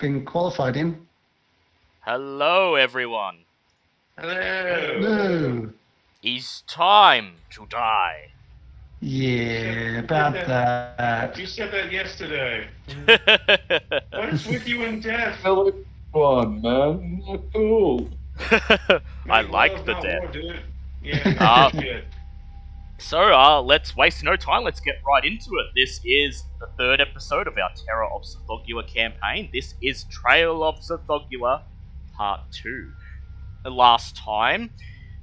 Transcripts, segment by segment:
been qualified in. Hello, everyone. Hello. No. It's time to die. Yeah, about that. You said that yesterday. What is with you and death? Hell, it's fun, man. Not cool. I Make like love, the not death. war, dude. Yeah, good. So, let's waste no time. Let's get right into it. This is the third episode of our Terror of Tsathoggua campaign. This is Trail of Tsathoggua Part 2. Last time,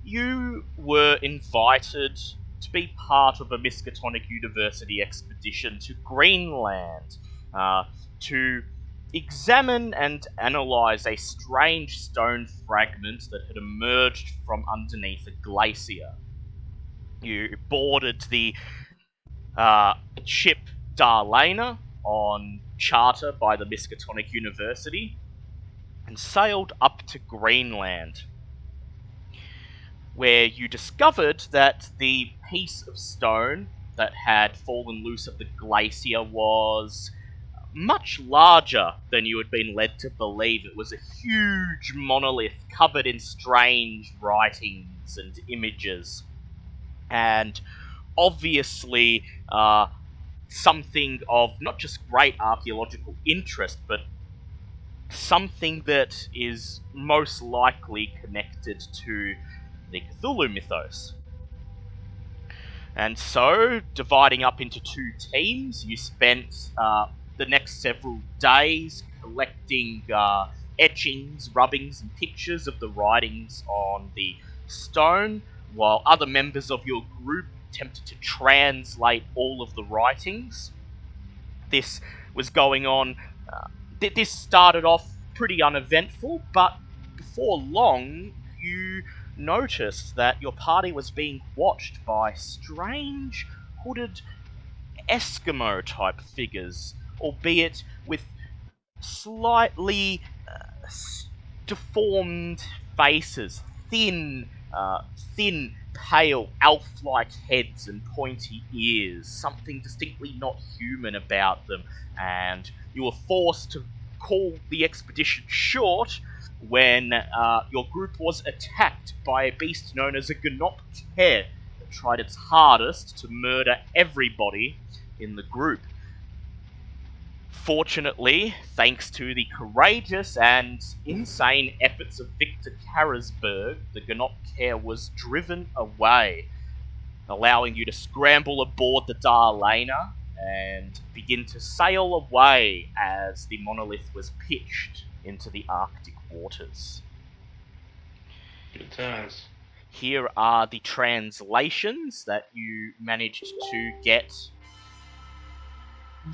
you were invited to be part of a Miskatonic University expedition to Greenland to examine and analyze a strange stone fragment that had emerged from underneath a glacier. You boarded the ship Darlena on charter by the Miskatonic University and sailed up to Greenland, where you discovered that the piece of stone that had fallen loose of the glacier was much larger than you had been led to believe. It was a huge monolith covered in strange writings and images, and obviously something of not just great archaeological interest, but something that is most likely connected to the Cthulhu mythos. And so, dividing up into two teams, you spent the next several days collecting etchings, rubbings, and pictures of the writings on the stone, while other members of your group attempted to translate all of the writings. This was going on. This started off pretty uneventful, but before long, you noticed that your party was being watched by strange, hooded Eskimo type figures, albeit with slightly deformed faces, thin, pale, elf-like heads and pointy ears, something distinctly not human about them, and you were forced to call the expedition short when your group was attacked by a beast known as a Gnop that tried its hardest to murder everybody in the group. Fortunately, thanks to the courageous and insane efforts of Victor Karasberg, the Gnop was driven away, allowing you to scramble aboard the Darlena and begin to sail away as the monolith was pitched into the Arctic waters. Good times. Here are the translations that you managed to get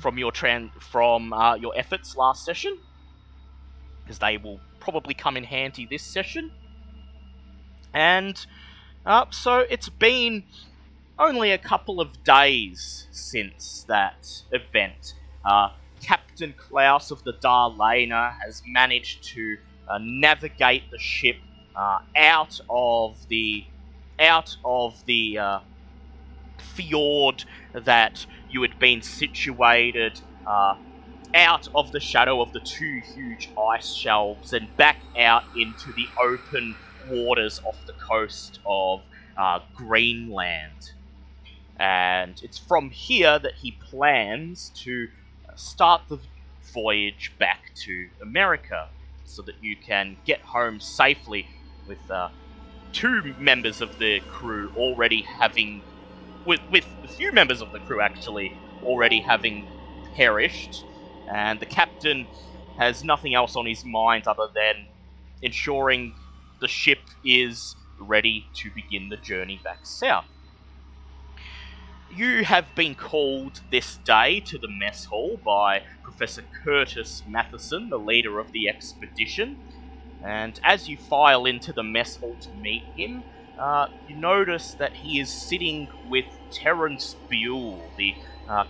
from your your efforts last session, because they will probably come in handy this session. And so it's been only a couple of days since that event. Captain Klaus of the Darlena has managed to navigate the ship out of the fjord that you had been situated out of the shadow of the two huge ice shelves and back out into the open waters off the coast of Greenland. And it's from here that he plans to start the voyage back to America so that you can get home safely with two members of the crew already having with a few members of the crew actually already having perished, and the captain has nothing else on his mind other than ensuring the ship is ready to begin the journey back south. You have been called this day to the mess hall by Professor Curtis Matheson, the leader of the expedition, and as you file into the mess hall to meet him, you notice that he is sitting with Terence Buell, the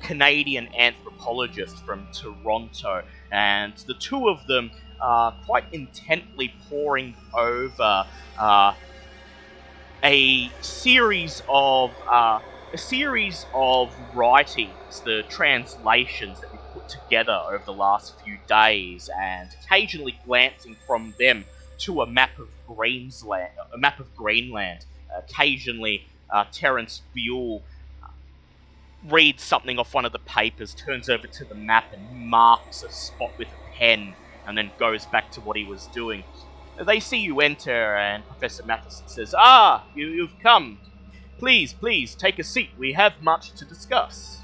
Canadian anthropologist from Toronto, and the two of them are quite intently poring over a series of writings, the translations that we put put together over the last few days, and occasionally glancing from them to a map of Greenland. Occasionally, Terence Buell reads something off one of the papers, turns over to the map, and marks a spot with a pen, and then goes back to what he was doing. They see you enter, and Professor Matheson says, "Ah, you've come. Please, take a seat. We have much to discuss."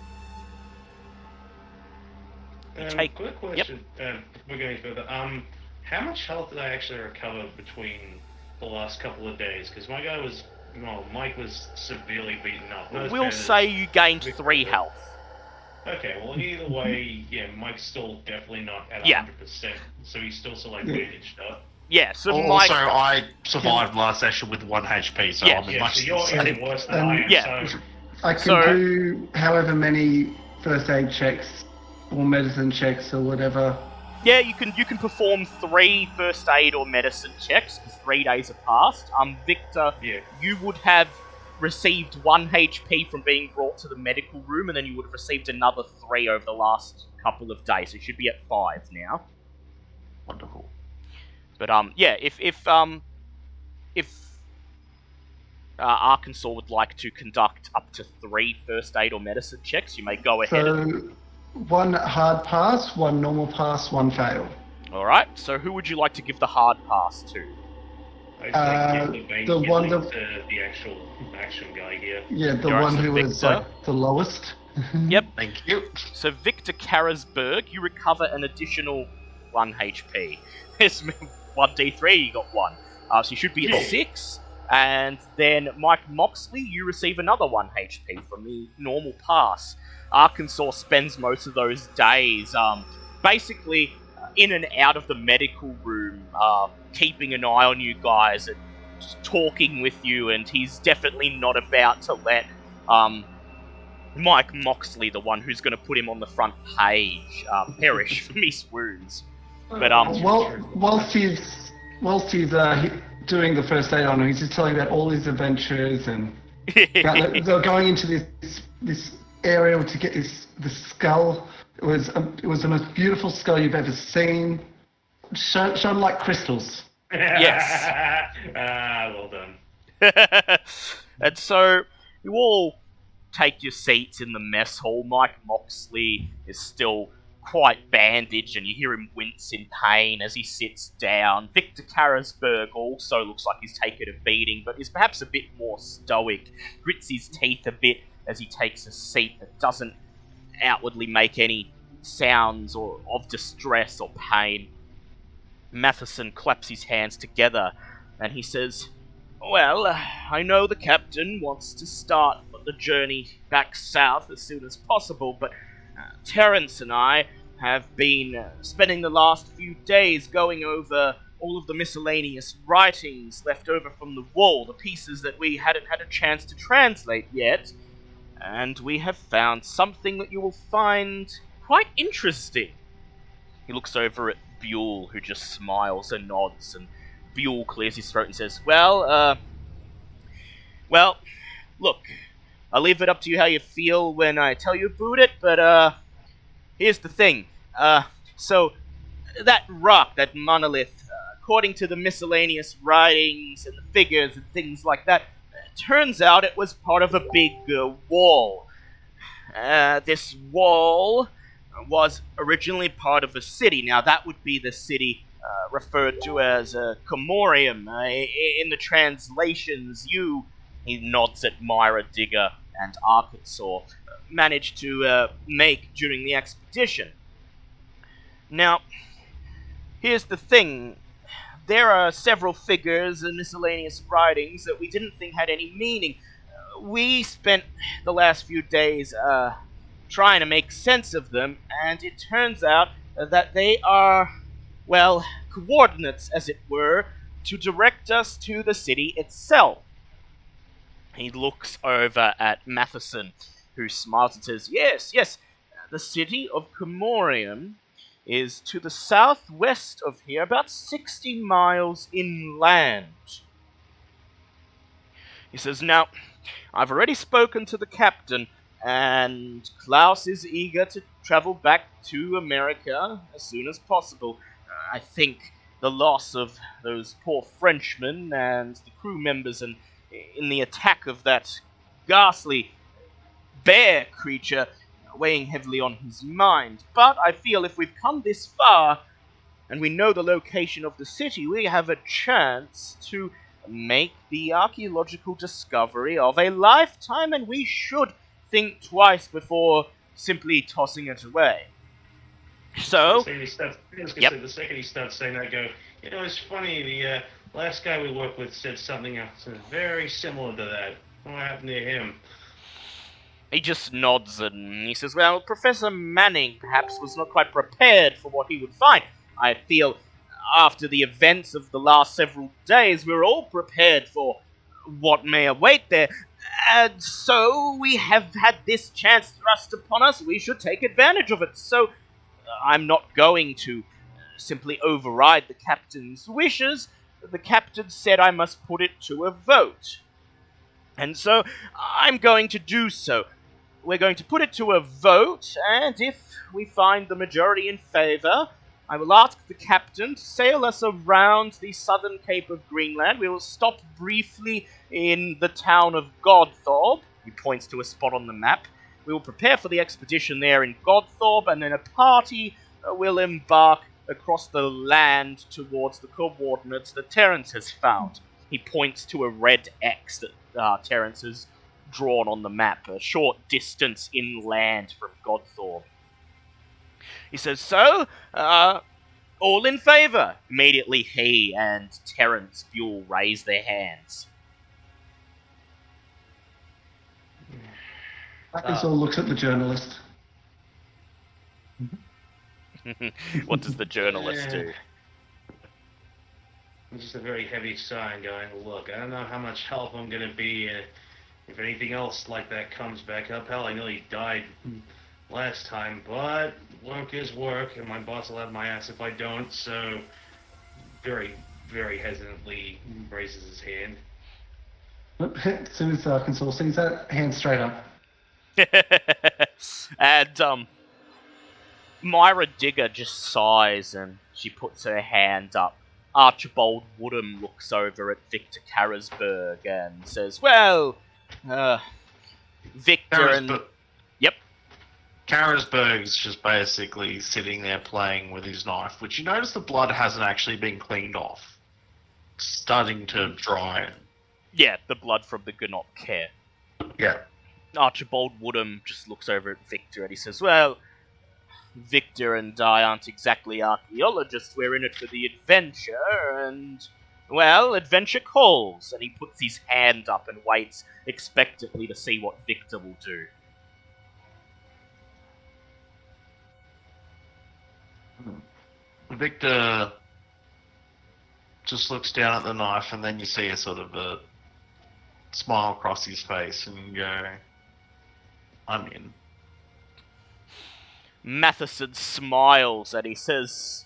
Quick question. We're going further. How much health did I actually recover between the last couple of days? Because Mike was severely beaten up. We'll say you gained 3 health. Okay, well, either way, yeah, Mike's still definitely not at 100%, so he's still bandaged up. Yeah, so Also, I survived last session with 1 HP, so I'm much so you're the even same. worse than I am, Yeah. so... I can do however many first aid checks or medicine checks or whatever. Yeah, you can perform 3 first aid or medicine checks, because 3 days have passed. Victor, you would have received 1 HP from being brought to the medical room, and then you would have received another 3 over the last couple of days, so you should be at 5 now. Wonderful. But if Arkansas would like to conduct up to 3 first aid or medicine checks, you may go ahead. So, 1 hard pass, 1 normal pass, 1 fail. Alright, so who would you like to give the hard pass to? The one to the actual action guy here. Yeah, the one who was the lowest. Yep. Thank you. So Victor Karasberg, you recover an additional 1 HP. There's 1d3, you got 1. So you should be at 6. And then Mike Moxley, you receive another 1 HP from the normal pass. Arkansas spends most of those days basically in and out of the medical room, keeping an eye on you guys and just talking with you, and he's definitely not about to let Mike Moxley, the one who's going to put him on the front page, perish from his wounds. But whilst he's doing the first aid on him, he's just telling about all his adventures, and they're going into this area to get this skull. It was the most beautiful skull you've ever seen, shone like crystals. Yes. Well done. And so you all take your seats in the mess hall. Mike Moxley is still quite bandaged, and you hear him wince in pain as he sits down. Victor Karasberg also looks like he's taken a beating, but is perhaps a bit more stoic. Grits his teeth a bit as he takes a seat that doesn't outwardly make any sounds or of distress or pain. Matheson claps his hands together and he says, "Well, I know the captain wants to start the journey back south as soon as possible, but Terence and I have been spending the last few days going over all of the miscellaneous writings left over from the wall, the pieces that we hadn't had a chance to translate yet, and we have found something that you will find quite interesting." He looks over at Buell, who just smiles and nods, and Buell clears his throat and says, Well, look, I'll leave it up to you how you feel when I tell you about it, but, here's the thing. So, that rock, that monolith, according to the miscellaneous writings and the figures and things like that, turns out it was part of a big wall. This wall was originally part of a city. Now, that would be the city referred to as Comorium. In the translations, he nods at Myra Digger and Arkansas, managed to make during the expedition. Now, here's the thing. There are several figures and miscellaneous writings that we didn't think had any meaning. We spent the last few days trying to make sense of them, and it turns out that they are, well, coordinates, as it were, to direct us to the city itself. He looks over at Matheson, who smiles and says, Yes, the city of Comorium is to the southwest of here, about 60 miles inland. He says, Now, I've already spoken to the captain, and Klaus is eager to travel back to America as soon as possible. I think the loss of those poor Frenchmen and the crew members in the attack of that ghastly bear creature weighing heavily on his mind. But I feel if we've come this far, and we know the location of the city, we have a chance to make the archaeological discovery of a lifetime, and we should think twice before simply tossing it away. So, The second he starts saying that, I go, it's funny, the last guy we worked with said something else very similar to that. What happened to him? he just nods and he says, well, Professor Manning perhaps was not quite prepared for what he would find. I feel after the events of the last several days, we're all prepared for what may await there. And so we have had this chance thrust upon us. We should take advantage of it. So I'm not going to simply override the captain's wishes. The captain said I must put it to a vote. And so I'm going to do so. We're going to put it to a vote, and if we find the majority in favor, I will ask the captain to sail us around the southern cape of Greenland. We will stop briefly in the town of Godthorpe. He points to a spot on the map. We will prepare for the expedition there in Godthorpe, and then a party will embark across the land towards the coordinates that Terence has found. He points to a red X that Terence has drawn on the map, a short distance inland from Godthorpe. He says, so, all in favour? Immediately he and Terence Buell raise their hands. Arkansas looks at the journalist. What does the journalist do? Just a very heavy sigh and going, look, I don't know how much help I'm going to be if anything else like that comes back up. Hell, I nearly died last time, but work is work, and my boss will have my ass if I don't, so very, very hesitantly raises his hand. As soon as Arkansas sees that, hand straight up. And Myra Digger just sighs and she puts her hand up. Archibald Woodham looks over at Victor Carrisberg and says, well, Victor and... Yep. Carrisberg's just basically sitting there playing with his knife, which you notice the blood hasn't actually been cleaned off. It's starting to dry. Yeah, the blood from the Gnot Care. Yeah. Archibald Woodham just looks over at Victor and he says, well, Victor and I aren't exactly archaeologists. We're in it for the adventure, and, well, adventure calls. And he puts his hand up and waits expectantly to see what Victor will do. Victor just looks down at the knife, and then you see a sort of a smile across his face, and you go, I'm in. Matheson smiles and he says,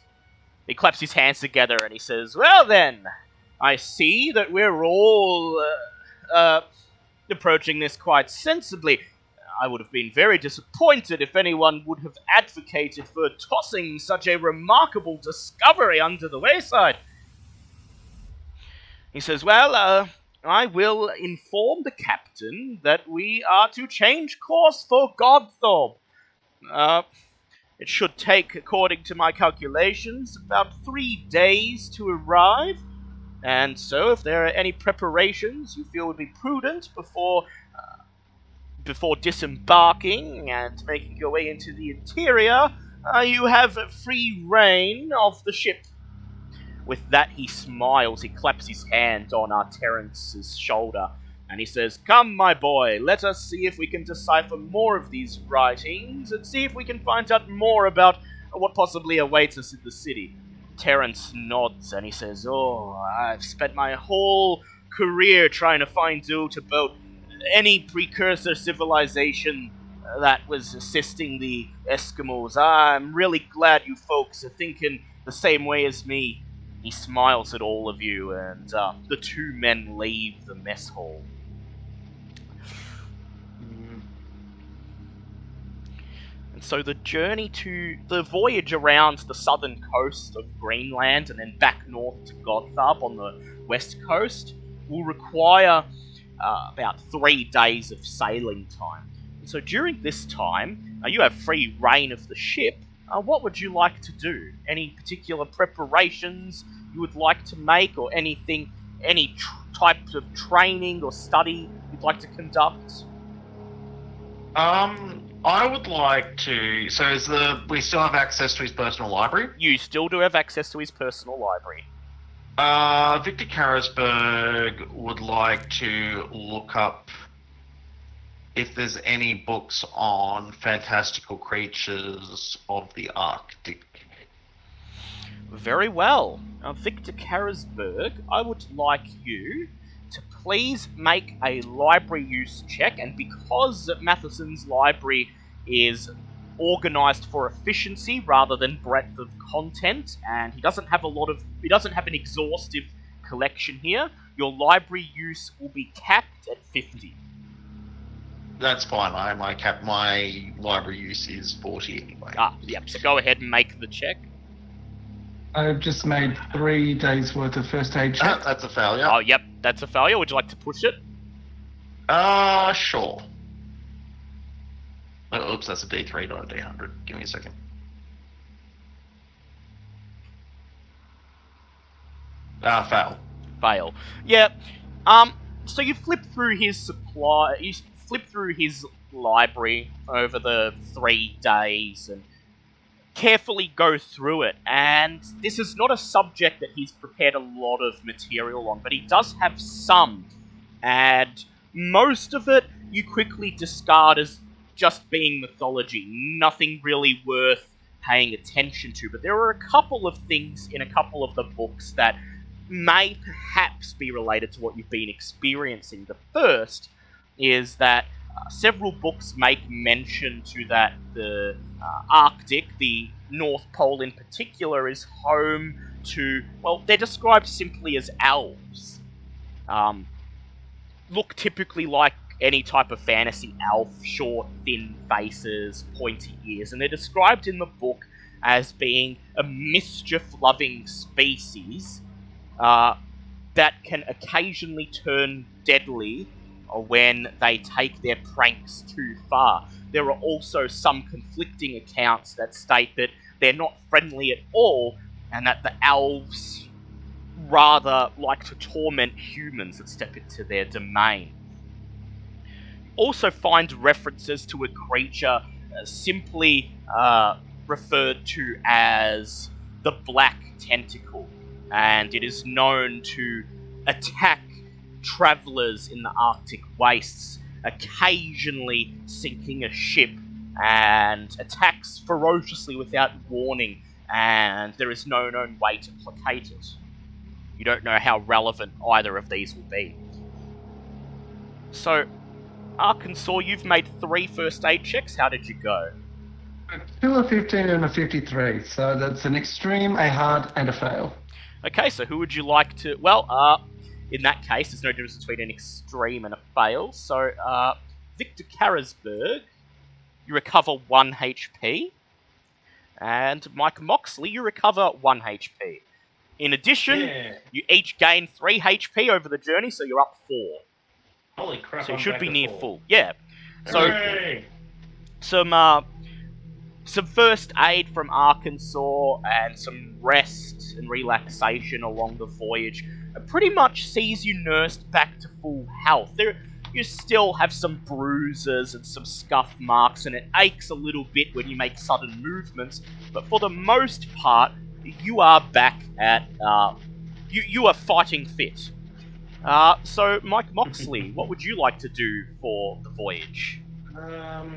he claps his hands together and he says, well then, I see that we're all approaching this quite sensibly. I would have been very disappointed if anyone would have advocated for tossing such a remarkable discovery under the wayside. He says, well, I will inform the captain that we are to change course for Godthorpe. It should take, according to my calculations, about 3 days to arrive. And so, if there are any preparations you feel would be prudent before disembarking and making your way into the interior, you have free reign of the ship. With that, he smiles. He claps his hand on Terence's shoulder. And he says, come, my boy, let us see if we can decipher more of these writings and see if we can find out more about what possibly awaits us in the city. Terence nods and he says, oh, I've spent my whole career trying to find out about any precursor civilization that was assisting the Eskimos. I'm really glad you folks are thinking the same way as me. He smiles at all of you, and the two men leave the mess hall. So the voyage around the southern coast of Greenland and then back north to Gotthard on the west coast will require about 3 days of sailing time. So during this time, you have free reign of the ship. What would you like to do? Any particular preparations you would like to make, or anything, any types of training or study you'd like to conduct? I would like to. So, we still have access to his personal library? You still do have access to his personal library. Victor Karasberg would like to look up if there's any books on fantastical creatures of the Arctic. Very well. Victor Karasberg, I would like you to please make a library use check, and because Matheson's library is organised for efficiency rather than breadth of content, and he doesn't have an exhaustive collection here, your library use will be capped at 50. That's fine. My library use is 40 anyway. Yep, so go ahead and make the check. I've just made 3 days worth of first aid checks. That's a failure. Oh, yep, that's a failure. Would you like to push it? Sure. Oh, oops, that's a D3, not a D100. Give me a second. Fail. Fail. Yeah. So you flip through his library over the 3 days and carefully go through it, and this is not a subject that he's prepared a lot of material on, but he does have some, and most of it you quickly discard as just being mythology, nothing really worth paying attention to. But there are a couple of things in a couple of the books that may perhaps be related to what you've been experiencing. The first is that several books make mention to that the Arctic, the North Pole in particular, is home to, well, they're described simply as elves. Look typically like any type of fantasy elf, short, thin faces, pointy ears, and they're described in the book as being a mischief-loving species that can occasionally turn deadly when they take their pranks too far. There are also some conflicting accounts that state that they're not friendly at all, and that the elves rather like to torment humans that step into their domain. Also find references to a creature simply referred to as the Black Tentacle, and it is known to attack travellers in the Arctic wastes, occasionally sinking a ship, and attacks ferociously without warning, and there is no known way to placate it. You don't know how relevant either of these will be. So, Arkansas, you've made 3 first aid checks. How did you go? 2 a 15 and a 53, so that's an extreme, a hard, and a fail. Okay, so who would you like to... Well, in that case, there's no difference between an extreme and a fail. So, Victor Karasberg, you recover 1 HP. And Mike Moxley, you recover 1 HP. In addition, you each gain 3 HP over the journey, so you're up 4. Holy crap! So you I'm should back be to near full. Yeah. So Hooray! some first aid from Arkansas and some rest and relaxation along the voyage pretty much sees you nursed back to full health. You still have some bruises and some scuff marks, and it aches a little bit when you make sudden movements, but for the most part, you are back at... you are fighting fit. So, Mike Moxley, what would you like to do for the voyage? Not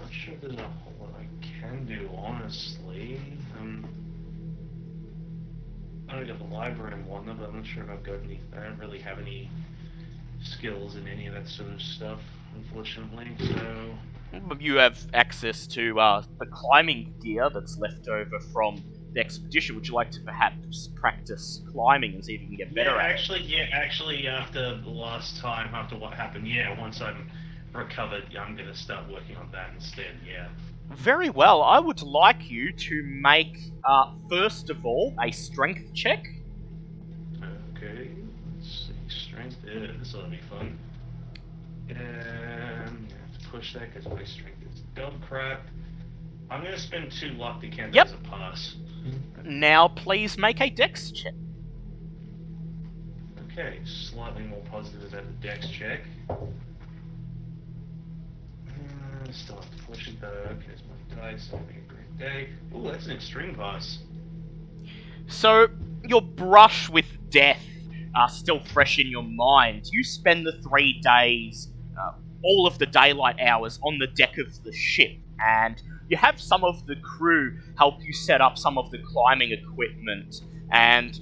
sure there's a whole lot I can do, honestly. I know I got the library and whatnot, but I'm not sure if I've got any. I don't really have any skills in any of that sort of stuff, unfortunately. So You have access to the climbing gear that's left over from the expedition. Would you like to perhaps practice climbing and see if you can get better at it? Actually, after the last time, after what happened, once I'm recovered, I'm gonna start working on that instead. Yeah. Very well. I would like you to make, first of all, a strength check. Okay. Let's see. Strength. Yeah, this ought to be fun. I have to push that because my strength is dumb crap. I'm gonna spend 2 luck to count Yep. as a pass. Now, please make a dex check. Okay, slightly more positive about the dex check. Still have to push it though. Okay, it's my dice. Having a great day. Ooh, that's an extreme pass. So, your brush with death are still fresh in your mind. You spend the 3 days, all of the daylight hours, on the deck of the ship, and you have some of the crew help you set up some of the climbing equipment, and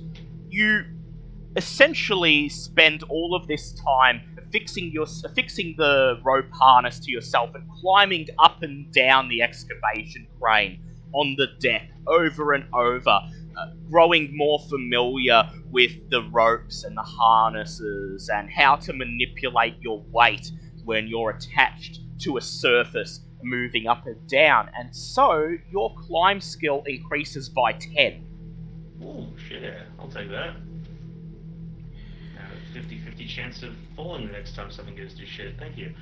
you essentially spend all of this time fixing the rope harness to yourself and climbing up and down the excavation crane on the deck over and over, growing more familiar with the ropes and the harnesses and how to manipulate your weight when you're attached to a surface moving up and down. And so your climb skill increases by 10. Ooh, shit, yeah, I'll take that. 50-50 chance of falling the next time something goes to shit. Thank you.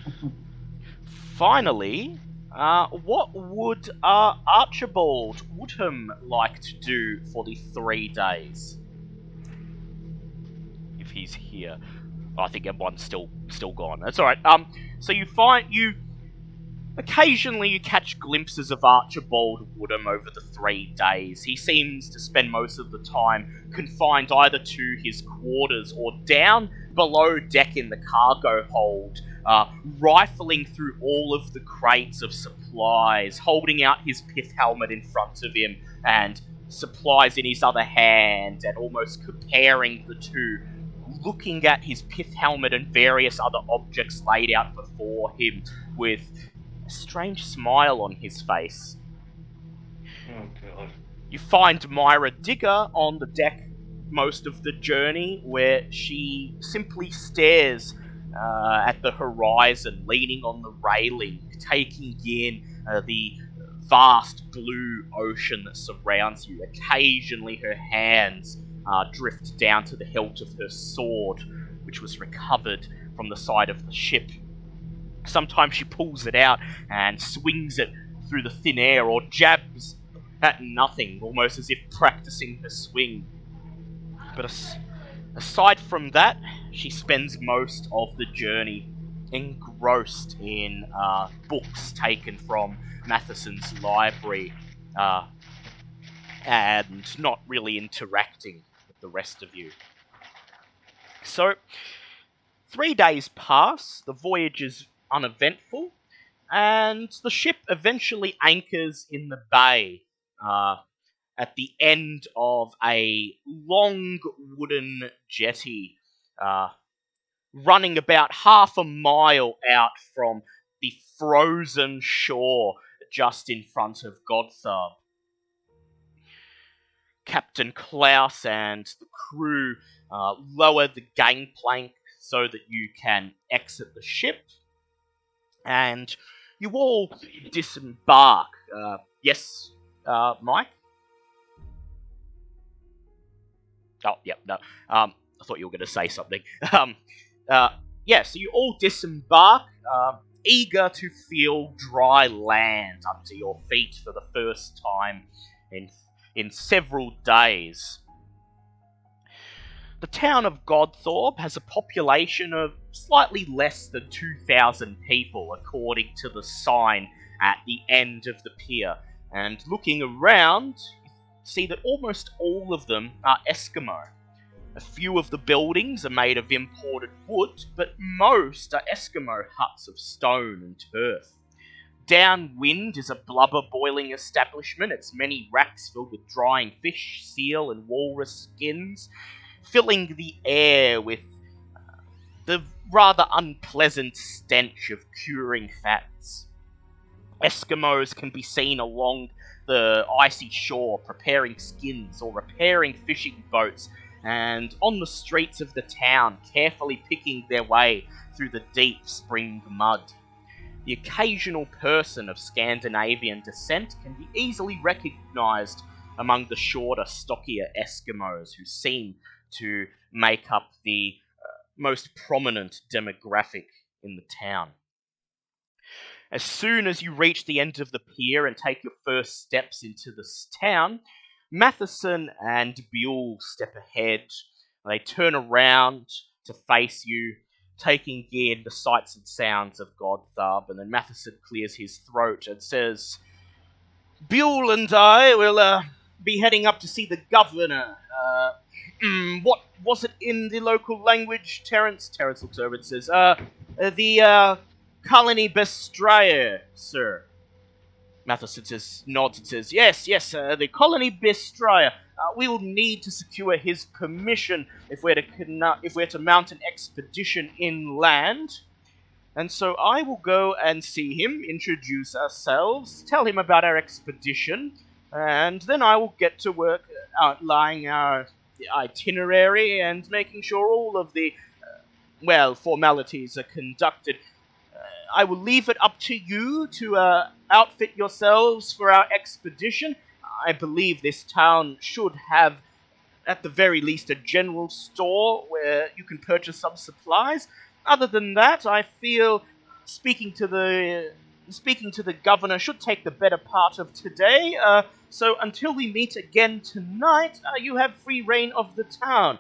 Finally, what would Archibald Woodham like to do for the 3 days? If he's here. I think everyone's still gone. That's alright. So occasionally you catch glimpses of Archibald Woodham over the 3 days. He seems to spend most of the time confined either to his quarters or down below deck in the cargo hold, rifling through all of the crates of supplies, holding out his pith helmet in front of him and supplies in his other hand, and almost comparing the two, looking at his pith helmet and various other objects laid out before him with a strange smile on his face. Oh, God. You find Myra Digger on the deck most of the journey, where she simply stares at the horizon, leaning on the railing, taking in the vast blue ocean that surrounds you. Occasionally her hands drift down to the hilt of her sword, which was recovered from the side of the ship. Sometimes she pulls it out and swings it through the thin air, or jabs at nothing, almost as if practicing her swing. But aside from that, she spends most of the journey engrossed in books taken from Matheson's library, and not really interacting with the rest of you. So, 3 days pass, the voyage is uneventful, and the ship eventually anchors in the bay at the end of a long wooden jetty, running about half a mile out from the frozen shore just in front of Godthar. Captain Klaus and the crew lower the gangplank so that you can exit the ship, and you all disembark. Yes, Mike? Oh, yep, no. I thought you were going to say something. Yeah, so you all disembark, eager to feel dry land under your feet for the first time in several days. The town of Godthorpe has a population of slightly less than 2,000 people, according to the sign at the end of the pier. And looking around, you see that almost all of them are Eskimo. A few of the buildings are made of imported wood, but most are Eskimo huts of stone and turf. Downwind is a blubber boiling establishment. Its many racks filled with drying fish, seal, and walrus skins, filling the air with the rather unpleasant stench of curing fats. Eskimos can be seen along the icy shore preparing skins or repairing fishing boats, and on the streets of the town carefully picking their way through the deep spring mud. The occasional person of Scandinavian descent can be easily recognized among the shorter, stockier Eskimos who seem to make up the most prominent demographic in the town. As soon as you reach the end of the pier and take your first steps into this town, Matheson and Buell step ahead. They turn around to face you, taking in the sights and sounds of Godthub, and then Matheson clears his throat and says, Buell and I will be heading up to see the governor. What was it in the local language, Terence? Terence looks over and says, the colony Bestrayer, sir. Matheson nods and says, yes, the colony Bestrayer. We will need to secure his permission if we're to mount an expedition inland. And so I will go and see him, introduce ourselves, tell him about our expedition, and then I will get to work outlining our itinerary and making sure all of the, formalities are conducted. I will leave it up to you to outfit yourselves for our expedition. I believe this town should have, at the very least, a general store where you can purchase some supplies. Other than that, I feel speaking to the governor should take the better part of today. So until we meet again tonight, you have free reign of the town.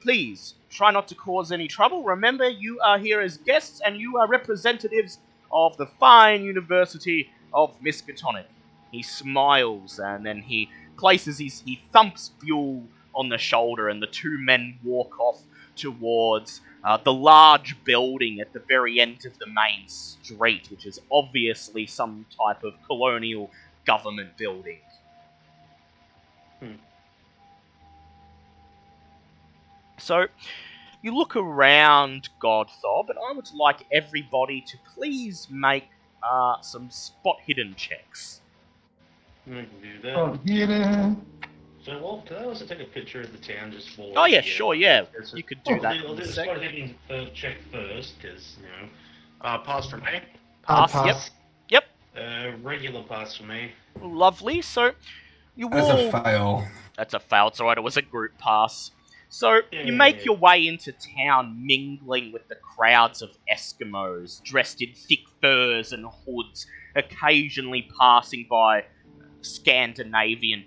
Please, try not to cause any trouble. Remember, you are here as guests, and you are representatives of the fine University of Miskatonic. He smiles, and then he thumps Buell on the shoulder, and the two men walk off towards the large building at the very end of the main street, which is obviously some type of colonial government building. So, you look around Godthob, and I would like everybody to please make some spot hidden checks. I can do that. Oh, yeah. So, Wolf, can I also take a picture of the town just for... Oh yeah, sure, yeah. You could do that I'll in do a the sec. spot hidden check first, because, Pass from me. Pass, yep. regular pass for me. Lovely, so you That's all... a fail. That's a fail, it's alright, it was a group pass. So, you make your way into town, mingling with the crowds of Eskimos, dressed in thick furs and hoods, occasionally passing by Scandinavian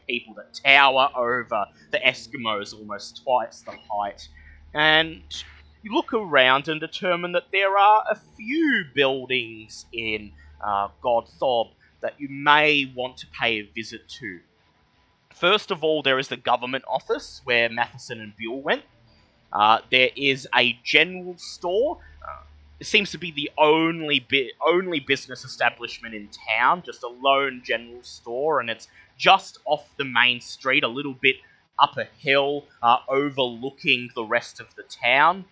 people that tower over the Eskimos almost twice the height. And you look around and determine that there are a few buildings in Godthob that you may want to pay a visit to. First of all, there is the government office where Matheson and Buell went. There is a general store. It seems to be the only business establishment in town, just a lone general store, and it's just off the main street, a little bit up a hill, overlooking the rest of the town.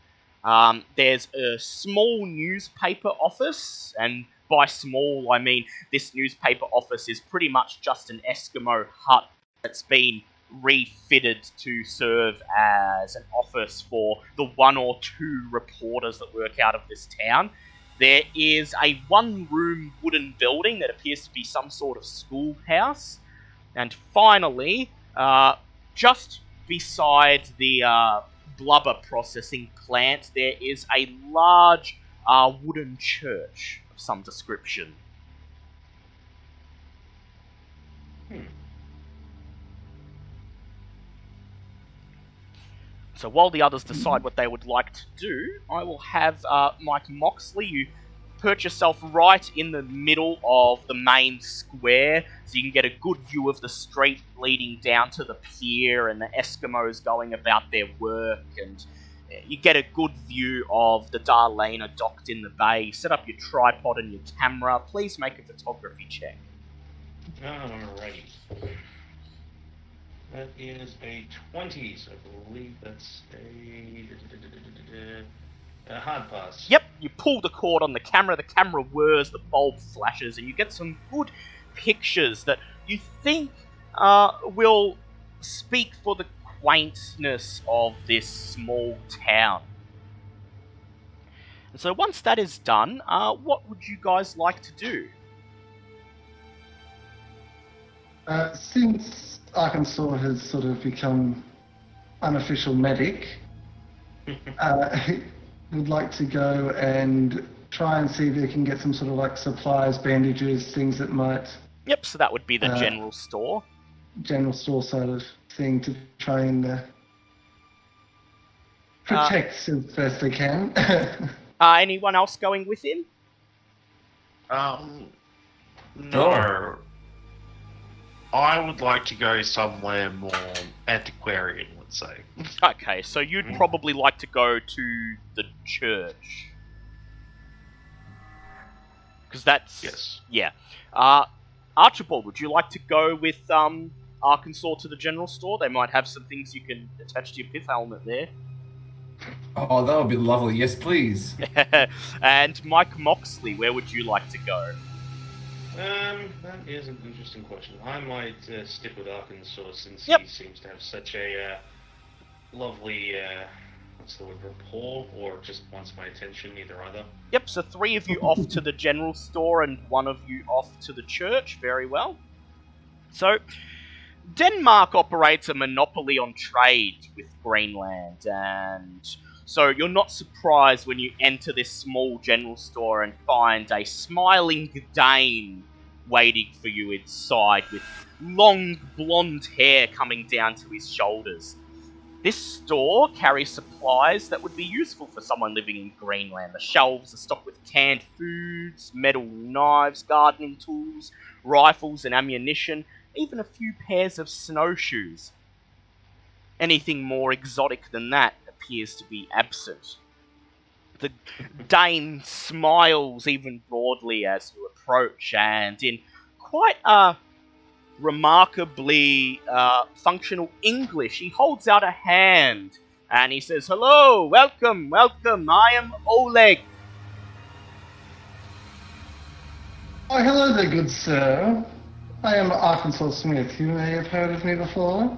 There's a small newspaper office, and by small, I mean this newspaper office is pretty much just an Eskimo hut that's been refitted to serve as an office for the one or two reporters that work out of this town. There is a one-room wooden building that appears to be some sort of schoolhouse. And finally, just beside the blubber processing plant, there is a large wooden church of some description. So while the others decide what they would like to do, I will have Mike Moxley, you perch yourself right in the middle of the main square, so you can get a good view of the street leading down to the pier and the Eskimos going about their work, and you get a good view of the Darlena docked in the bay. Set up your tripod and your camera. Please make a photography check. Alright. That is a 20, so I believe that's a hard pass. Yep, you pull the cord on the camera whirs, the bulb flashes, and you get some good pictures that you think will speak for the quaintness of this small town. So once that is done, what would you guys like to do? Since Arkansas has sort of become unofficial medic, would like to go and try and see if they can get some sort of like supplies, bandages, things that might Yep, so that would be the general store. general store sort of thing to try and protect as best they can. Anyone else going with him? No. I would like to go somewhere more antiquarian, let's say. Okay, so you'd probably like to go to the church. Because that's... Yes. Yeah. Archibald, would you like to go with Arkansas to the general store? They might have some things you can attach to your pith helmet there. Oh, that would be lovely. Yes, please. And Mike Moxley, where would you like to go? That is an interesting question. I might stick with Arkansas since Yep. he seems to have such a lovely, what's the word, rapport, or just wants my attention, either. Yep, so 3 of you off to the general store and 1 of you off to the church. Very well. So, Denmark operates a monopoly on trade with Greenland, and so you're not surprised when you enter this small general store and find a smiling Dane waiting for you inside with long blonde hair coming down to his shoulders. This store carries supplies that would be useful for someone living in Greenland. The shelves are stocked with canned foods, metal knives, gardening tools, rifles and ammunition, even a few pairs of snowshoes. Anything more exotic than that appears to be absent. The Dane smiles even broadly as you approach, and in quite a remarkably functional English, he holds out a hand and he says, "Hello, welcome, welcome, I am Oleg." Oh, hello there, good sir. I am Arkansas Smith. You may have heard of me before.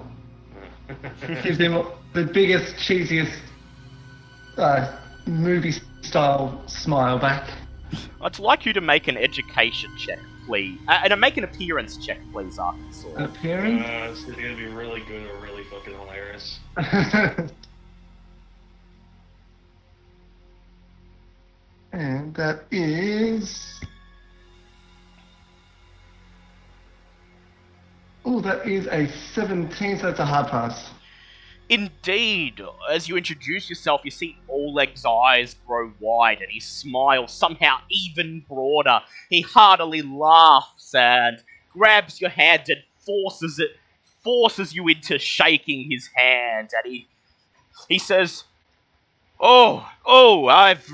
Gives him the biggest, cheesiest movie-style smile back. I'd like you to make an education check, please. And make an appearance check, please, Arkansas. Appearance? It's either gonna be really good or really fucking hilarious. And that is... Oh, that is a 17, so that's a hard pass. Indeed, as you introduce yourself, you see Oleg's eyes grow wide and he smiles somehow even broader. He heartily laughs and grabs your hand and forces you into shaking his hand, and he says, Oh, I've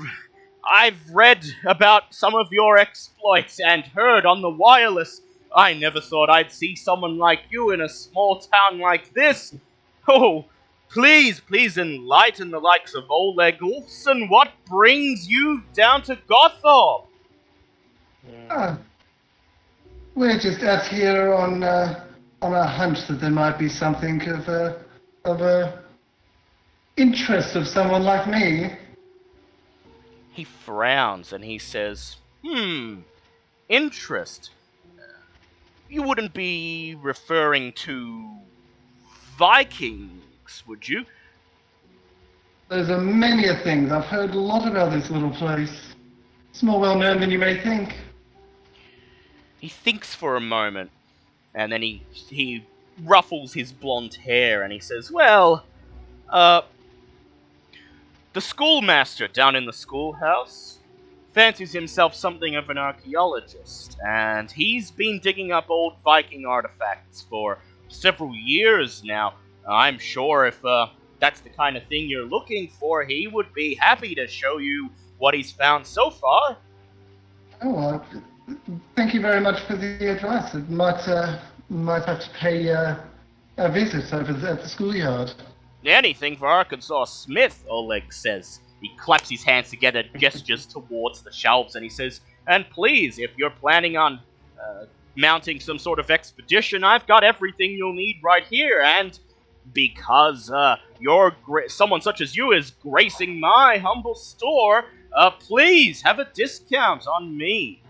read about some of your exploits and heard on the wireless. I never thought I'd see someone like you in a small town like this. Oh, please enlighten the likes of Oleg Ulfson. What brings you down to Gotham? We're just out here on a hunch that there might be something of a interest of someone like me. He frowns and he says, interest. You wouldn't be referring to Vikings, would you? There's a many a things. I've heard a lot about this little place. It's more well known than you may think. He thinks for a moment, and then he ruffles his blonde hair and he says, well, the schoolmaster down in the schoolhouse fancies himself something of an archaeologist, and he's been digging up old Viking artifacts for several years now. I'm sure if that's the kind of thing you're looking for, he would be happy to show you what he's found so far. Oh, well, thank you very much for the advice. It might have to pay a visit over at the schoolyard. Anything for Arkansas Smith, Oleg says. He claps his hands together, gestures towards the shelves, and he says, and please, if you're planning on mounting some sort of expedition, I've got everything you'll need right here, and because someone such as you is gracing my humble store, please have a discount on me.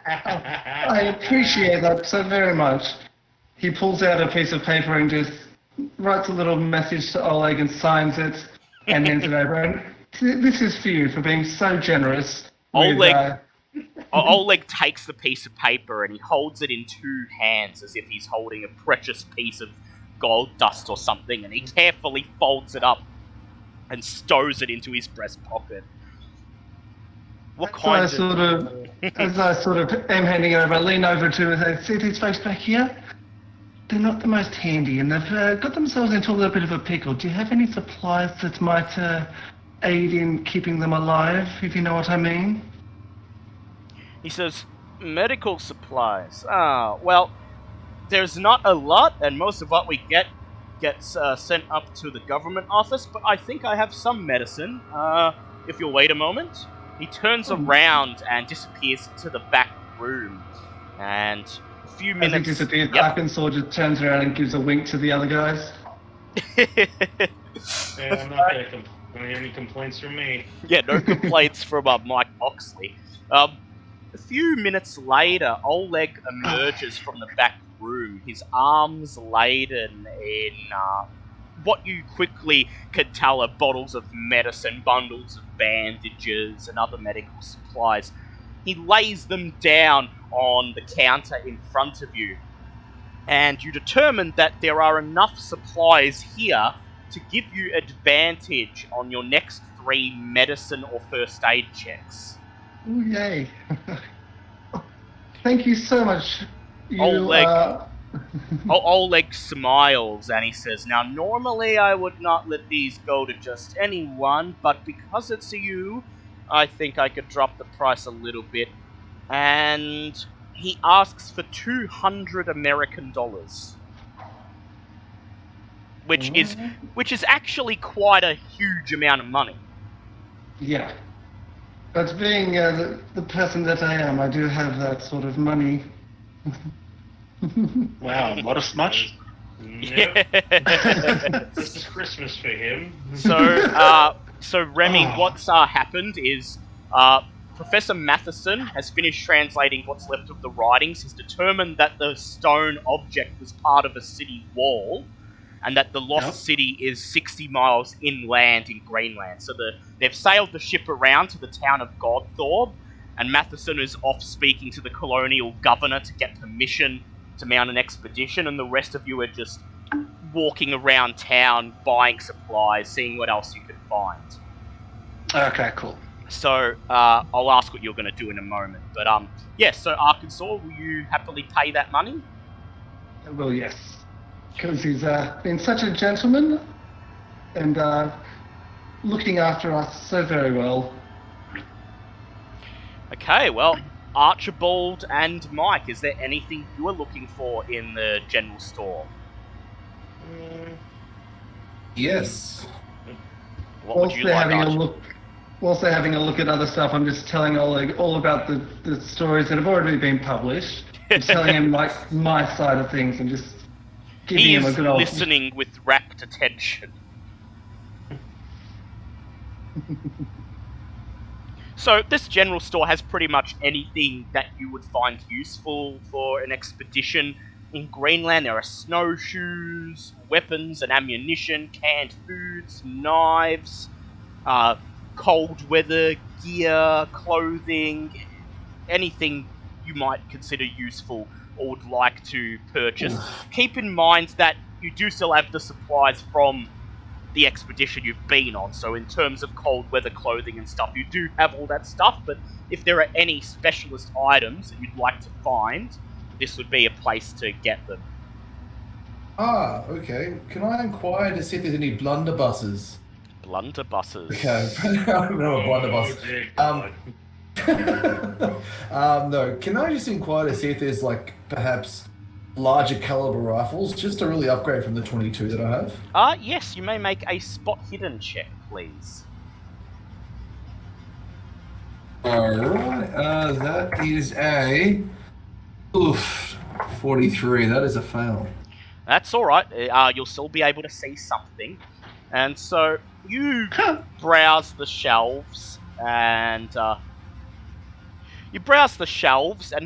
I appreciate that so very much. He pulls out a piece of paper and just writes a little message to Oleg and signs it and hands it over. And this is for you for being so generous. Oleg takes the piece of paper and he holds it in two hands as if he's holding a precious piece of gold dust or something, and he carefully folds it up and stows it into his breast pocket. As I sort of am handing it over, I lean over to him and say, see these folks back here? They're not the most handy, and they've got themselves into a little bit of a pickle. Do you have any supplies that might aid in keeping them alive, if you know what I mean? He says, medical supplies. Well, there's not a lot, and most of what we get gets sent up to the government office, but I think I have some medicine. If you'll wait a moment. He turns around and disappears into the back room, and a few minutes... As he disappears, Arkansas just turns around and gives a wink to the other guys. Yeah, I'm not gonna any complaints from me. Yeah, no complaints from Mike Oxley. A few minutes later, Oleg emerges from the back room, his arms laden in what you quickly could tell are bottles of medicine, bundles of bandages, and other medical supplies. He lays them down on the counter in front of you, and you determine that there are enough supplies here to give you advantage on your next 3 medicine or first aid checks. Oh, yay. Thank you so much. Oleg smiles and he says, now normally I would not let these go to just anyone, but because it's you, I think I could drop the price a little bit. And he asks for $200 American dollars. Which is actually quite a huge amount of money. Yeah. But being the person that I am, I do have that sort of money. Wow, modest much? Nope. This is Christmas for him. So Remy, what's happened is Professor Matheson has finished translating what's left of the writings. He's determined that the stone object was part of a city wall, and that the lost city is 60 miles inland in Greenland. So they've sailed the ship around to the town of Godthorpe, and Matheson is off speaking to the colonial governor to get permission to mount an expedition, and the rest of you are just walking around town, buying supplies, seeing what else you can find. Okay, cool. So, I'll ask what you're going to do in a moment. But, so Arkansas, will you happily pay that money? Well, yes. Because he's been such a gentleman and looking after us so very well. Okay, well, Archibald and Mike, is there anything you are looking for in the general store? Yes. What would you like, Archibald? Whilst they're having a look at other stuff, I'm just telling Oleg all about the stories that have already been published. I'm telling him like my side of things and just giving him a good old... He is listening with rapt attention. So this general store has pretty much anything that you would find useful for an expedition. In Greenland there are snowshoes, weapons and ammunition, canned foods, knives, cold weather gear, clothing, anything you might consider useful or would like to purchase. Keep in mind that you do still have the supplies from the expedition you've been on, so in terms of cold weather clothing and stuff, you do have all that stuff, but if there are any specialist items that you'd like to find, this would be a place to get them. Ah, okay. Can I inquire to see if there's any blunderbusses? Blunderbusses? Okay, I don't know what blunderbuss. No, can I just inquire to see if there's, like, perhaps larger caliber rifles, just to really upgrade from the 22 that I have? Yes, you may make a spot hidden check, please. Alright, that is a... 43, that is a fail. That's alright. You'll still be able to see something. And so you browse the shelves and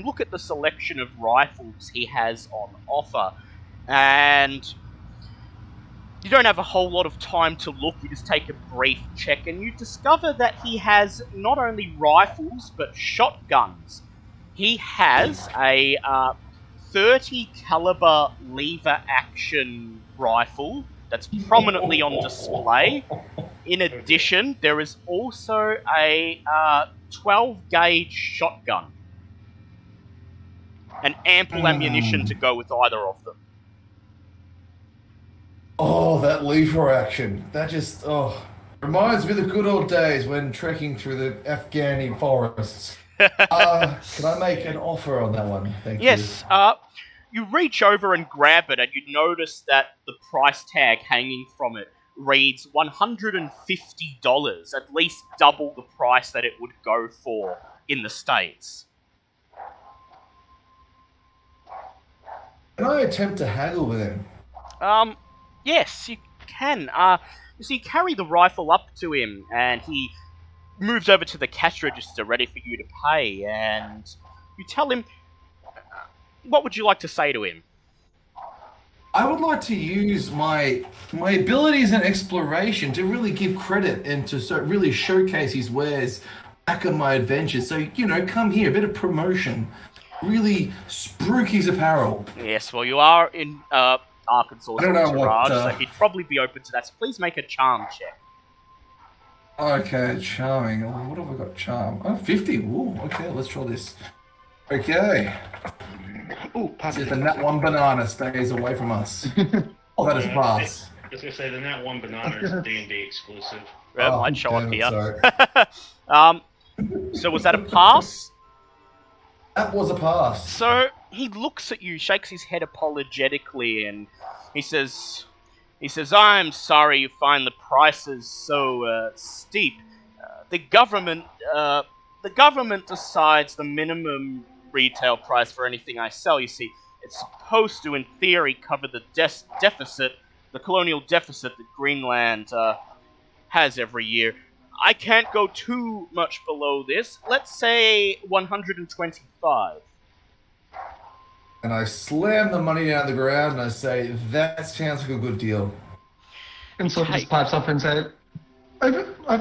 look at the selection of rifles he has on offer. And you don't have a whole lot of time to look, you just take a brief check and you discover that he has not only rifles but shotguns. He has a 30 caliber lever action rifle that's prominently on display. In addition, there is also a 12 gauge shotgun and ample ammunition to go with either of them. Oh, that lever action. That just, reminds me of the good old days when trekking through the Afghani forests. Can I make an offer on that one? Thank you. Yes, you reach over and grab it and you notice that the price tag hanging from it reads $150, at least double the price that it would go for in the States. Can I attempt to haggle with him? Yes, you can. So you carry the rifle up to him, and he moves over to the cash register, ready for you to pay, and you tell him, what would you like to say to him? I would like to use my abilities in exploration to really give credit and to really showcase his wares back on my adventures. So, come here, a bit of promotion. Really spruik his apparel. Yes, well, you are in Arkansas entourage, so he'd probably be open to that. So please make a charm check. Okay, charming. What have I got? Charm. Oh, 50. Ooh, okay, let's try this. Okay. Oh, See if the nat one banana stays away from us. Oh, that is a pass. I was going to say, the nat one banana is a D&D exclusive. Might show up damn it, here. sorry. So was that a pass? That was a pass. So he looks at you, shakes his head apologetically, and he says, "I'm sorry you find the prices so steep. The government decides the minimum retail price for anything I sell. You see, it's supposed to, in theory, cover the deficit, the colonial deficit that Greenland has every year. I can't go too much below this. Let's say 125. And I slam the money down the ground and I say, that sounds like a good deal. And sort of just pipes up and says, I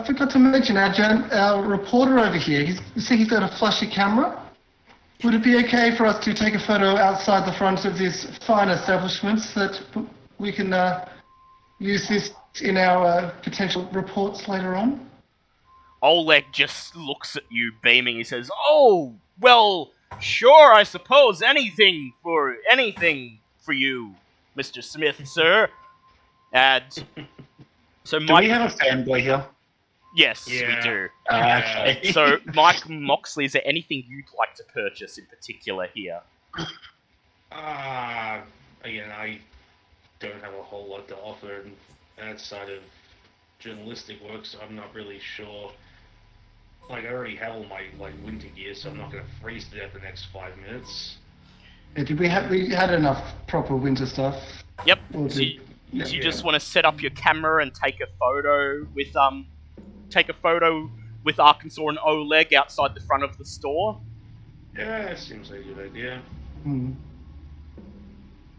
forgot to mention our reporter over here. He's got a flashy camera. Would it be okay for us to take a photo outside the front of this fine establishment so that we can use this in our potential reports later on? Oleg just looks at you, beaming. He says, "Oh, well, sure, I suppose anything for you, Mr. Smith, sir." And so Do Mike, we have a fanboy here? yes, Yeah. we do. Okay. So, Mike Moxley, is there anything you'd like to purchase in particular here? Again, I don't have a whole lot to offer outside of journalistic work, so I'm not really sure. Like, I already have all my winter gear, so I'm not going to freeze to death the next 5 minutes. Yeah, we had enough proper winter stuff. Yep. Or So you just want to set up your camera and take a photo with Arkansas and Oleg outside the front of the store? Yeah, it seems like a good idea.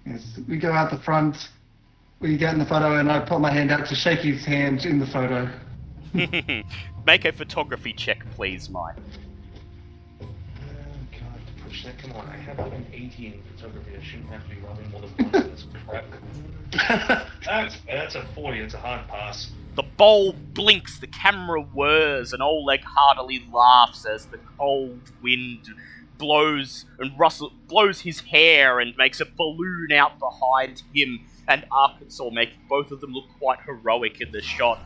Yes, we go out the front, we get in the photo, and I put my hand out to shake his hand in the photo. Make a photography check, please, Mike. God, push that. Come on, I have like an 80 in photography. I shouldn't have to be rolling more than one of this crap. That's a 40. It's a hard pass. The bowl blinks, the camera whirs, and Oleg heartily laughs as the cold wind blows his hair and makes a balloon out behind him and Arkansas, making both of them look quite heroic in the shot.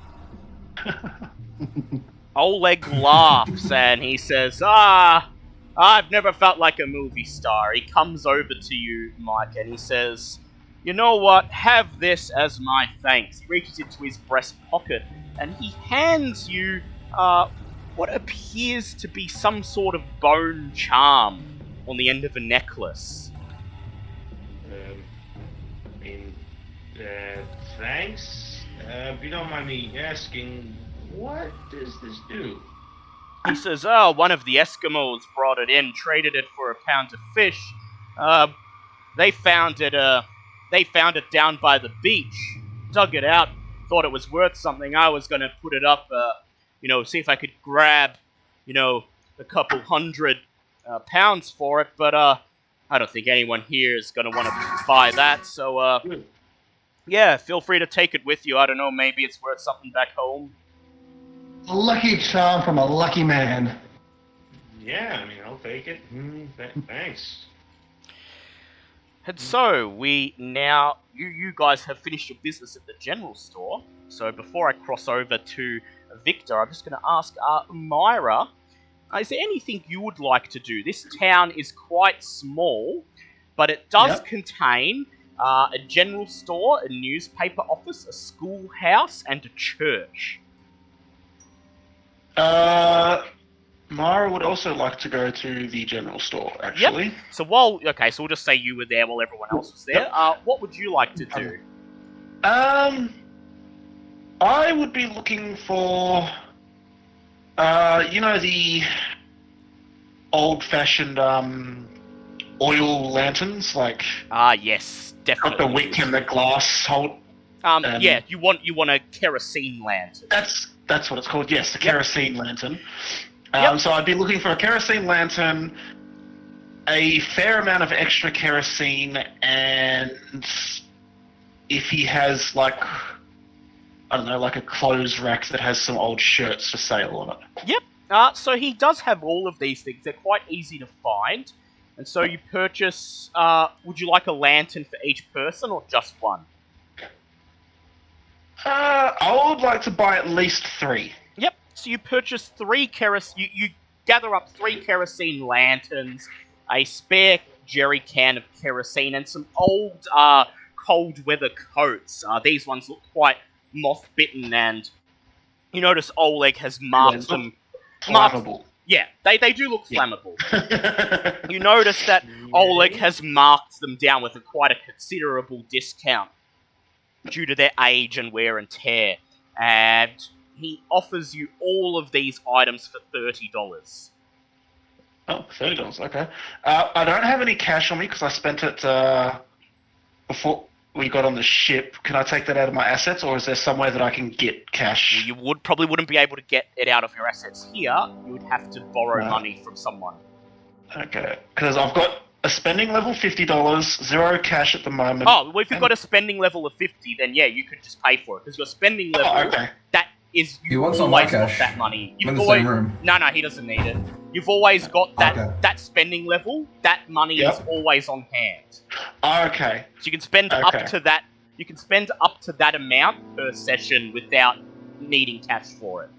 Oleg laughs and he says, I've never felt like a movie star. He comes over to you, Mike, and he says, "You know what? Have this as my thanks." He reaches into his breast pocket and he hands you what appears to be some sort of bone charm on the end of a necklace. mean, thanks. If you don't mind me asking, what does this do? He says, "Oh, one of the Eskimos brought it in, traded it for a pound of fish. They found it. They found it down by the beach. Dug it out. Thought it was worth something. I was gonna put it up. See if I could grab, a couple hundred pounds for it. But I don't think anyone here is gonna want to buy that. So yeah, feel free to take it with you. I don't know. Maybe it's worth something back home." A lucky charm from a lucky man. Yeah, I mean, I'll take it. Thanks. And so, you guys have finished your business at the general store. So before I cross over to Victor, I'm just going to ask Myra, is there anything you would like to do? This town is quite small, but it does contain a general store, a newspaper office, a schoolhouse, and a church. Mara would also like to go to the general store, actually. Yep. So we'll just say you were there while everyone else was there. What would you like to do? I would be looking for, the old-fashioned, oil lanterns, like... Yes, definitely. Got the wick and the glass hold. Yeah, you want a kerosene lantern. That's what it's called, yes, a kerosene lantern. Yep. So I'd be looking for a kerosene lantern, a fair amount of extra kerosene, and if he has, like a clothes rack that has some old shirts for sale on it. Yep. So he does have all of these things. They're quite easy to find. And so you purchase, would you like a lantern for each person or just one? I would like to buy at least 3. Yep. So you purchase 3 kerosene. You gather up 3 kerosene lanterns, a spare jerry can of kerosene, and some old cold weather coats. These ones look quite moth-bitten, and you notice Oleg has marked them. Flammable. Yeah, they do look flammable. You notice that Oleg has marked them down with quite a considerable discount due to their age and wear and tear, and he offers you all of these items for $30. Oh, $30, okay. I don't have any cash on me because I spent it before we got on the ship. Can I take that out of my assets, or is there somewhere that I can get cash? Well, you probably wouldn't be able to get it out of your assets here. You would have to borrow money from someone. Okay, because I've got a spending level $50, 0 cash at the moment. Oh, well, if you've got a spending level of 50, then yeah, you could just pay for it. Because your spending level, that is, you wants some of my always got cash. that money. I'm in the same room. No, he doesn't need it. You've always got that spending level. That money is always on hand. Okay. So you can spend up to that. You can spend up to that amount per session without needing cash for it.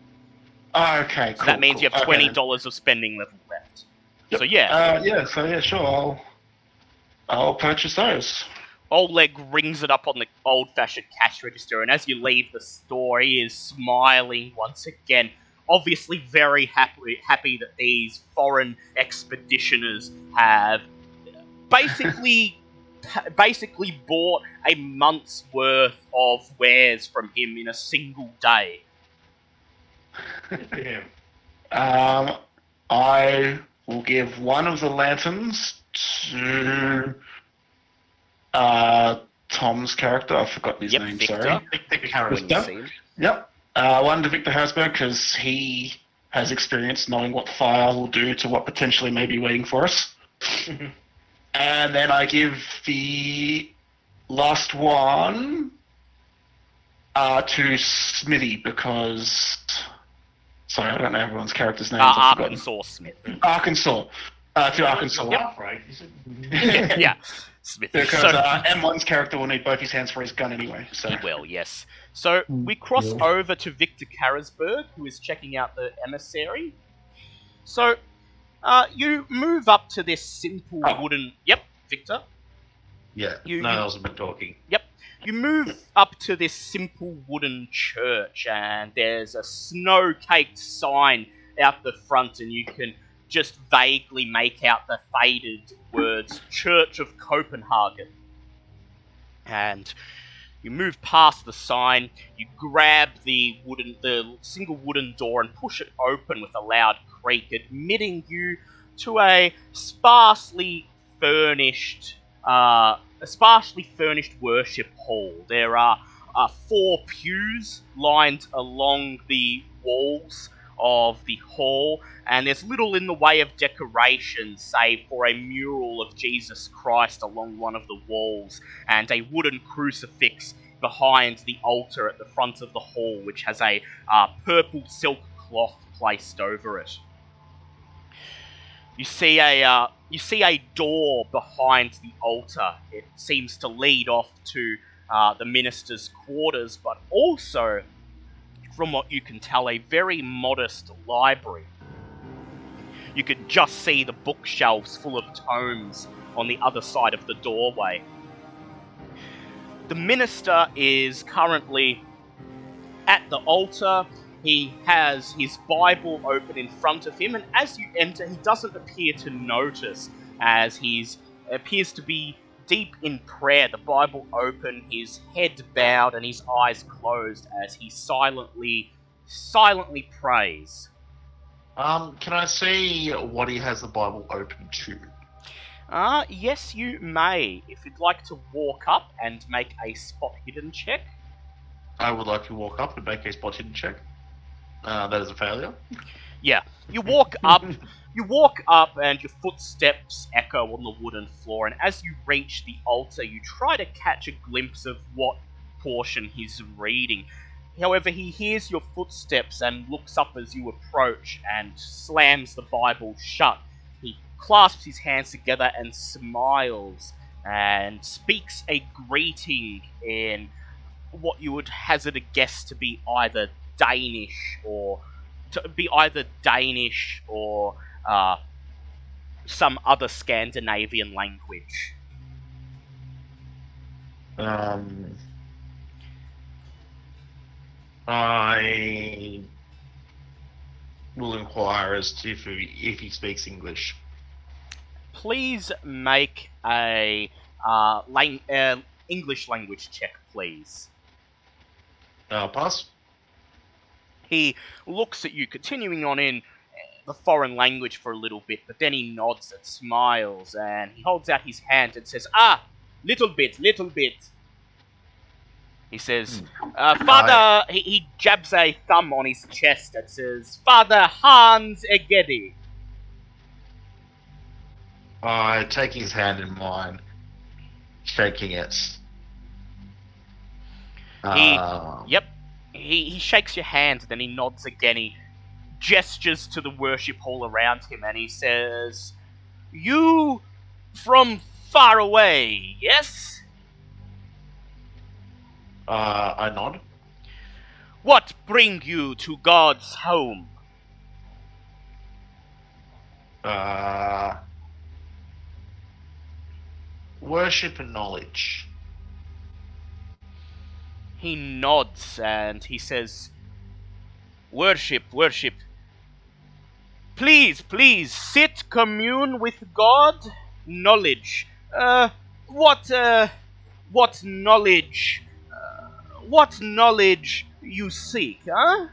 Okay. So that means you have $20 of spending level left. Yep. So yeah. Sure. I'll purchase those. Oleg rings it up on the old-fashioned cash register, and as you leave the store, he is smiling once again. Obviously very happy that these foreign expeditioners have basically bought a month's worth of wares from him in a single day. Damn. I will give one of the lanterns to Tom's character. I've forgotten his name, Victor. sorry. Victor Harrisburg. Yep. One to Victor Harrisburg because he has experience knowing what fire will do to what potentially may be waiting for us. And then I give the last one to Smithy because... Sorry, I don't know everyone's character's name. Arkansas Smith. Arkansas. To Arkansas. Yep. Right. Yeah. Smithy. Because M1's character will need both his hands for his gun anyway. So. He will, yes. So we cross over to Victor Harrisburg, who is checking out the emissary. So you move up to this simple wooden... Yep, Victor. Yeah, I wasn't been talking. Yep. You move up to this simple wooden church, and there's a snow-caked sign out the front, and you can just vaguely make out the faded words, Church of Copenhagen. And you move past the sign, you grab the single wooden door and push it open with a loud creak, admitting you to a sparsely furnished worship hall. There are 4 pews lined along the walls of the hall, and there's little in the way of decoration save for a mural of Jesus Christ along one of the walls and a wooden crucifix behind the altar at the front of the hall, which has a purple silk cloth placed over it. You see a door behind the altar. It seems to lead off to the minister's quarters, but also, from what you can tell, a very modest library. You could just see the bookshelves full of tomes on the other side of the doorway. The minister is currently at the altar. He has his Bible open in front of him, and as you enter, he doesn't appear to notice, as he appears to be deep in prayer, the Bible open, his head bowed and his eyes closed as he silently prays. Can I see what he has the Bible open to? Yes, you may. If you'd like to walk up and make a spot hidden check. I would like to walk up and make a spot hidden check. That is a failure. Yeah, you walk up. You walk up, and your footsteps echo on the wooden floor. And as you reach the altar, you try to catch a glimpse of what portion he's reading. However, he hears your footsteps and looks up as you approach and slams the Bible shut. He clasps his hands together and smiles and speaks a greeting in what you would hazard a guess to be either Danish or some other Scandinavian language. I will inquire as to if he speaks English. Please make a English language check, please. Pass. He looks at you, continuing on in the foreign language for a little bit, but then he nods and smiles, and he holds out his hand and says, little bit. He says, Father, he jabs a thumb on his chest and says, Father Hans Egedi. I take his hand in mine, shaking it. He shakes your hand, then he nods again. He gestures to the worship hall around him, and he says, You from far away, yes? I nod. What bring you to God's home? Worship and knowledge. He nods and he says, Worship. Please, sit, commune with God. Knowledge. What knowledge? What knowledge you seek, huh?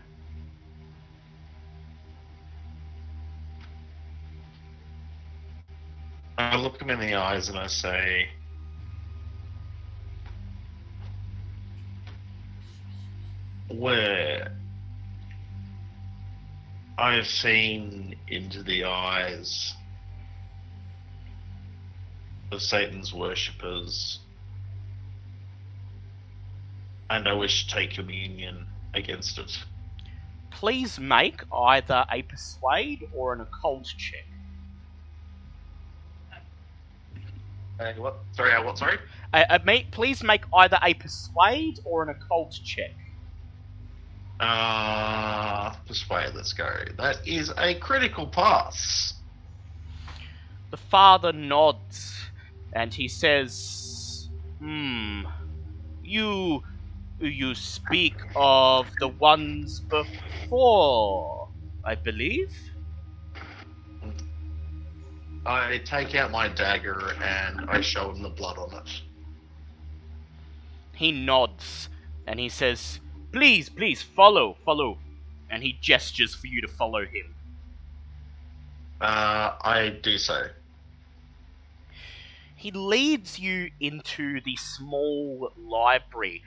I look him in the eyes and I say, where I have seen into the eyes of Satan's worshippers, and I wish to take communion against it. Please make either a persuade or an occult check. What? Sorry? Please make either a persuade or an occult check. Persuade, let's go. That is a critical pass. The father nods, and he says, You speak of the ones before, I believe? I take out my dagger and I show him the blood on it. He nods, and he says, please, follow. And he gestures for you to follow him. I do so. He leads you into the small library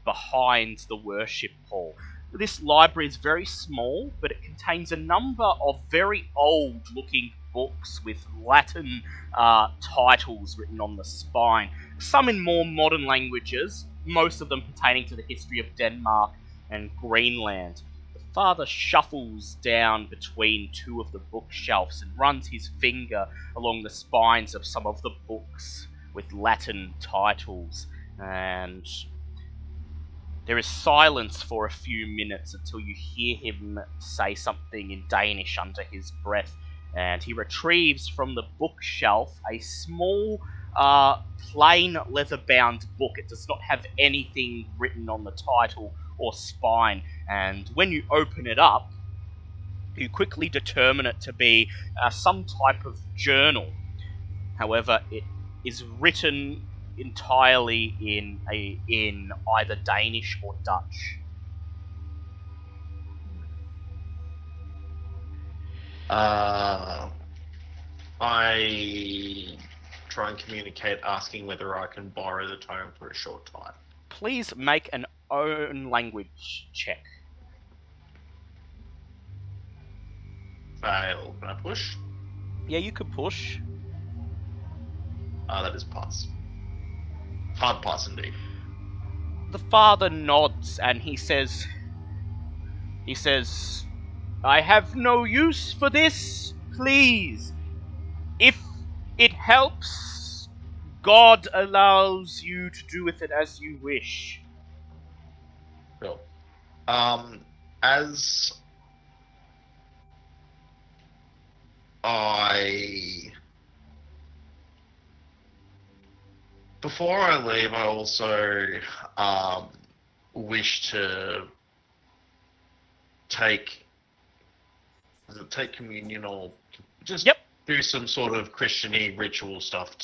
behind the worship hall. This library is very small, but it contains a number of very old-looking books with Latin titles written on the spine. Some in more modern languages, most of them pertaining to the history of Denmark and Greenland. The father shuffles down between two of the bookshelves and runs his finger along the spines of some of the books with Latin titles, and there is silence for a few minutes until you hear him say something in Danish under his breath, and he retrieves from the bookshelf a small, plain leather-bound book. It does not have anything written on the title or spine, and when you open it up, you quickly determine it to be some type of journal. However, it is written entirely in either Danish or Dutch. I try and communicate, asking whether I can borrow the tome for a short time. Please make an own language check. Fail. Can I push? Yeah, you could push. That is pass. Hard pass indeed. The father nods and he says, I have no use for this, please. If it helps, God allows you to do with it as you wish. Cool. As before I leave, I also wish to take communion or just do some sort of Christian-y ritual stuff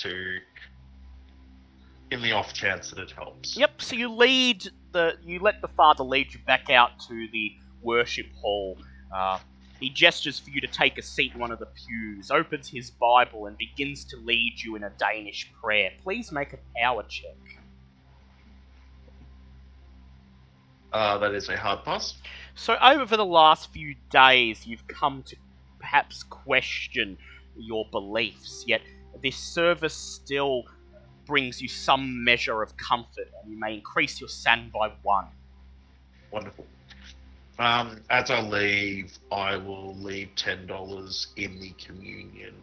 in the off chance that it helps. Yep, so you let the father lead you back out to the worship hall. He gestures for you to take a seat in one of the pews, opens his Bible, and begins to lead you in a Danish prayer. Please make a power check. That is a hard pass. So over the last few days, you've come to perhaps question your beliefs, yet this service still brings you some measure of comfort, and you may increase your san by 1. Wonderful. As I leave, I will leave $10 in the communion.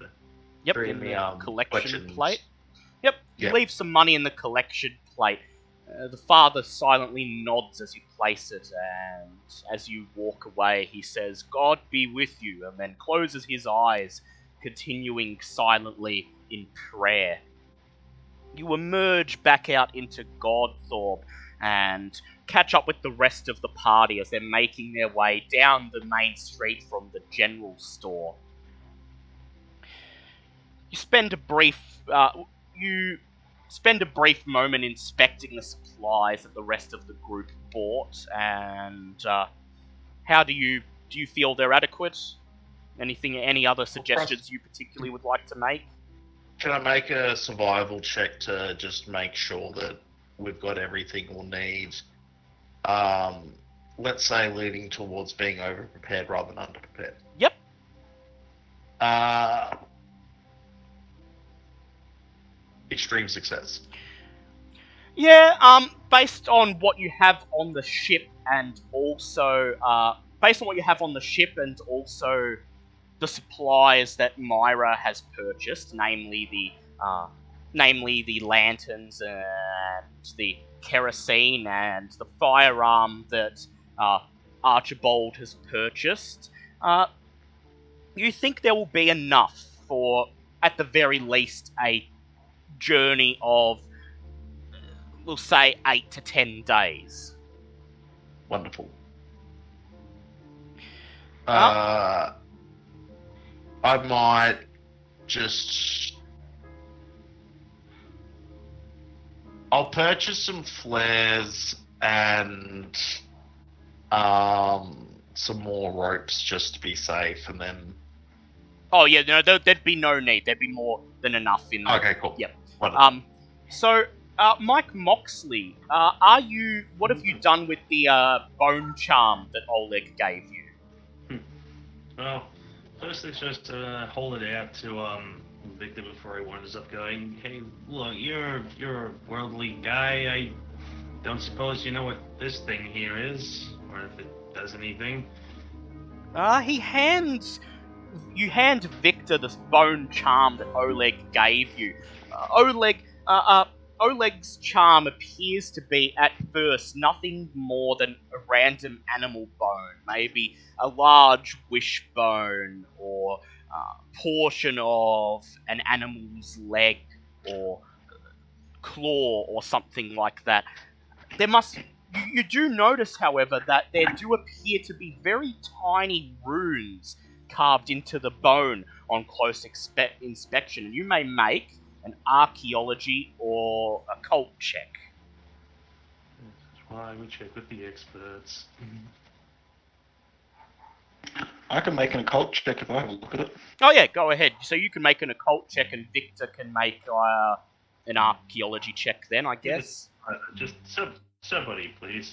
Yep, in the collection plate. Yep, you leave some money in the collection plate. The father silently nods as you place it, and as you walk away, he says, God be with you, and then closes his eyes, continuing silently in prayer. You emerge back out into Godthorpe and catch up with the rest of the party as they're making their way down the main street from the general store. You spend a brief moment inspecting the supplies that the rest of the group bought, and how do you feel they're adequate? Any other suggestions you particularly would like to make? Can I make a survival check to just make sure that we've got everything we'll need? Let's say leading towards being over-prepared rather than under-prepared. Yep. Extreme success. Yeah, based on what you have on the ship and also the supplies that Myra has purchased, namely the lanterns and the kerosene and the firearm that Archibald has purchased, you think there will be enough for, at the very least, a journey of, we'll say, 8 to 10 days. Wonderful. I might just... I'll purchase some flares and some more ropes just to be safe, and then. Oh yeah, no, there'd be no need. There'd be more than enough in there. Okay, cool. Yep. Wonderful. So, Mike Moxley, what have you done with the bone charm that Oleg gave you? Well, first things first, hold it out to Victor before he winds up going, hey, look, you're a worldly guy. I don't suppose you know what this thing here is, or if it does anything. You hand Victor this bone charm that Oleg gave you. Oleg's charm appears to be, at first, nothing more than a random animal bone. Maybe a large wishbone, or a portion of an animal's leg, or claw, or something like that. You do notice, however, that there do appear to be very tiny runes carved into the bone on close inspection, and you may make an archaeology or occult check. That's why we check with the experts. I can make an occult check if I have a look at it. Oh yeah, go ahead. So you can make an occult check, and Victor can make an archaeology check then, I guess. Just somebody, please.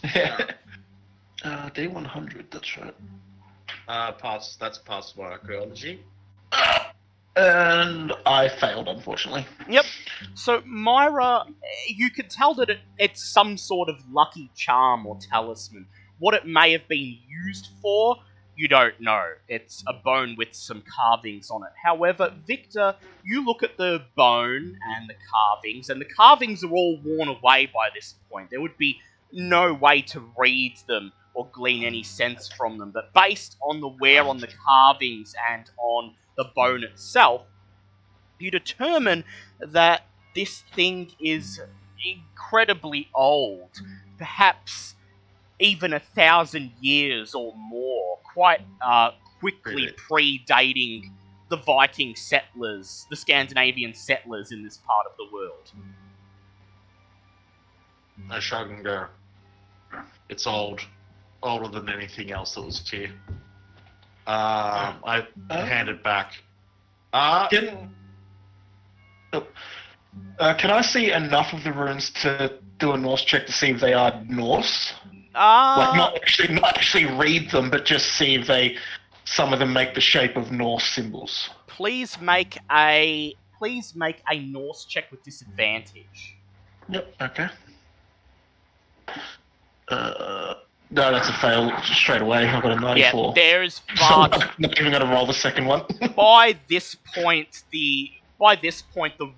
D100, that's right. That's past my archaeology. And I failed, unfortunately. Yep. So, Myra, you could tell that it's some sort of lucky charm or talisman. What it may have been used for, you don't know. It's a bone with some carvings on it. However, Victor, you look at the bone and the carvings are all worn away by this point. There would be no way to read them or glean any sense from them. But based on the wear on the carvings and on the bone itself, you determine that this thing is incredibly old, perhaps even 1,000 years or more, quite quickly predating the Viking settlers, the Scandinavian settlers in this part of the world. I shrug and go, it's old. Older than anything else that was here. I hand it back. Can I see enough of the runes to do a Norse check to see if they are Norse? Like not actually read them, but just see if some of them make the shape of Norse symbols. Please make a Norse check with disadvantage. Yep. Okay. No, that's a fail straight away. I've got a 94. Yeah, there's So far. I'm not even going to roll the second one. By this point, the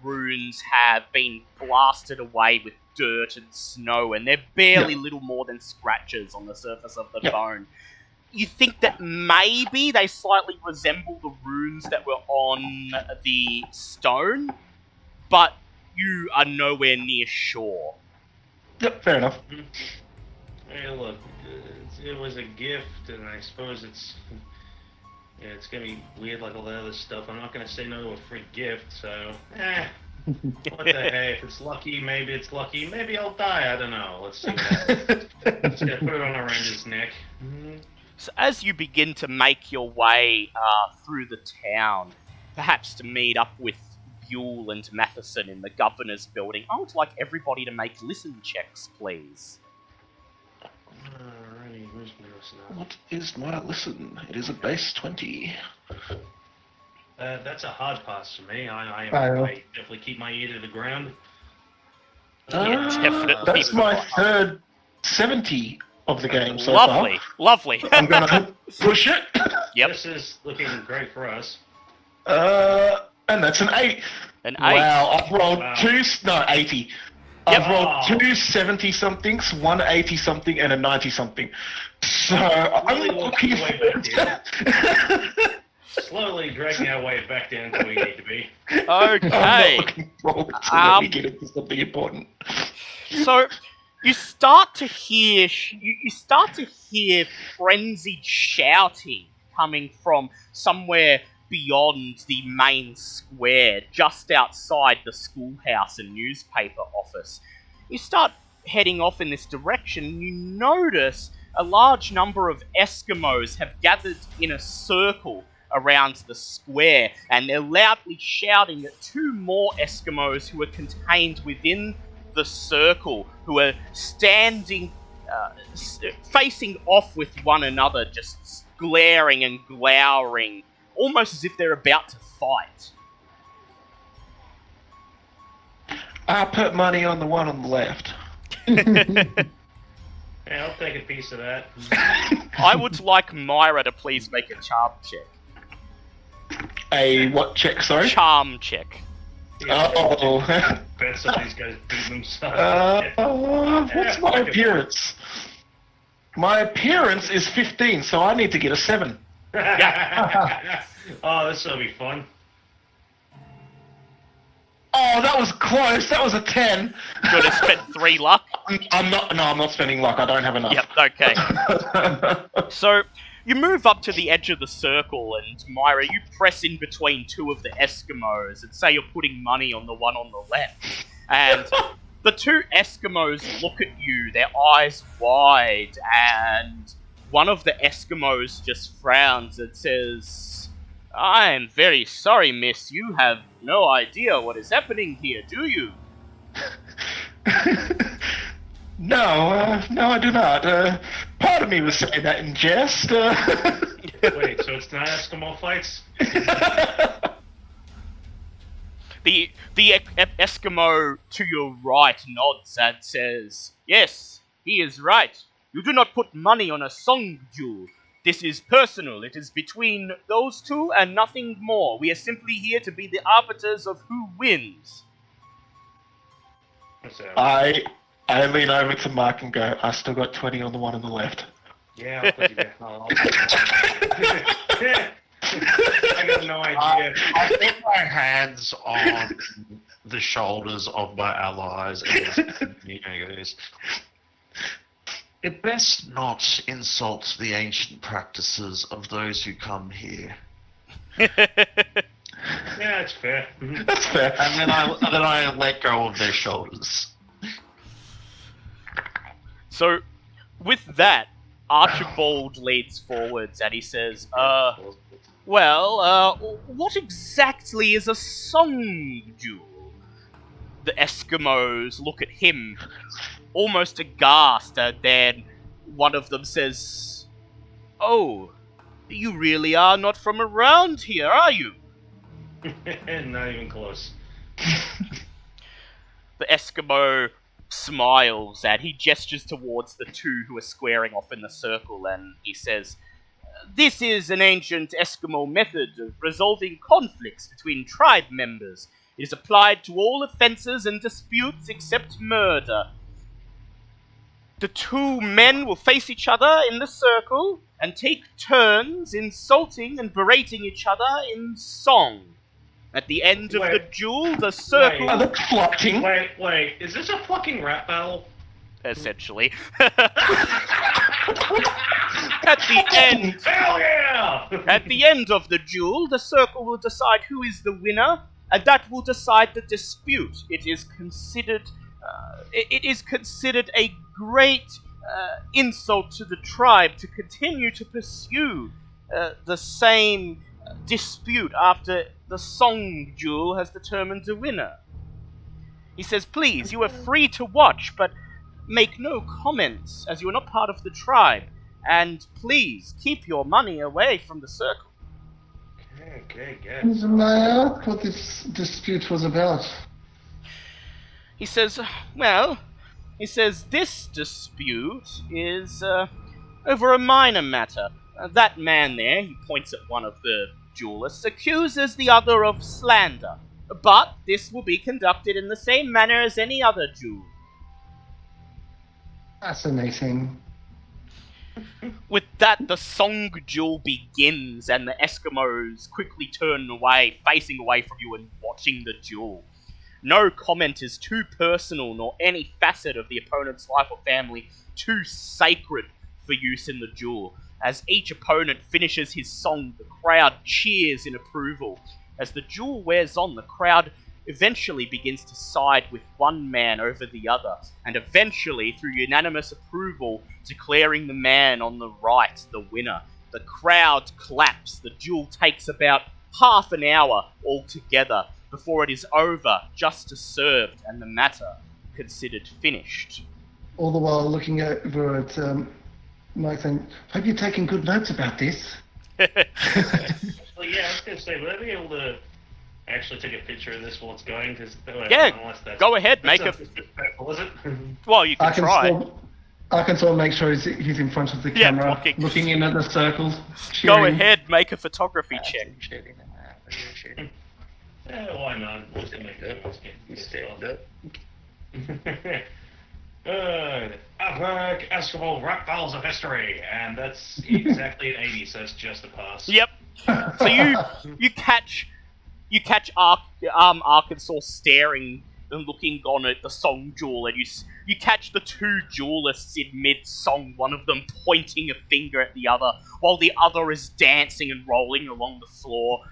runes have been blasted away with dirt and snow, and they're barely little more than scratches on the surface of the bone. You think that maybe they slightly resemble the runes that were on the stone, but you are nowhere near sure. Yep, fair enough. Hey, look, it was a gift, and I suppose it's gonna be weird like all the other stuff. I'm not gonna say no to a free gift, so what the hey? If it's lucky, maybe it's lucky. Maybe I'll die. I don't know. Let's see that. Let's put it on Aranda's neck. So as you begin to make your way through the town, perhaps to meet up with Buell and Matheson in the governor's building, I would like everybody to make listen checks, please. Alrighty, where's my listen now? What is my listen? It is a base 20. That's a hard pass for me. I definitely keep my ear to the ground. Definitely. That's my third 70 of the game so Lovely, far. lovely. I'm gonna push it. Yep. This is looking great for us. And that's an 8. An 8. Wow, I've rolled 80. Yep. I've rolled 2 70-somethings, 1 80-something, and a 90-something. So I'm Really looking working your way back forward. Slowly dragging our way back down to where we need to be. Okay. I'm not looking forward to when we get into something important. So you start to hear frenzied shouting coming from somewhere beyond the main square, just outside the schoolhouse and newspaper office. you start heading off in this direction, and you notice a large number of Eskimos have gathered in a circle around the square, and they're loudly shouting at two more Eskimos who are contained within the circle, who are standing, facing off with one another, just glaring and glowering, almost as if they're about to fight. I put money on the one on the left. Yeah, I'll take a piece of that. I would like Myra to please make a charm check. A what check, sorry? Charm check. Oh. Bet some of these guys beat themselves. What's my appearance? My appearance is 15, so I need to get a 7. Oh, this will be fun. Oh, that was close. That was a 10. You want to spend 3 luck? I'm not spending luck. I don't have enough. Yep, okay. So, you move up to the edge of the circle, and Myra, you press in between two of the Eskimos and say you're putting money on the one on the left. And the two Eskimos look at you, their eyes wide, and one of the Eskimos just frowns and says, "I'm very sorry, miss. You have no idea what is happening here, do you?" No, I do not. Part of me was saying that in jest. Wait, so it's not Eskimo fights? The Eskimo to your right nods and says, "Yes, he is right. You do not put money on a song duel. This is personal. It is between those two and nothing more. We are simply here to be the arbiters of who wins." I lean over to Mark and go, "I still got 20 on the one on the left." Yeah, I'll put you back. I got no idea. I put my hands on the shoulders of my allies and goes, "It best not insult the ancient practices of those who come here." Yeah, it's fair. That's fair. And then I let go of their shoulders. So, with that, Archibald leads forwards and he says, what exactly is a song duel?" The Eskimos look at him, almost aghast, and then one of them says, "Oh, you really are not from around here, are you?" Not even close. The Eskimo smiles and he gestures towards the two who are squaring off in the circle, and he says, "This is an ancient Eskimo method of resolving conflicts between tribe members. It is applied to all offences and disputes except murder. The two men will face each other in the circle and take turns insulting and berating each other in song. At the end of the duel, the circle..." Oh, that's flocking. Wait, is this a fucking rap battle? Essentially. At the end... Hell yeah! At the end of the duel, the circle will decide who is the winner, and that will decide the dispute. It is considered a great insult to the tribe to continue to pursue the same dispute after the song duel has determined a winner. He says, "Please, you are free to watch, but make no comments, as you are not part of the tribe. And please, keep your money away from the circle." Okay, good. May I ask what this dispute was about? He says, "This dispute is over a minor matter. That man there," he points at one of the duelists, "accuses the other of slander. But this will be conducted in the same manner as any other duel." Fascinating. With that, the song duel begins, and the Eskimos quickly turn away, facing away from you and watching the duel. No comment is too personal, nor any facet of the opponent's life or family too sacred for use in the duel. As each opponent finishes his song, the crowd cheers in approval. As the duel wears on, the crowd eventually begins to side with one man over the other, and eventually, through unanimous approval, declaring the man on the right the winner. The crowd claps. The duel takes about half an hour altogether before it is over, justice served, and the matter considered finished. All the while looking over at Mike saying, hope you're taking good notes about this. Well, yeah, I was going to say, would I be able to actually take a picture of this while it's going? Cause, go ahead, make a... Is it? Well, you can try. I can sort of make sure he's in front of the camera, looking in at the circles. Cheering. Go ahead, make a photography check. Yeah, why not? We'll just make it. You stand up. Good. Eskimo reptiles of history, and that's exactly an 80, so that's just a pass. Yep. So you catch Arkansas staring and looking on at the song duel, and you catch the two duelists in mid-song, one of them pointing a finger at the other, while the other is dancing and rolling along the floor.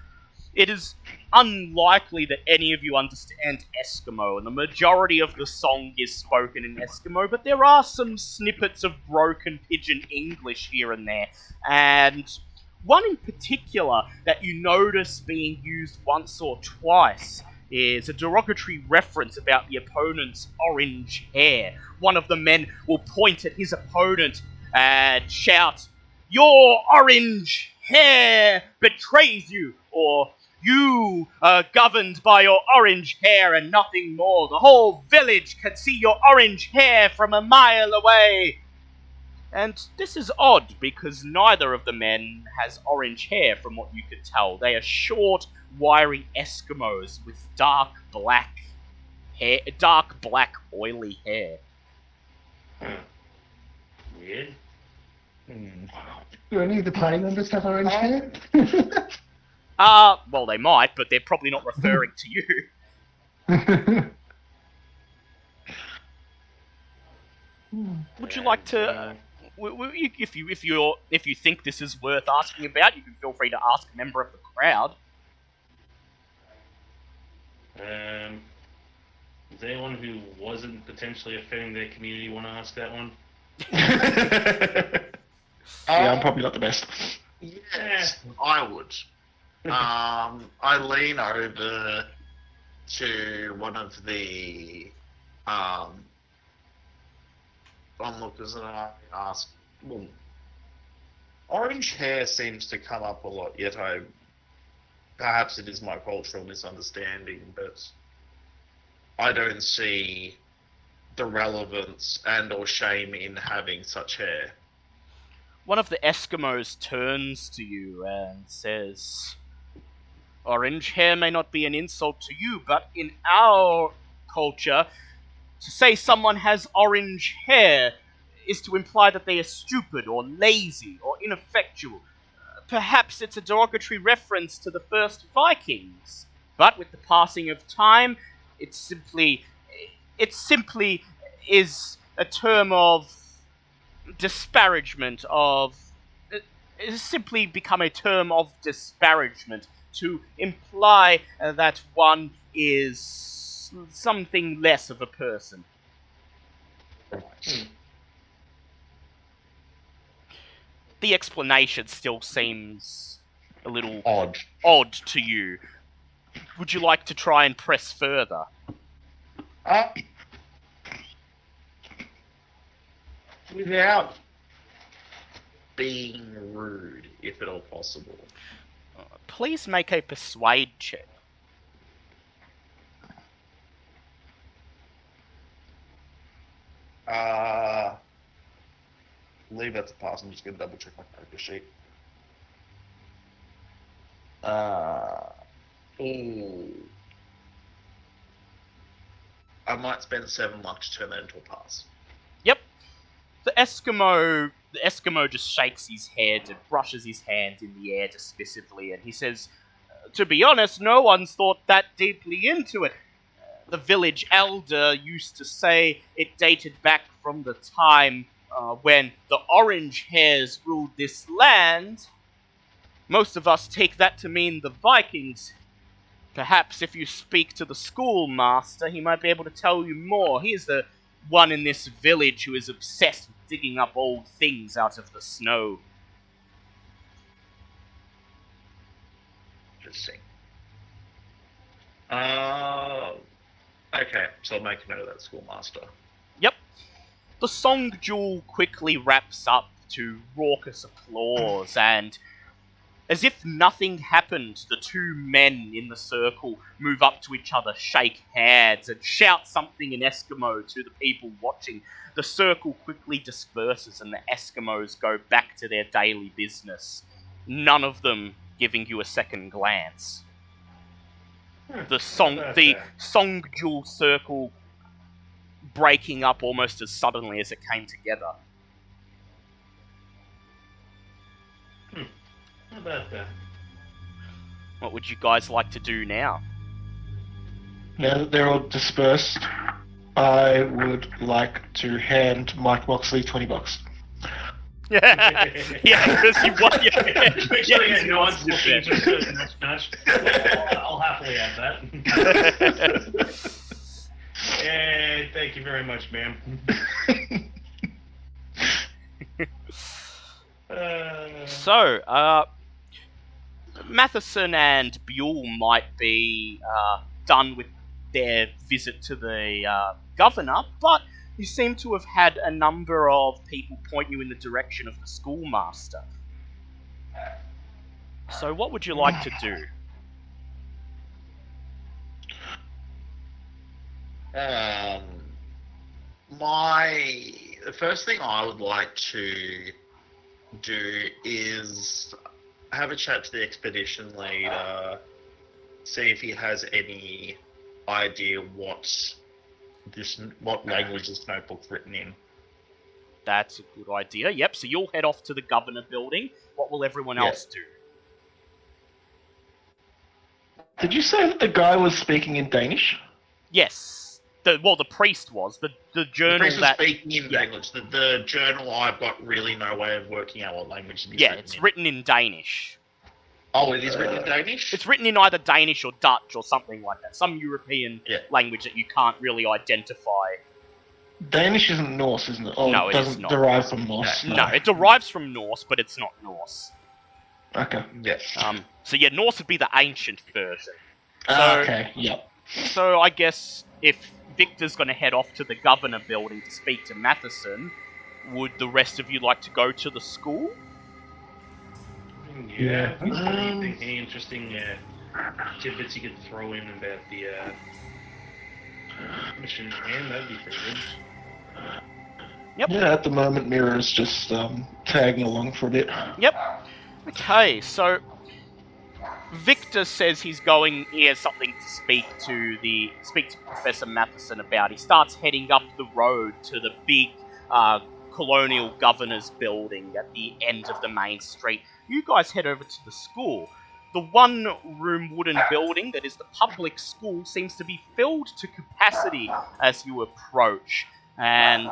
It is unlikely that any of you understand Eskimo, and the majority of the song is spoken in Eskimo, but there are some snippets of broken pidgin English here and there, and one in particular that you notice being used once or twice is a derogatory reference about the opponent's orange hair. One of the men will point at his opponent and shout, "Your orange hair betrays you," or "You are governed by your orange hair and nothing more. The whole village can see your orange hair from a mile away." And this is odd, because neither of the men has orange hair from what you could tell. They are short, wiry Eskimos with dark black, oily hair. Weird. Do any of the party members have orange hair? Well, they might, but they're probably not referring to you. Would you like to... if you think this is worth asking about, you can feel free to ask a member of the crowd. Does anyone who wasn't potentially offending their community want to ask that one? Yeah, I'm probably not the best. Yes, I would. I lean over to one of the onlookers and I ask, well, orange hair seems to come up a lot, yet perhaps it is my cultural misunderstanding, but I don't see the relevance and or shame in having such hair. One of the Eskimos turns to you and says, "Orange hair may not be an insult to you, but in our culture, to say someone has orange hair is to imply that they are stupid or lazy or ineffectual. Perhaps it's a derogatory reference to the first Vikings, but with the passing of time, it simply is a term of disparagement of... It has simply become a term of disparagement to imply that one is something less of a person." The explanation still seems a little odd to you. Would you like to try and press further? Without being rude, if at all possible. Please make a persuade check. Leave that to pass. I'm just going to double check my character sheet. I might spend 7 luck to turn that into a pass. Yep. The Eskimo just shakes his head and brushes his hand in the air dismissively, and he says, "To be honest, no one's thought that deeply into it. The village elder used to say it dated back from the time when the orange hairs ruled this land. Most of us take that to mean the Vikings. Perhaps if you speak to the schoolmaster, he might be able to tell you more. He is the one in this village who is obsessed with digging up old things out of the snow. Interesting. Okay, so I'll make a note of that schoolmaster. Yep. The song duel quickly wraps up to raucous applause, and as if nothing happened, the two men in the circle move up to each other, shake hands, and shout something in Eskimo to the people watching. The circle quickly disperses, and the Eskimos go back to their daily business, none of them giving you a second glance. The song duel circle breaking up almost as suddenly as it came together. How about that? What would you guys like to do now? Now that they're all dispersed, I would like to hand Mike Moxley $20. Yeah, because you want your Especially at nods looking just nudge. I'll happily add that. And thank you very much, ma'am. So, Matheson and Buell might be done with their visit to the governor, but you seem to have had a number of people point you in the direction of the schoolmaster. So what would you like to do? The first thing I would like to do is have a chat to the expedition leader, see if he has any idea what language this notebook's written in. That's a good idea. Yep, so you'll head off to the governor building. What will everyone else do? Did you say that the guy was speaking in Danish? Yes. The priest was. The journal The priest was that... speaking in English. The journal, I've got really no way of working out what language it is. Yeah, it's written in Danish. Oh, it is written in Danish? It's written in either Danish or Dutch or something like that. Some European language that you can't really identify. Danish isn't Norse, isn't it? No, it it is doesn't not. derive from Norse. No, it derives from Norse, but it's not Norse. Okay. Yes. So yeah, Norse would be the ancient version. Okay, yep. So I guess if Victor's going to head off to the governor building to speak to Matheson, would the rest of you like to go to the school? Yeah. Any interesting tidbits you could throw in about the mission at hand? That'd be pretty good. Yep. Yeah, at the moment, Mira's just tagging along for a bit. Yep. Okay, so Victor says he has something to speak to Professor Matheson about. He starts heading up the road to the big colonial governor's building at the end of the main street. You guys head over to the school. The one-room wooden building that is the public school seems to be filled to capacity as you approach, and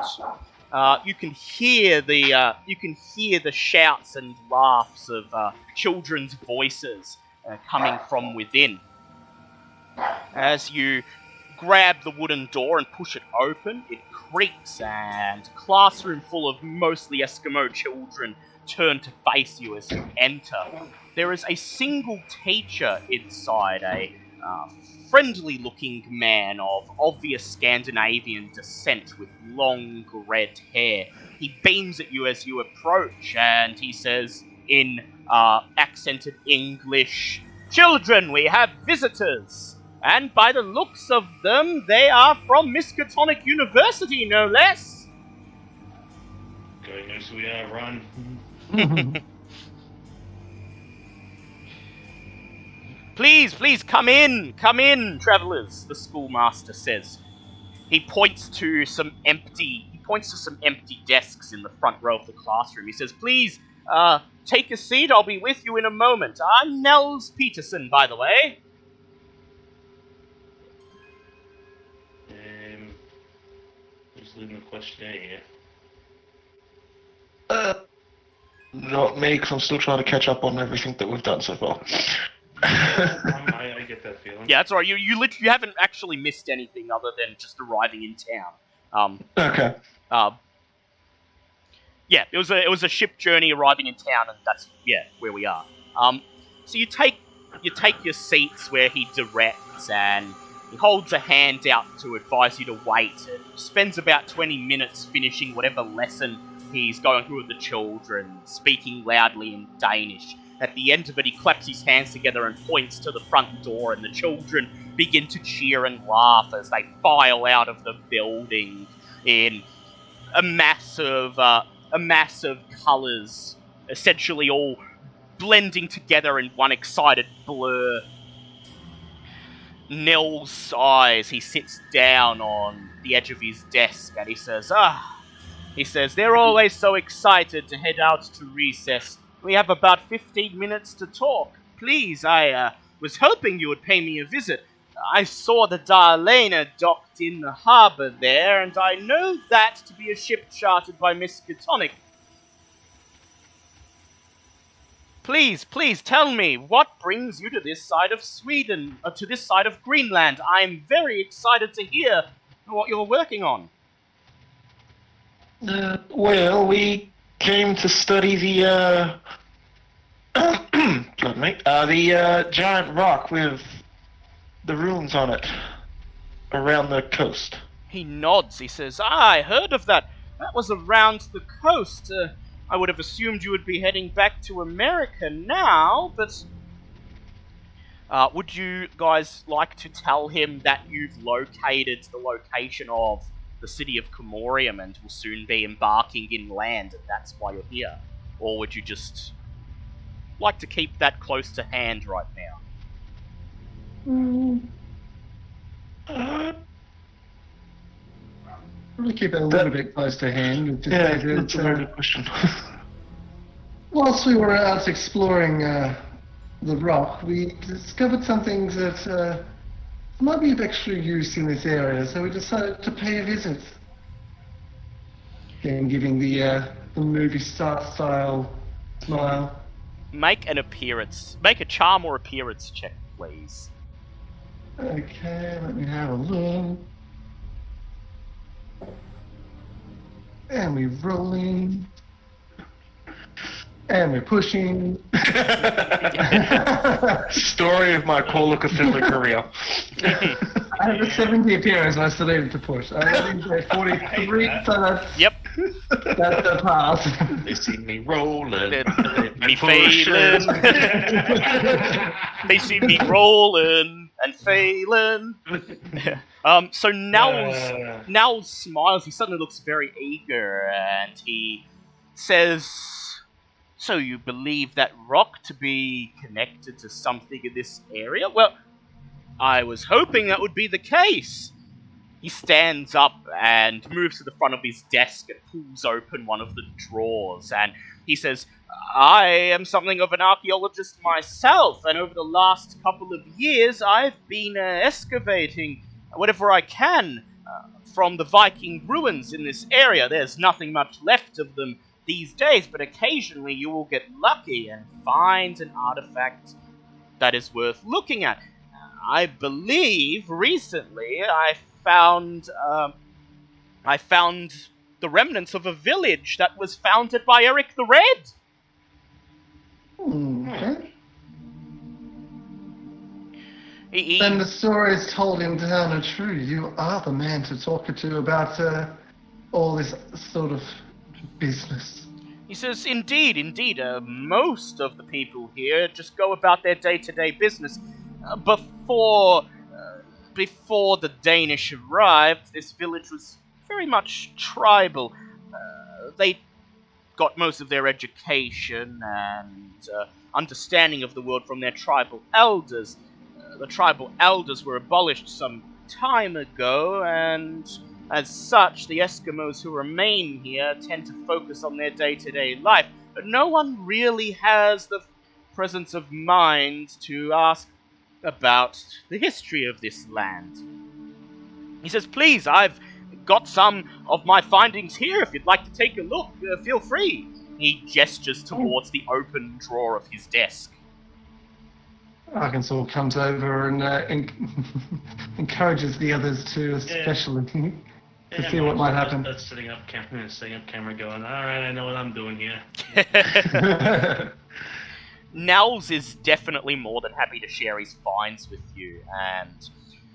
you can hear the shouts and laughs of children's voices coming from within. As you grab the wooden door and push it open, it creaks, and a classroom full of mostly Eskimo children turn to face you as you enter. There is a single teacher inside, a friendly-looking man of obvious Scandinavian descent with long red hair. He beams at you as you approach, and he says in accented English, "Children, we have visitors! And by the looks of them, they are from Miskatonic University, no less!" God knows who we are, Ron. Please, come in, travelers, the schoolmaster says. He points to some empty desks in the front row of the classroom. He says, "Please, take a seat, I'll be with you in a moment. I'm Nels Peterson, by the way." Just leaving the questionnaire here. Not me, because I'm still trying to catch up on everything that we've done so far. I get that feeling. Yeah, that's alright. You literally haven't actually missed anything other than just arriving in town. Okay. Yeah, it was a ship journey arriving in town, and that's where we are. So you take your seats where he directs, and he holds a hand out to advise you to wait. And spends about 20 minutes finishing whatever lesson he's going through with the children, speaking loudly in Danish. At the end of it, he claps his hands together and points to the front door, and the children begin to cheer and laugh as they file out of the building in a mass of colours, essentially all blending together in one excited blur. Nell sighs. He sits down on the edge of his desk and he says, they're always so excited to head out to recess. We have about 15 minutes to talk. Please, I was hoping you would pay me a visit. I saw the Darlena docked in the harbour there, and I know that to be a ship chartered by Miss Catonic. Please tell me, what brings you to this side of Sweden, to this side of Greenland? I'm very excited to hear what you're working on. Well, we came to study the, pardon me, the giant rock with the ruins on it around the coast. He nods. He says, I heard of that. That was around the coast. I would have assumed you would be heading back to America now, but... would you guys like to tell him that you've located the location of the city of Comorium and will soon be embarking inland, and that's why you're here? Or would you just like to keep that close to hand right now? We'll keep it a little bit close to hand. That's a very good question. Whilst we were out exploring the rock, we discovered some things that might be of extra use in this area, so we decided to pay a visit. Again, giving the movie star style smile. Make a charm or appearance check, please. Okay, let me have a look. And we're rolling. And we're pushing. Story of my poor Cthulhu career. I have a 70 appearance and I still needed to push. I think they're 43, so that's... Yep. That's a pass. They see me rolling. Me failing. They see me rolling and failing. So Nell smiles. He suddenly looks very eager and he says, so you believe that rock to be connected to something in this area? Well, I was hoping that would be the case. He stands up and moves to the front of his desk and pulls open one of the drawers, and he says, I am something of an archaeologist myself, and over the last couple of years I've been excavating whatever I can from the Viking ruins in this area. There's nothing much left of them these days, but occasionally you will get lucky and find an artifact that is worth looking at. I believe recently I found the remnants of a village that was founded by Eric the Red. Okay. He, Then the stories told in town are true. You are the man to talk to about all this sort of business. He says, indeed, most of the people here just go about their day-to-day business. Before the Danish arrived, this village was very much tribal. They got most of their education and understanding of the world from their tribal elders. The tribal elders were abolished some time ago, and as such, the Eskimos who remain here tend to focus on their day-to-day life. But no one really has the presence of mind to ask about the history of this land. He says, please, I've got some of my findings here. If you'd like to take a look, feel free. He gestures towards the open drawer of his desk. Arkansas comes over and encourages the others to, especially, to see what might happen. That's setting up camera going, alright, I know what I'm doing here. Nels is definitely more than happy to share his finds with you, and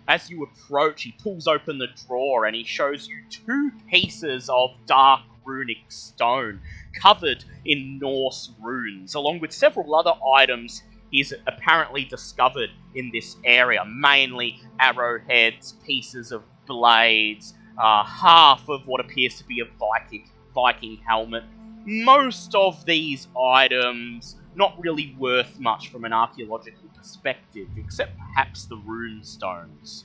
as you approach, he pulls open the drawer and he shows you 2 pieces of dark runic stone covered in Norse runes, along with several other items he's apparently discovered in this area, mainly arrowheads, pieces of blades, half of what appears to be a Viking helmet. Most of these items not really worth much from an archaeological perspective, except perhaps the rune stones.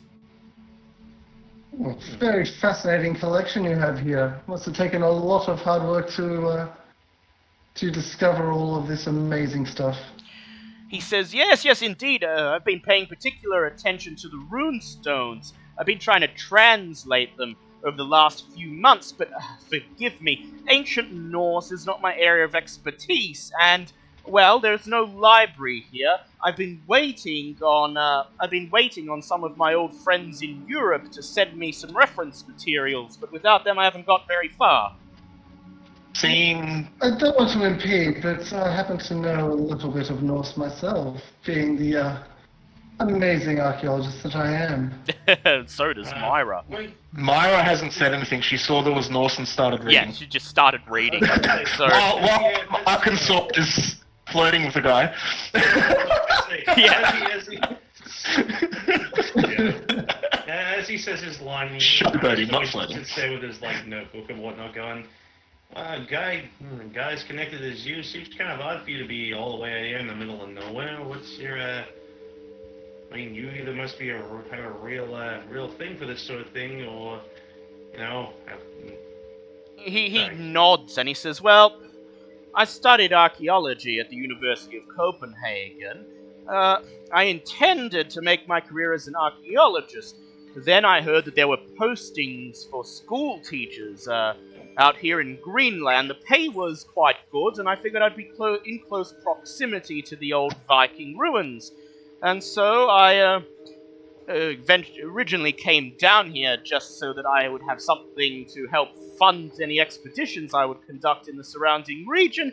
Well, it's a very fascinating collection you have here. Must have taken a lot of hard work to discover all of this amazing stuff. He says, yes, indeed, I've been paying particular attention to the rune stones. I've been trying to translate them over the last few months, but forgive me, ancient Norse is not my area of expertise, and, well, there's no library here. I've been waiting on some of my old friends in Europe to send me some reference materials, but without them I haven't got very far. Seeing... I don't want to impede, but I happen to know a little bit of Norse myself, being the amazing archaeologist that I am. So does Myra. Myra hasn't said anything. She saw there was Norse and started reading. Yeah, she just started reading. So While Arkansas is flirting with the guy. As he says his line, Shut Birdie, not he flirting. sits there with his notebook and whatnot going, guys connected as you, seems kind of odd for you to be all the way out here in the middle of nowhere. What's your, I mean, you either must be have a real thing for this sort of thing, or, you know... He nods and he says, well, I studied archaeology at the University of Copenhagen. I intended to make my career as an archaeologist. Then I heard that there were postings for school teachers out here in Greenland. The pay was quite good, and I figured I'd be in close proximity to the old Viking ruins. And so I originally came down here just so that I would have something to help fund any expeditions I would conduct in the surrounding region.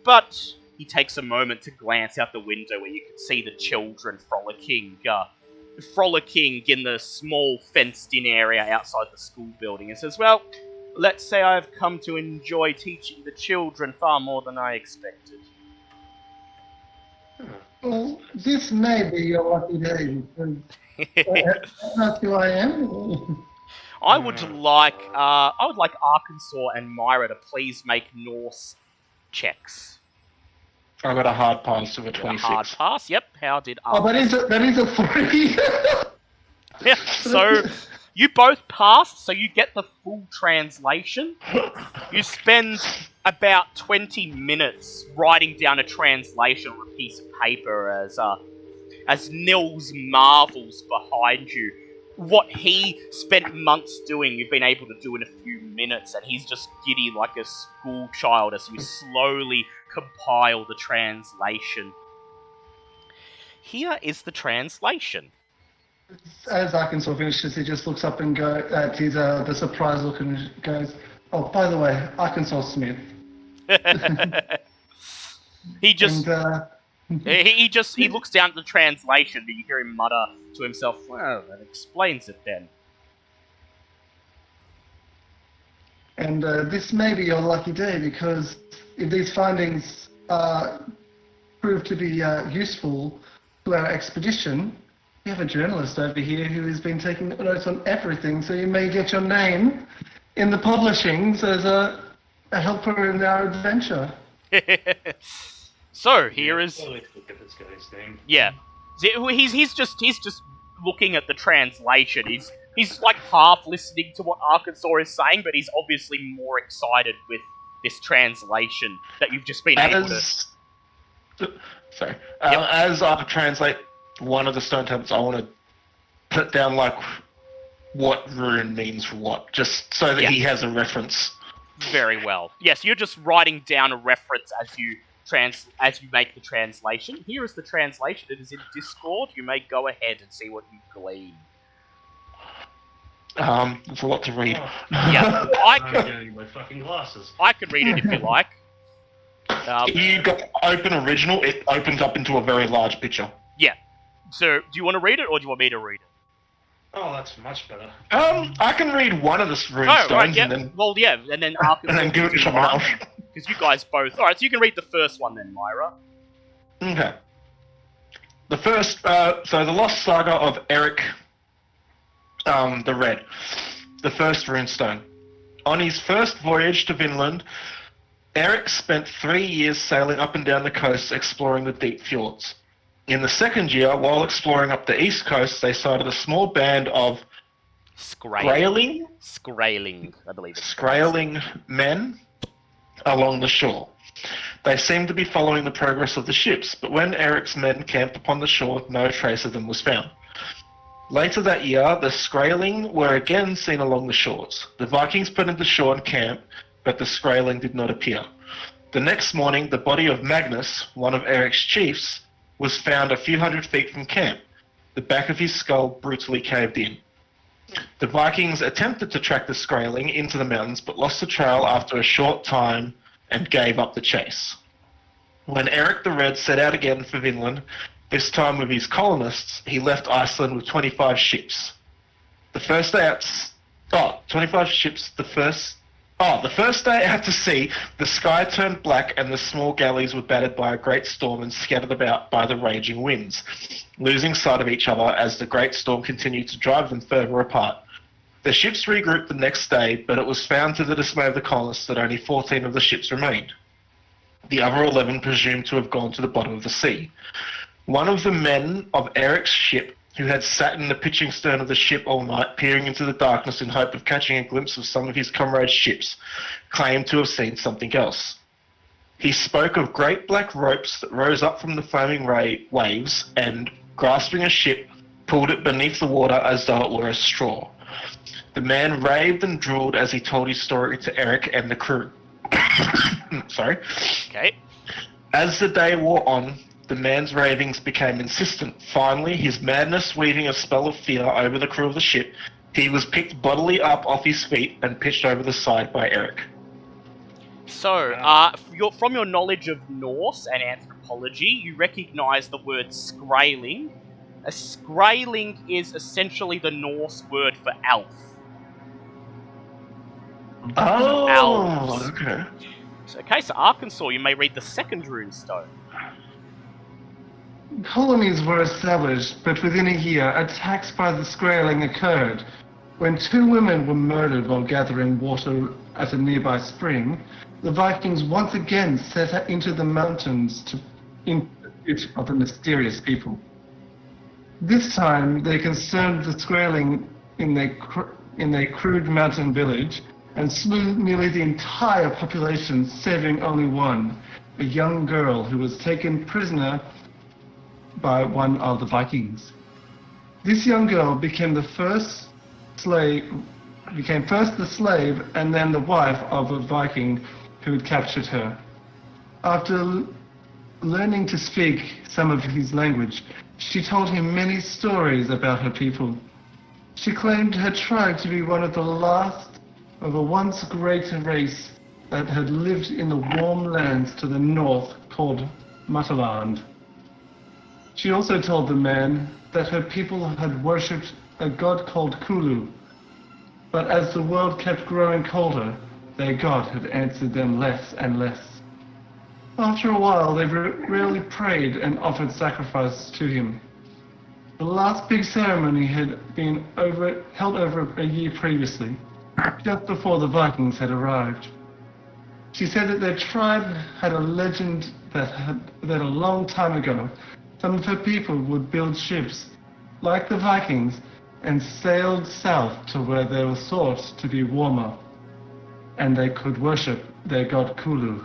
But he takes a moment to glance out the window where you can see the children frolicking in the small fenced-in area outside the school building, and says, well, let's say I've come to enjoy teaching the children far more than I expected. Well, this may be your lucky day, because that's who I am. I would like Arkansas and Myra to please make Norse checks. I got a hard pass of a 26. A hard pass, yep. How did that is a 3. Yeah, so you both pass, so you get the full translation. You spend about 20 minutes writing down a translation on a piece of paper as Nils marvels behind you. What he spent months doing, you've been able to do in a few minutes, and he's just giddy like a school child as you slowly compile the translation. Here is the translation. As Arkansas finishes, he just looks up and at his the surprised look and goes, "Oh, by the way, Arkansas Smith." He just And, he looks down at the translation, and you hear him mutter to himself, "Well, that explains it then." And this may be your lucky day, because if these findings prove to be useful to our expedition, we have a journalist over here who has been taking notes on everything, so you may get your name in the publishings as a helper in our adventure. So here is Let's look at this guy's name. yeah. He's just looking at the translation. He's like half listening to what Arkansas is saying, but he's obviously more excited with this translation that you've just been able to. Sorry. As I translate one of the stone tablets, I want to put down like what rune means for what, just so that he has a reference. Very well. Yes, you're just writing down a reference as you as you make the translation. Here is the translation. It is in Discord. You may go ahead and see what you glean. There's a lot to read. Yeah, I'm getting my fucking glasses. I could read it if you like. If you go open original, it opens up into a very large picture. Yeah. So, do you want to read it, or do you want me to read it? Oh, that's much better. I can read one of the rune stones right, yeah. and then Well, yeah, and then after and then give it to someone else. because you guys both. All right, so you can read the first one then, Myra. Okay. The first, so the Lost Saga of Eric, the Red, the first runestone. On his first voyage to Vinland, Eric spent 3 years sailing up and down the coast exploring the deep fjords. In the second year, while exploring up the east coast, they sighted a small band of Skraeling, I believe it's Skraeling men along the shore. They seemed to be following the progress of the ships, but when Eric's men camped upon the shore, no trace of them was found. Later that year, the Skraeling were again seen along the shores. The Vikings put into shore and camp, but the Skraeling did not appear. The next morning, the body of Magnus, one of Eric's chiefs, was found a few hundred feet from camp. The back of his skull brutally caved in. The Vikings attempted to track the Skraeling into the mountains, but lost the trail after a short time and gave up the chase. When Eric the Red set out again for Vinland, this time with his colonists, he left Iceland with 25 ships. The first day out... 25 ships, the first day out to sea, the sky turned black and the small galleys were battered by a great storm and scattered about by the raging winds, losing sight of each other as the great storm continued to drive them further apart. The ships regrouped the next day, but it was found to the dismay of the colonists that only 14 of the ships remained. The other 11 presumed to have gone to the bottom of the sea. One of the men of Eric's ship, who had sat in the pitching stern of the ship all night, peering into the darkness in hope of catching a glimpse of some of his comrades' ships, claimed to have seen something else. He spoke of great black ropes that rose up from the foaming waves and, grasping a ship, pulled it beneath the water as though it were a straw. The man raved and drooled as he told his story to Eric and the crew. Sorry. Okay. As the day wore on, the man's ravings became insistent. Finally, his madness weaving a spell of fear over the crew of the ship, he was picked bodily up off his feet and pitched over the side by Eric. So, from your knowledge of Norse and anthropology, you recognise the word Skraeling. A Skraeling is essentially the Norse word for elf. Oh, Elves. okay. Okay, so Arkansas, you may read the second runestone. Colonies were established, but within a year, attacks by the Skraeling occurred. When 2 women were murdered while gathering water at a nearby spring, the Vikings once again set out into the mountains in pursuit of the mysterious people. This time, they concerned the Skraeling in their crude mountain village and slew nearly the entire population, saving only one, a young girl who was taken prisoner by one of the Vikings. This young girl became first the slave and then the wife of a Viking who had captured her. After learning to speak some of his language, she told him many stories about her people. She claimed her tribe to be one of the last of a once great race that had lived in the warm lands to the north called Mataland. She also told the man that her people had worshipped a god called Cthulhu, but as the world kept growing colder, their god had answered them less and less. After a while, they rarely prayed and offered sacrifice to him. The last big ceremony had been held over a year previously, just before the Vikings had arrived. She said that their tribe had a legend that a long time ago, some of her people would build ships, like the Vikings, and sailed south to where they were thought to be warmer, and they could worship their god Cthulhu.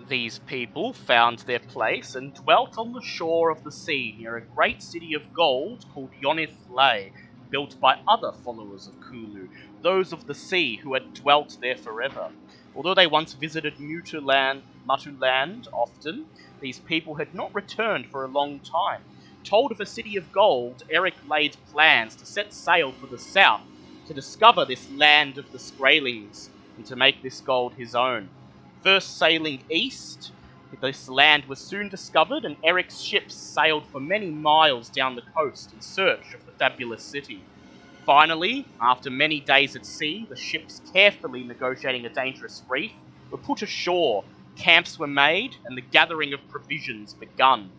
These people found their place and dwelt on the shore of the sea near a great city of gold called Yonith Lay. built by other followers of Cthulhu, those of the sea who had dwelt there forever. Although they once visited Mutuland often, these people had not returned for a long time. Told of a city of gold, Eric laid plans to set sail for the south, to discover this land of the Skraelings, and to make this gold his own. First sailing east, this land was soon discovered, and Eric's ships sailed for many miles down the coast in search of the fabulous city. Finally, after many days at sea, the ships carefully negotiating a dangerous reef were put ashore, camps were made, and the gathering of provisions begun.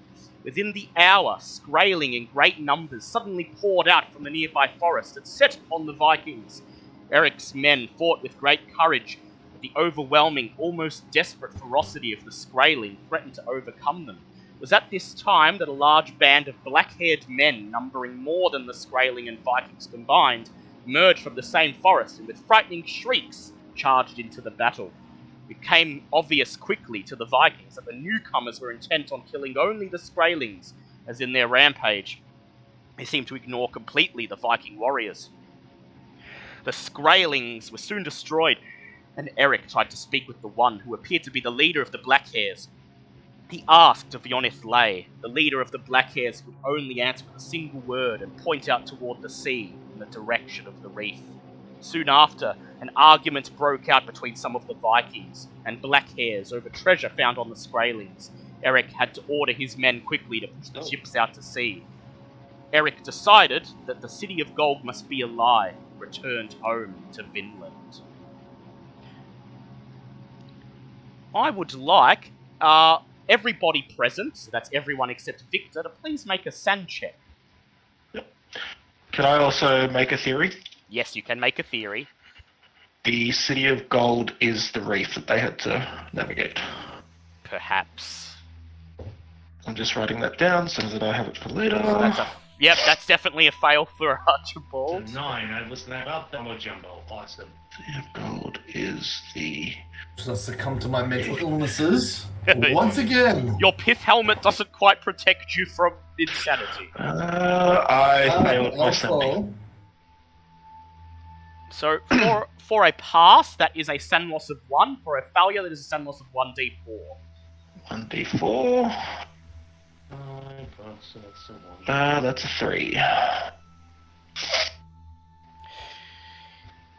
Within the hour, Skraeling in great numbers suddenly poured out from the nearby forest and set upon the Vikings. Eric's men fought with great courage, but the overwhelming, almost desperate ferocity of the Skraeling threatened to overcome them. It was at this time that a large band of black-haired men, numbering more than the Skraeling and Vikings combined, emerged from the same forest and with frightening shrieks charged into the battle. It became obvious quickly to the Vikings that the newcomers were intent on killing only the Skraelings, as in their rampage, they seemed to ignore completely the Viking warriors. The Skraelings were soon destroyed, and Eric tried to speak with the one who appeared to be the leader of the Blackhairs. He asked of Yonith Lay. The leader of the Blackhairs would only answer with a single word and point out toward the sea in the direction of the reef. Soon after, an argument broke out between some of the Vikings and Blackhairs over treasure found on the Skraelings. Eric had to order his men quickly to push the ships out to sea. Eric decided that the city of gold must be a lie, returned home to Vinland. I would like everybody present, so that's everyone except Victor, to please make a sand check. Can I also make a theory? Yes, you can make a theory. The city of gold is the reef that they had to navigate. Perhaps. I'm just writing that down so that I have it for later. So that's definitely a fail for Archibald. 9. Listen, about Dumbo Jumbo. Awesome. City of gold is the... Just not succumb to my mental illnesses once again. Your pith helmet doesn't quite protect you from insanity. I failed my sending. So, for a pass, that is a sand loss of 1. For a failure, that is a sand loss of 1d4. 1d4. That's a 3.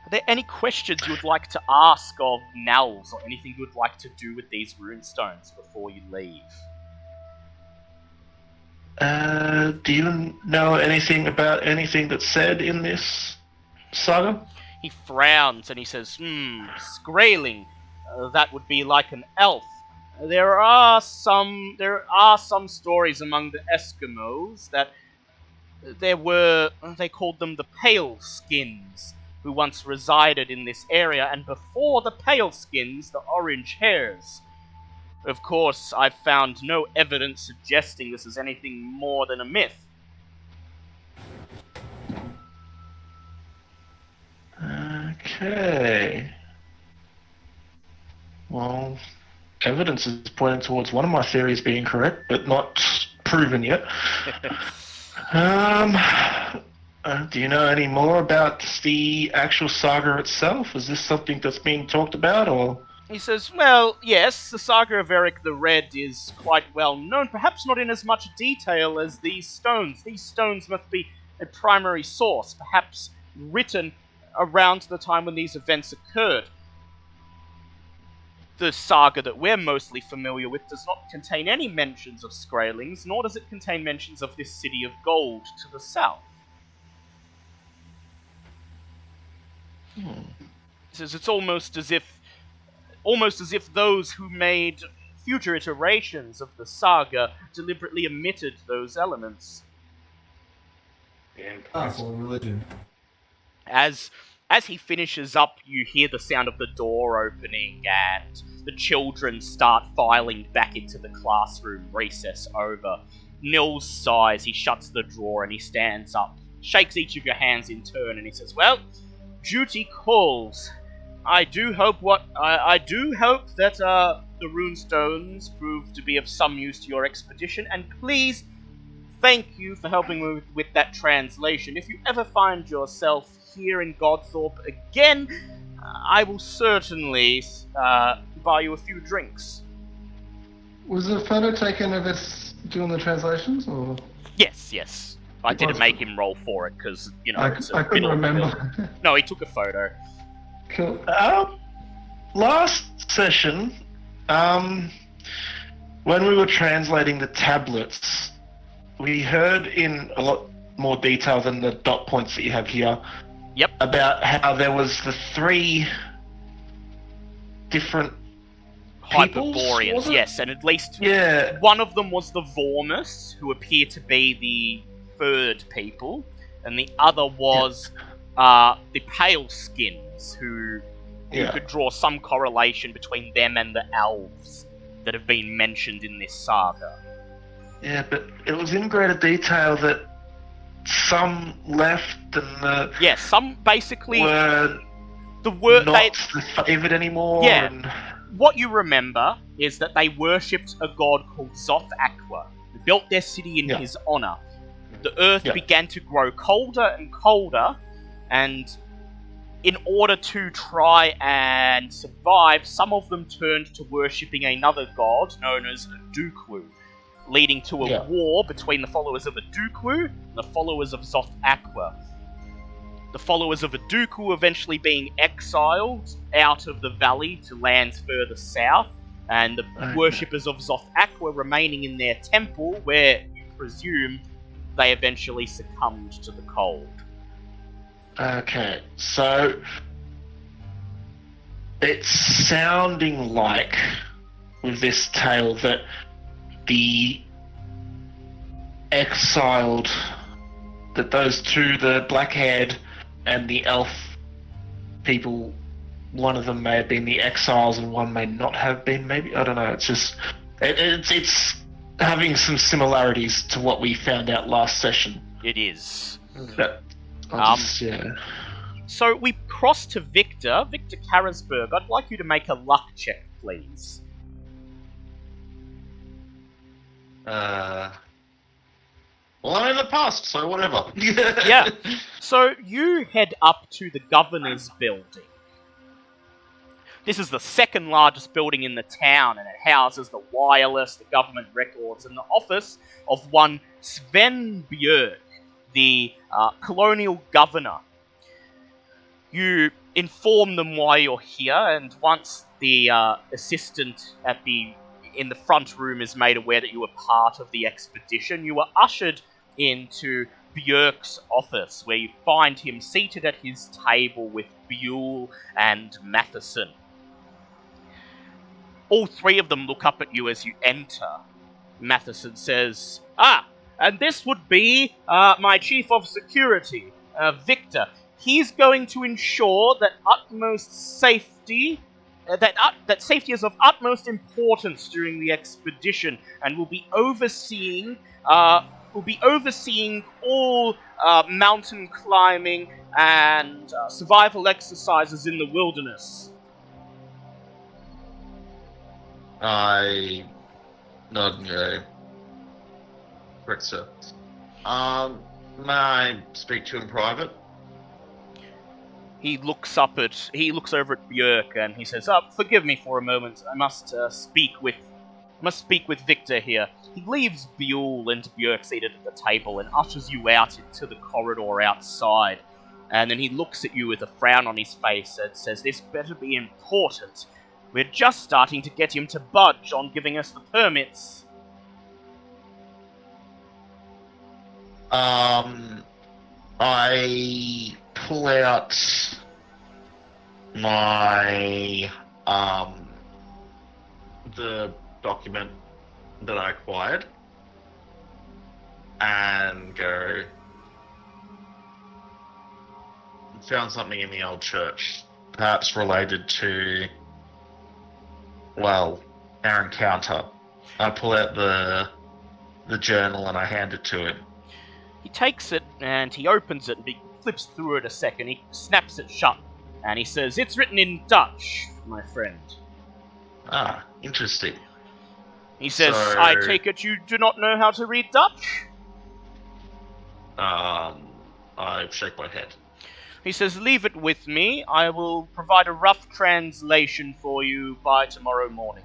Are there any questions you would like to ask of Nels, or anything you would like to do with these runestones before you leave? Do you know anything about anything that's said in this saga? He frowns and he says, Skraeling, that would be like an elf. There are some stories among the Eskimos that they called them the Pale Skins, who once resided in this area, and before the Pale Skins, the Orange Hairs. Of course, I've found no evidence suggesting this is anything more than a myth. Okay. Well, evidence is pointing towards one of my theories being correct, but not proven yet. Do you know any more about the actual saga itself? Is this something that's being talked about, or...? He says, well, yes, the saga of Eric the Red is quite well known, perhaps not in as much detail as these stones. These stones must be a primary source, perhaps written around the time when these events occurred. The saga that we're mostly familiar with does not contain any mentions of Skraelings, nor does it contain mentions of this city of gold to the south. He says it's almost as if those who made future iterations of the saga deliberately omitted those elements. Powerful religion. As he finishes up, you hear the sound of the door opening and the children start filing back into the classroom, recess over. Nils sighs, he shuts the drawer and he stands up, shakes each of your hands in turn, and he says, well, duty calls. I do hope that the runestones prove to be of some use to your expedition, and please thank you for helping me with that translation. If you ever find yourself here in Godthorpe again, I will certainly buy you a few drinks. Was a photo taken of us doing the translations, or? Yes. I didn't make him roll for it because, I couldn't remember. No, he took a photo. Cool. Last session, when we were translating the tablets, we heard in a lot more detail than the dot points that you have here. Yep. About how there was the 3 different peoples, Hyperboreans, was it? yes, and at least Yeah. one of them was the Vormus, who appear to be the third people, and the other was the Pale Skins, who you could draw some correlation between them and the elves that have been mentioned in this saga. Yeah, but it was in greater detail that some left and some basically were the word not favoured anymore. Yeah. And what you remember is that they worshipped a god called Tsathoggua, who built their city in his honor. The earth began to grow colder and colder, and in order to try and survive, some of them turned to worshipping another god known as Cthulhu, leading to a war between the followers of Cthulhu and the followers of Tsathoggua. The followers of Cthulhu eventually being exiled out of the valley to lands further south, and the worshippers of Tsathoggua remaining in their temple, where you presume they eventually succumbed to the cold. Okay, so it's sounding like, with this tale, that the exiled, that those 2, the black-haired and the elf people, one of them may have been the exiles and one may not have been, maybe? I don't know, it's just... It's having some similarities to what we found out last session. It is. So we cross to Victor Karasberg. I'd like you to make a luck check, please. Well, I'm in the past, so whatever. Yeah. So you head up to the governor's building. This is the second largest building in the town, and it houses the wireless, the government records, and the office of one Sven Björk, the colonial governor. You inform them why you're here, and once the assistant in the front room is made aware that you were part of the expedition, you are ushered into Björk's office, where you find him seated at his table with Buell and Matheson. All 3 of them look up at you as you enter. Matheson says, and this would be my chief of security, Victor. He's going to ensure that utmost safety, that safety is of utmost importance during the expedition, and will be overseeing all mountain climbing and survival exercises in the wilderness. I nod and go, correct, sir. May I speak to him in private? He looks over at Björk and he says, forgive me for a moment. I must speak with Victor here. He leaves Buell and Björk seated at the table and ushers you out into the corridor outside. And then he looks at you with a frown on his face and says, this better be important. We're just starting to get him to budge on giving us the permits. I pull out my the document that I acquired and go, found something in the old church, perhaps related to, well, our encounter. I pull out the journal and I hand it to him. He takes it and he opens it and he flips through it a second. He snaps it shut and he says, it's written in Dutch, my friend. Ah, interesting. He says, So- I take it you do not know how to read Dutch? I shake my head. He says, leave it with me. I will provide a rough translation for you by tomorrow morning.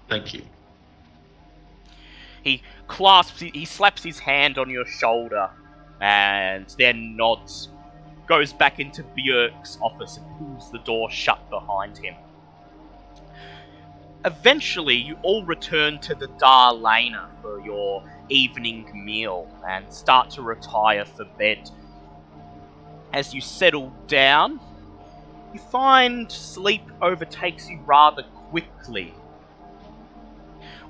Thank you. He slaps his hand on your shoulder, and then nods, goes back into Björk's office and pulls the door shut behind him. Eventually, you all return to the Darlana for your evening meal and start to retire for bed. As you settle down, you find sleep overtakes you rather quickly.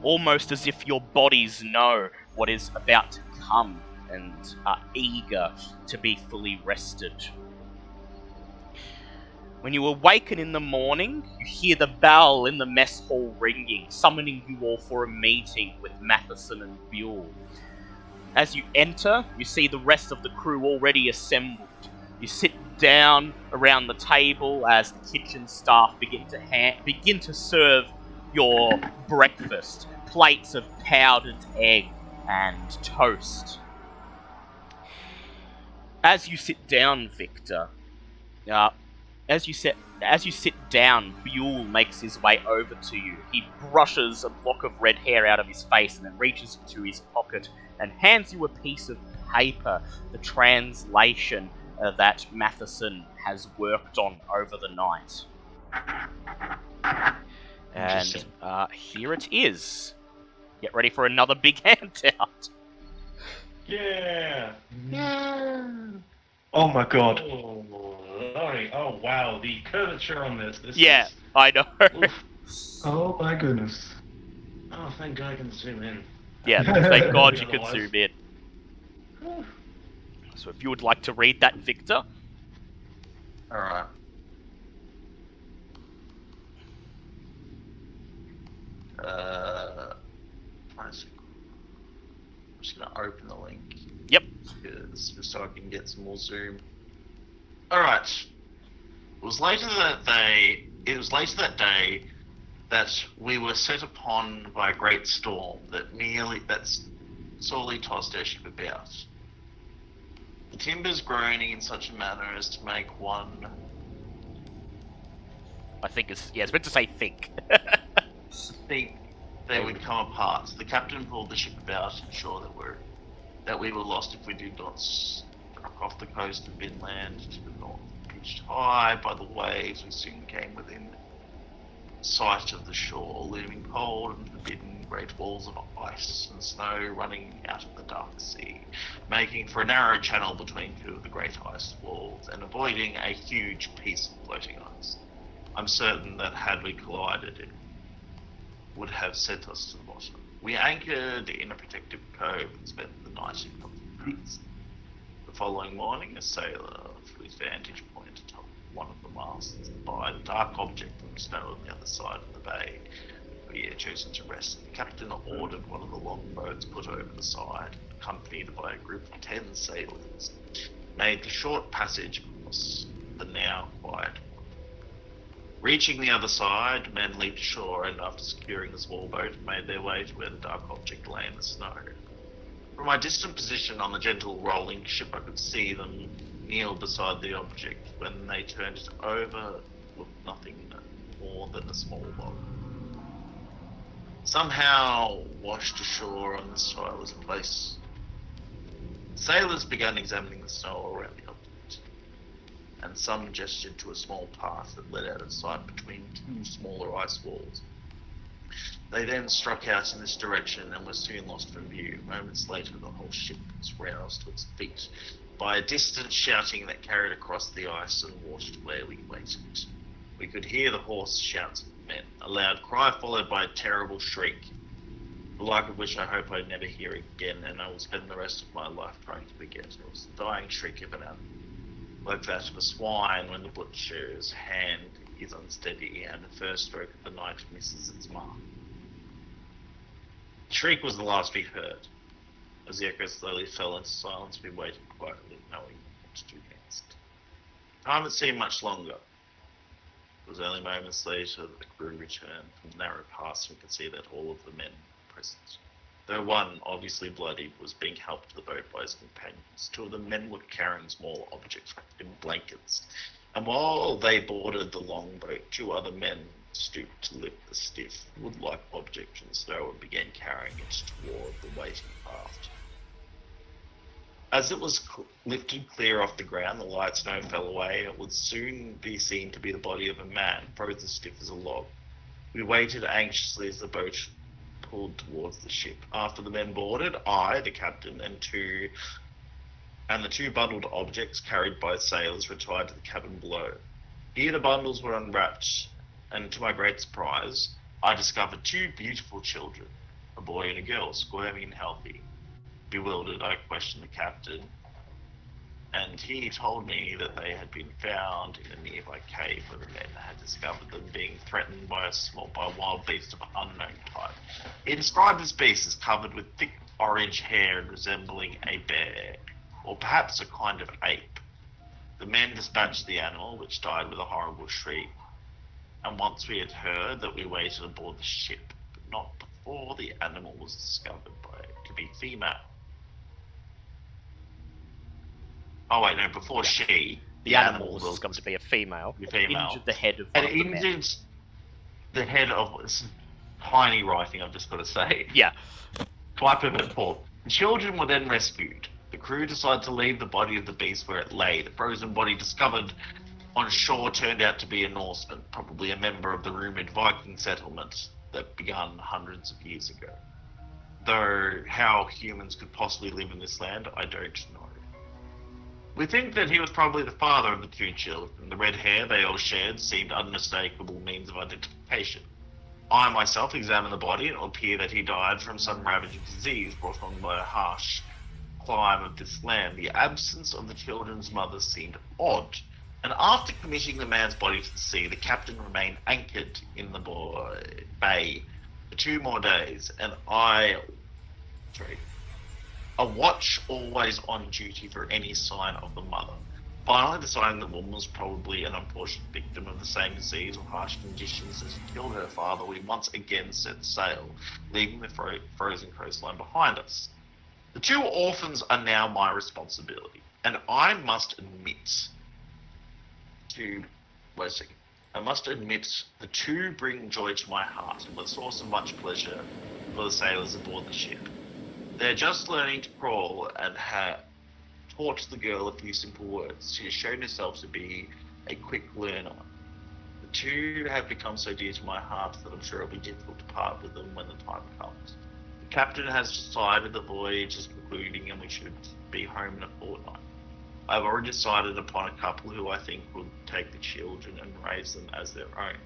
Almost as if your bodies know what is about to come and are eager to be fully rested. When you awaken in the morning, you hear the bell in the mess hall ringing, summoning you all for a meeting with Matheson and Buell. As you enter, you see the rest of the crew already assembled. You sit down around the table as the kitchen staff begin to serve your breakfast, plates of powdered egg and toast. As you sit down, Victor, as you sit down, Buell makes his way over to you. He brushes a lock of red hair out of his face and then reaches into his pocket and hands you a piece of paper, the translation that Matheson has worked on over the night. And here it is. Get ready for another big handout. Yeah. Oh my god. Oh, Lordy. Oh wow, the curvature on this. Yeah, Is... I know. Oof. Oh my goodness. Oh, thank God I can zoom in. Yeah, thank God you could Otherwise- zoom in. Whew. So if you would like to read that, Victor. Alright. I'm just gonna open the link. Yep. Just so I can get some more zoom. Alright. It was later that day that we were set upon by a great storm that sorely tossed our ship about. The timbers groaning in such a manner as to make one I think it's meant to say think. think they would come apart. The captain pulled the ship about, ensure that we were lost if we did not struck off the coast of Greenland to the north. Pitched high by the waves, we soon came within sight of the shore, looming cold and forbidding, great walls of ice and snow running out of the dark sea, making for a narrow channel between two of the great ice walls and avoiding a huge piece of floating ice. I'm certain that had we collided, it would have sent us to the bottom. We anchored in a protective cove and spent the night in contemplation. The following morning, a sailor, from his vantage point atop one of the masts, spied a dark object in the snow on the other side of the bay. We had chosen to rest. The captain ordered one of the longboats put over the side, accompanied by a group of 10 sailors, made the short passage across the now quiet water. Reaching the other side, men leaped ashore and, after securing the small boat, made their way to where the dark object lay in the snow. From my distant position on the gentle rolling ship, I could see them kneel beside the object. When they turned it over, it looked nothing more than a small log. Somehow washed ashore on the soil as a place. Sailors began examining the snow around the object, and some gestured to a small path that led out of sight between two smaller ice walls. They then struck out in this direction and were soon lost from view. Moments later, the whole ship was roused to its feet by a distant shouting that carried across the ice and water to where we waited. We could hear the hoarse shouts of men, a loud cry followed by a terrible shriek, the like of which I hope I never hear again, and I will spend the rest of my life trying to forget. It was the dying shriek of an animal, like that of a swine when the butcher's hand is unsteady and the first stroke of the knife misses its mark. The shriek was the last we heard. As the echo slowly fell into silence, we waited quietly, knowing what to do next. Time had seemed much longer. It was only moments later that the crew returned from the narrow pass and we could see that all of the men were present. Though one, obviously bloodied, was being helped to the boat by his companions. Two of the men were carrying small objects wrapped in blankets, and while they boarded the longboat, two other men stooped to lift the stiff, wood-like object from the snow and began carrying it toward the waiting craft. As it was lifted clear off the ground, the light snow fell away, and it would soon be seen to be the body of a man, frozen stiff as a log. We waited anxiously as the boat pulled towards the ship. After the men boarded, I, the captain, and the two bundled objects carried by sailors retired to the cabin below. Here the bundles were unwrapped, and to my great surprise, I discovered two beautiful children, a boy and a girl, squirming and healthy. Bewildered, I questioned the captain, and he told me that they had been found in a nearby cave where the men had discovered them being threatened by a wild beast of unknown type. He described this beast as covered with thick orange hair and resembling a bear, or perhaps a kind of ape. The men dispatched the animal, which died with a horrible shriek, and once we had heard that, we waited aboard the ship, but not before the animal was discovered to be female. Oh wait, no, before the animal was discovered to be a female. Injured the head of one of the men. Injured the head of this tiny writing, I've just got to say. Yeah. Type of it forth. The children were then rescued. The crew decided to leave the body of the beast where it lay. The frozen body discovered on shore turned out to be a Norseman, probably a member of the rumoured Viking settlement that began hundreds of years ago. Though how humans could possibly live in this land, I don't know. We think that he was probably the father of the two children. The red hair they all shared seemed unmistakable means of identification. I myself examined the body, and it appeared that he died from some ravaging disease brought on by a harsh climate of this land. The absence of the children's mother seemed odd, and after committing the man's body to the sea, the captain remained anchored in the bay for 2 more days, and a watch always on duty for any sign of the mother. Finally, deciding that the woman was probably an unfortunate victim of the same disease or harsh conditions as killed her father, we once again set sail, leaving the frozen coastline behind us. The 2 orphans are now my responsibility, and I must admit the 2 bring joy to my heart and were a source of much pleasure for the sailors aboard the ship. They're just learning to crawl and have taught the girl a few simple words. She has shown herself to be a quick learner. The 2 have become so dear to my heart that I'm sure it'll be difficult to part with them when the time comes. The captain has decided the voyage is concluding and we should be home in a fortnight. I've already decided upon a couple who I think will take the children and raise them as their own.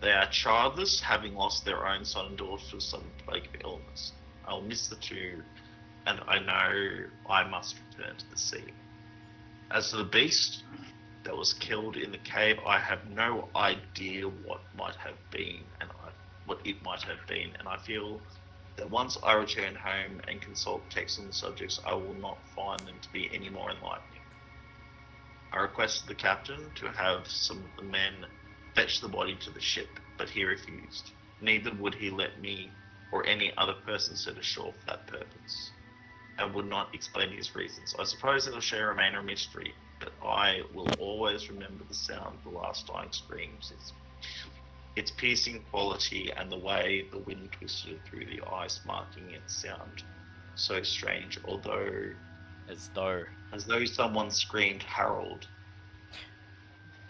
They are childless, having lost their own son and daughter to some plague of illness. I'll miss the 2, and I know I must return to the sea. As for the beast that was killed in the cave, I have no idea what it might have been, and I feel that once I return home and consult texts on the subjects, I will not find them to be any more enlightening. I requested the captain to have some of the men fetch the body to the ship, but he refused. Neither would he let me or any other person set ashore for that purpose, and would not explain his reasons. I suppose it'll shall remain a mystery, but I will always remember the sound of the last dying screams, its piercing quality, and the way the wind twisted through the ice, marking its sound so strange, as though someone screamed Harold.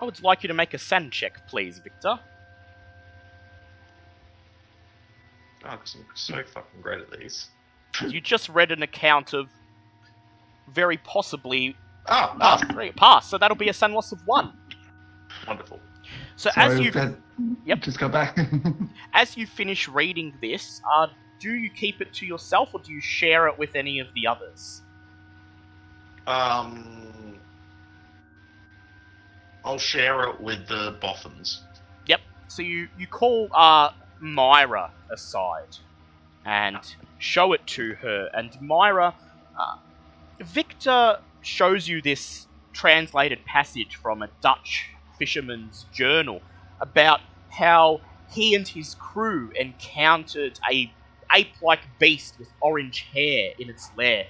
I would like you to make a sand check, please, Victor. Oh, because I'm so fucking great at these. You just read an account of very possibly pass. So that'll be a sand loss of 1. Wonderful. So as you just go back. As you finish reading this, do you keep it to yourself or do you share it with any of the others? I'll share it with the boffins. Yep. So you call Myra aside and show it to her, and Myra, Victor shows you this translated passage from a Dutch fisherman's journal about how he and his crew encountered a ape-like beast with orange hair in its lair,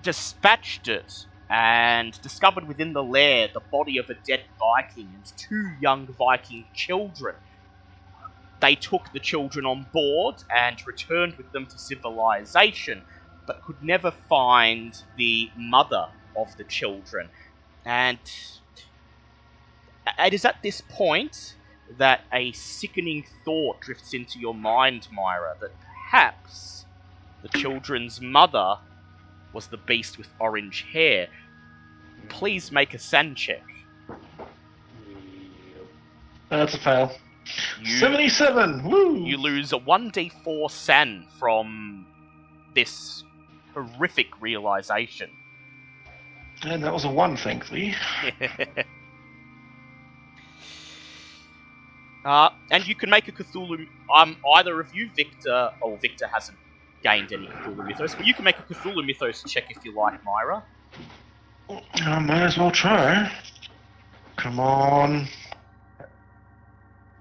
dispatched it and discovered within the lair the body of a dead Viking and 2 young Viking children. They took the children on board and returned with them to civilization, but could never find the mother of the children. And it is at this point that a sickening thought drifts into your mind, Myra, that perhaps the children's mother was the beast with orange hair. Please make a SAN check. That's a fail. 77! Woo! You lose a 1d4 SAN from this horrific realization. And that was a 1, thankfully. And you can make a Cthulhu... either of you, Victor... Oh, Victor hasn't gained any Cthulhu Mythos, but you can make a Cthulhu Mythos check if you like, Myra. I might as well try. Come on.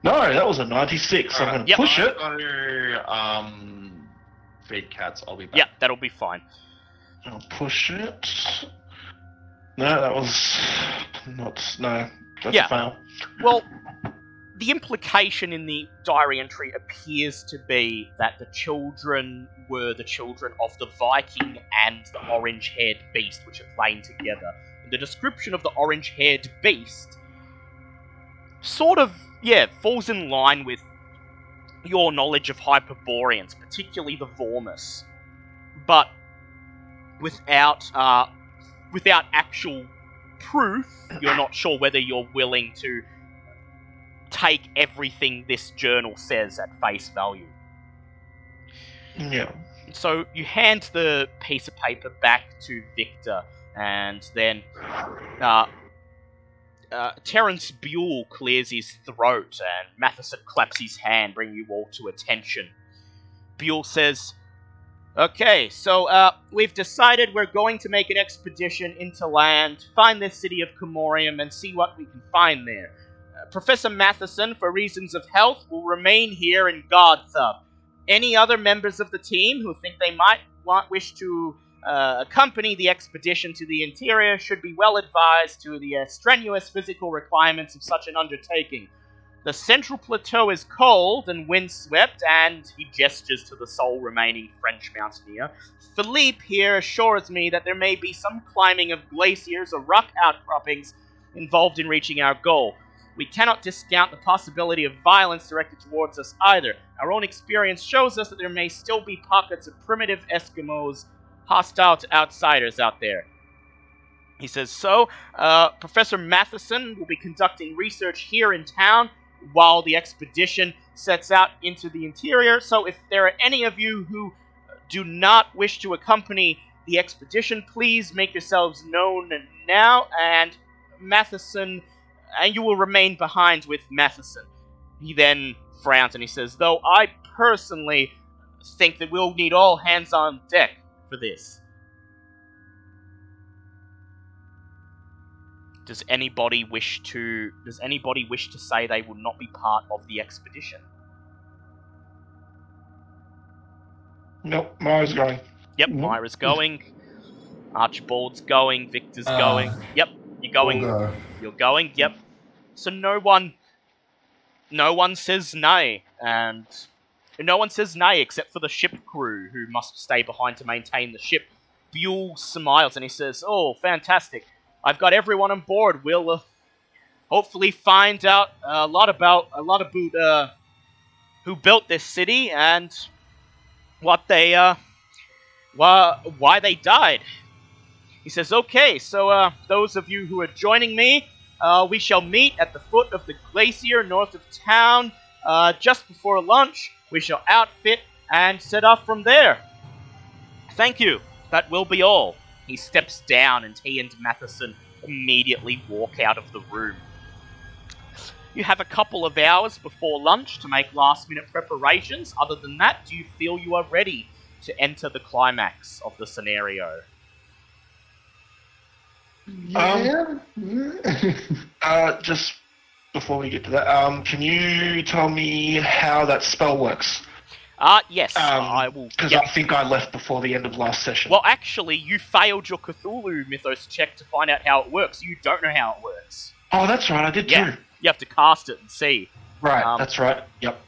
No, that was a 96. So I'm going to push it. I've got to feed cats. I'll be back. Yeah, that'll be fine. I'll push it. No, that was not... No, that's a fail. Well, the implication in the diary entry appears to be that the children were the children of the Viking and the orange-haired beast, which are playing together. And the description of the orange-haired beast sort of, falls in line with your knowledge of Hyperboreans, particularly the Vormus. But without actual proof, you're not sure whether you're willing to take everything this journal says at face value. Yeah. So you hand the piece of paper back to Victor, and then Terence Buell clears his throat, and Matheson claps his hand, bringing you all to attention. Buell says, "Okay, so we've decided we're going to make an expedition into land, find the city of Comorium, and see what we can find there. Professor Matheson, for reasons of health, will remain here in Godthub. Any other members of the team who think they might wish to accompany the expedition to the interior should be well advised to the strenuous physical requirements of such an undertaking. The central plateau is cold and windswept, and," he gestures to the sole remaining French mountaineer, "Philippe here assures me that there may be some climbing of glaciers or rock outcroppings involved in reaching our goal. We cannot discount the possibility of violence directed towards us either. Our own experience shows us that there may still be pockets of primitive Eskimos hostile to outsiders out there." He says, "So, Professor Matheson will be conducting research here in town while the expedition sets out into the interior. So if there are any of you who do not wish to accompany the expedition, please make yourselves known now, and Matheson... and you will remain behind with Matheson." He then frowns and he says, "Though I personally think that we'll need all hands on deck for this." Does anybody wish to say they will not be part of the expedition? Nope, Myra's going. Yep, Myra's going. Archibald's going. Victor's going. Yep, you're going. We'll go. You're going. Yep. So no one says nay, and no one says nay except for the ship crew, who must stay behind to maintain the ship. Buell smiles and he says, "Oh, fantastic! I've got everyone on board. We'll hopefully find out a lot about who built this city and what they why they died." He says, "Okay, so those of you who are joining me, we shall meet at the foot of the glacier north of town just before lunch. We shall outfit and set off from there. Thank you. That will be all." He steps down and he and Matheson immediately walk out of the room. You have a couple of hours before lunch to make last-minute preparations. Other than that, do you feel you are ready to enter the climax of the scenario? Yeah. Just before we get to that, can you tell me how that spell works? Yes, I will. Because Yep. I think I left before the end of last session. Well, actually, you failed your Cthulhu Mythos check to find out how it works. You don't know how it works. Oh, that's right, I did Yeah. too. You have to cast it and see. Right, that's right. Yep.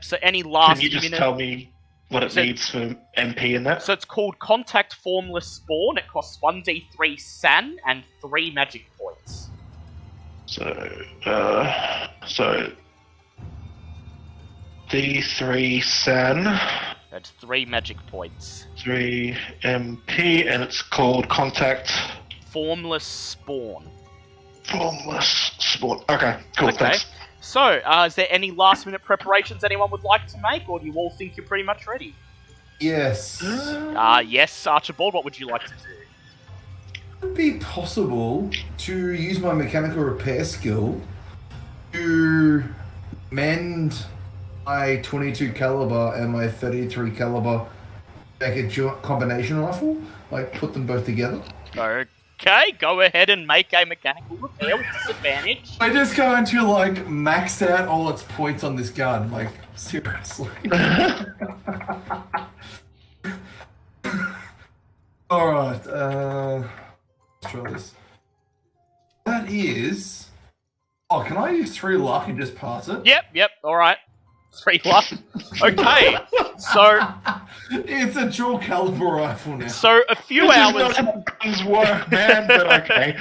So any last Can you just minute... tell me what it needs for MP in that? So it's called Contact Formless Spawn. It costs 1d3 San and 3 magic points. So D3 San, That's 3 magic points. 3 MP, and it's called Contact Formless Spawn. Formless Spawn. Okay, cool, Okay. thanks. So, is there any last minute preparations anyone would like to make, or do you all think you're pretty much ready? Yes. Yes, Archibald, what would you like to do? Would it be possible to use my mechanical repair skill to mend my 22 caliber and my 33 caliber, make a joint combination rifle? Like, put them both together? Okay, go ahead and make a mechanical repair with disadvantage. I just going to, like, max out all its points on this gun. Like, seriously. Alright, let's try this. That is... Oh, can I use 3 luck and just pass it? Yep, alright. 3 luck. Okay, so... It's a dual caliber rifle now. So a few This hours... is not how guns work, man, but okay.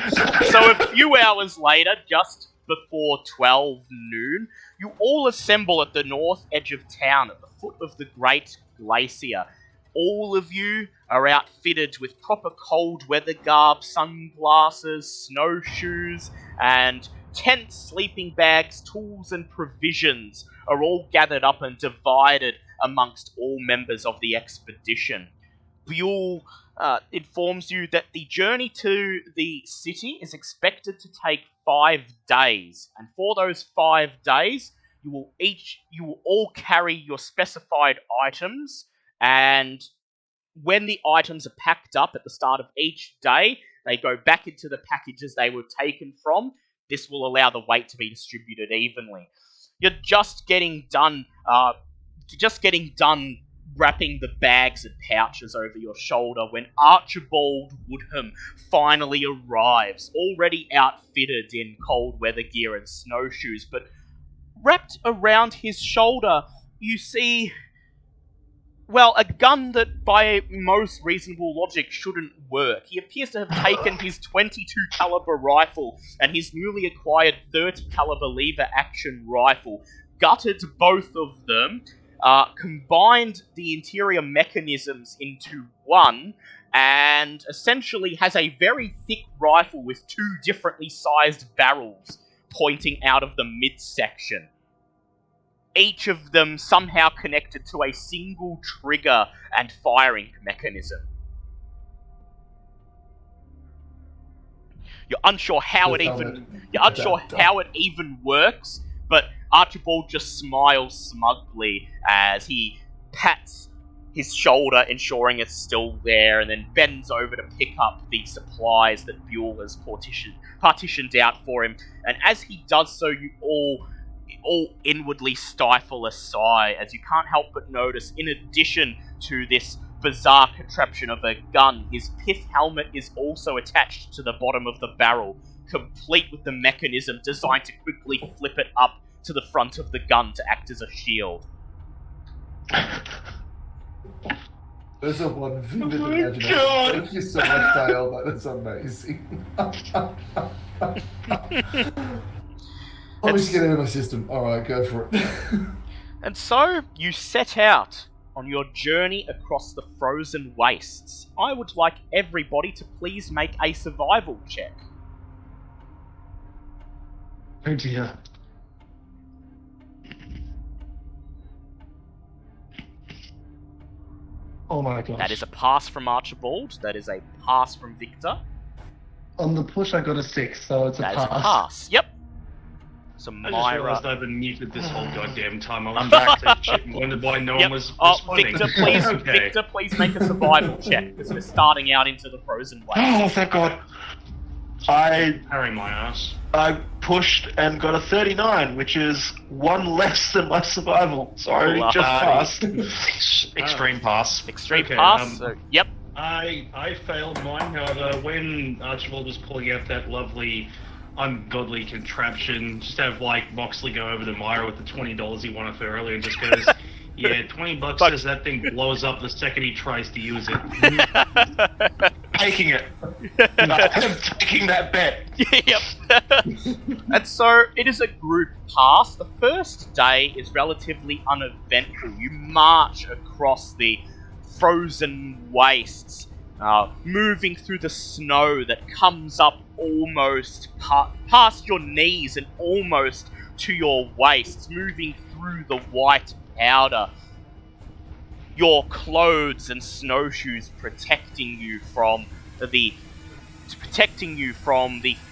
So a few hours later, just before 12 noon, you all assemble at the north edge of town at the foot of the Great Glacier. All of you are outfitted with proper cold weather garb, sunglasses, snowshoes, and tents, sleeping bags, tools, and provisions are all gathered up and divided amongst all members of the expedition. Buell informs you that the journey to the city is expected to take 5 days, and for those 5 days, you will all carry your specified items, and when the items are packed up at the start of each day, they go back into the packages they were taken from. This will allow the weight to be distributed evenly. You're just getting done wrapping the bags and pouches over your shoulder when Archibald Woodham finally arrives, already outfitted in cold weather gear and snowshoes, but wrapped around his shoulder, you see, well, a gun that by most reasonable logic shouldn't work. He appears to have taken his 22 caliber rifle and his newly acquired 30 caliber lever action rifle, gutted both of them, combined the interior mechanisms into one, and essentially has a very thick rifle with 2 differently sized barrels pointing out of the midsection. Each of them somehow connected to a single trigger and firing mechanism. You're unsure how it even works, but Archibald just smiles smugly as he pats his shoulder, ensuring it's still there, and then bends over to pick up the supplies that Buell has partitioned out for him. And as he does so, you all inwardly stifle a sigh, as you can't help but notice, in addition to this bizarre contraption of a gun, his pith helmet is also attached to the bottom of the barrel, complete with the mechanism designed to quickly flip it up to the front of the gun to act as a shield. There's a one vivid imagination. Thank you so much, Dale. That is amazing. Let me just get out of my system. Alright, go for it. And so, you set out on your journey across the frozen wastes. I would like everybody to please make a survival check. Oh dear. Oh my gosh. That is a pass from Archibald. That is a pass from Victor. On the push I got a 6, so it's a That is pass. a pass. Yep. So I just realised Myra. I've been muted this whole goddamn time. I'm back to shit and wondered why no one was responding. Victor, please make a survival check, because we're starting out into the frozen waste. Oh, thank God. I Carry my ass. pushed and got a 39, which is one less than my survival. So I Cool. just passed. Extreme pass. Extreme Okay, pass. Yep. I failed mine, however, when Archibald was pulling out that lovely, ungodly contraption, just have, like, Moxley go over to Myra with the $20 he wanted for earlier and just goes, yeah, $20 says that thing blows up the second he tries to use it. Taking it. I'm taking that bet. Yep. And so it is a group pass. The first day is relatively uneventful. You march across the frozen wastes, moving through the snow that comes up almost past your knees and almost to your waists, moving through the white powder. Your clothes and snowshoes protecting you from the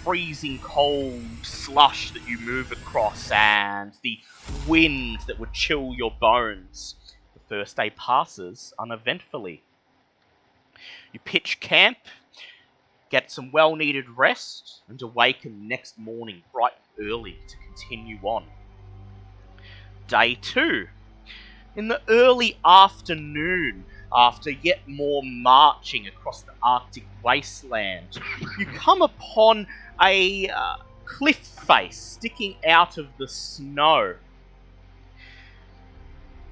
freezing cold slush that you move across and the wind that would chill your bones. The first day passes uneventfully. You pitch camp, get some well-needed rest, and awaken next morning bright and early to continue on. Day 2. In the early afternoon, after yet more marching across the Arctic wasteland, you come upon a cliff face sticking out of the snow.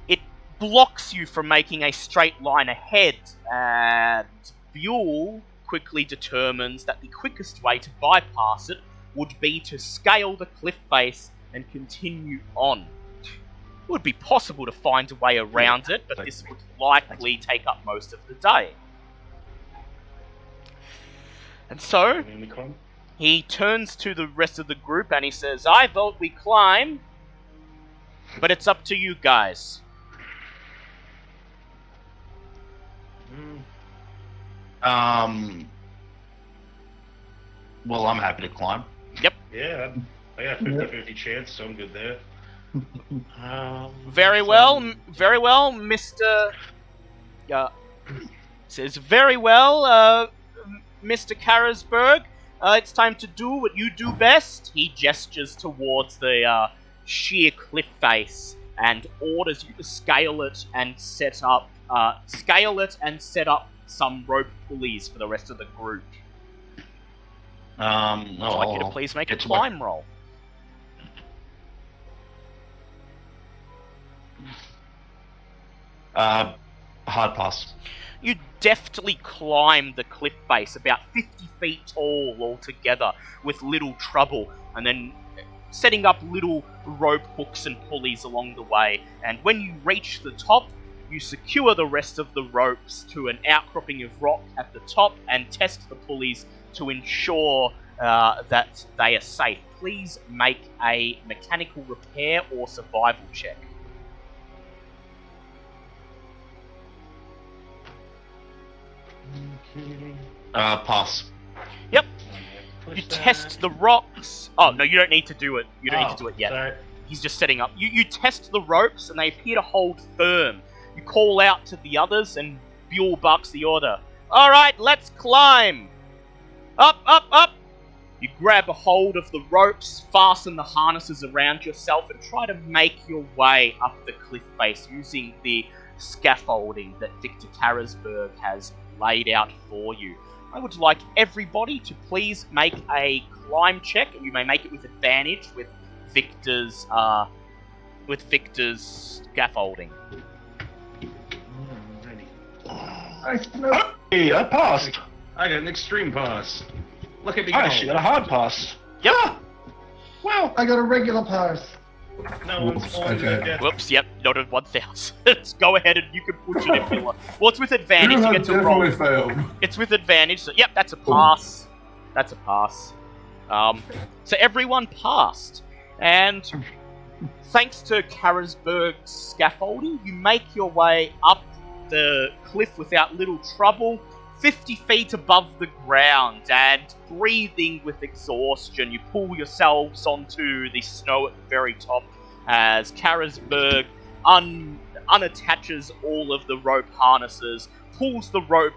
It blocks you from making a straight line ahead, and Buell quickly determines that the quickest way to bypass it would be to scale the cliff face and continue on. It would be possible to find a way around it, but this would likely take up most of the day. And so, he turns to the rest of the group and he says, I vote we climb, but it's up to you guys. Well, I'm happy to climb. Yep. Yeah, I got a 50-50 chance, so I'm good there. Very well, Mr. Says, very well, Mr. Karasberg. It's time to do what you do best. He gestures towards the sheer cliff face and orders you to scale it and set up some rope pulleys for the rest of the group. I'd like you to please make a climb roll. Hard pass. You deftly climb the cliff face, about 50 feet tall altogether, with little trouble, and then setting up little rope hooks and pulleys along the way. And when you reach the top, you secure the rest of the ropes to an outcropping of rock at the top and test the pulleys to ensure that they are safe. Please make a mechanical repair or survival check. Pass. Yep. You test the rocks. Oh, no, you don't need to do it. You don't need to do it yet. Sorry. He's just setting up. You test the ropes, and they appear to hold firm. You call out to the others, and Buell barks the order. All right, let's climb. Up, up, up. You grab a hold of the ropes, fasten the harnesses around yourself, and try to make your way up the cliff face using the scaffolding that Victor Karasberg has laid out for you. I would like everybody to please make a climb check, and you may make it with advantage with Victor's scaffolding. Hey, I passed. I got an extreme pass. Look at me go. I actually got a hard pass. Yep. Wow. I got a regular pass. No one's Whoops, falling to okay. their death. Whoops, yep, not at 1,000. Go ahead and you can push it if you want. Well, it's with advantage, you get to roll. Definitely failed. It's with advantage, so yep, that's a pass. That's a pass. So everyone passed. And thanks to Karasberg's scaffolding, you make your way up the cliff without little trouble, 50 feet above the ground, and breathing with exhaustion, you pull yourselves onto the snow at the very top as Karasberg unattaches all of the rope harnesses, pulls the rope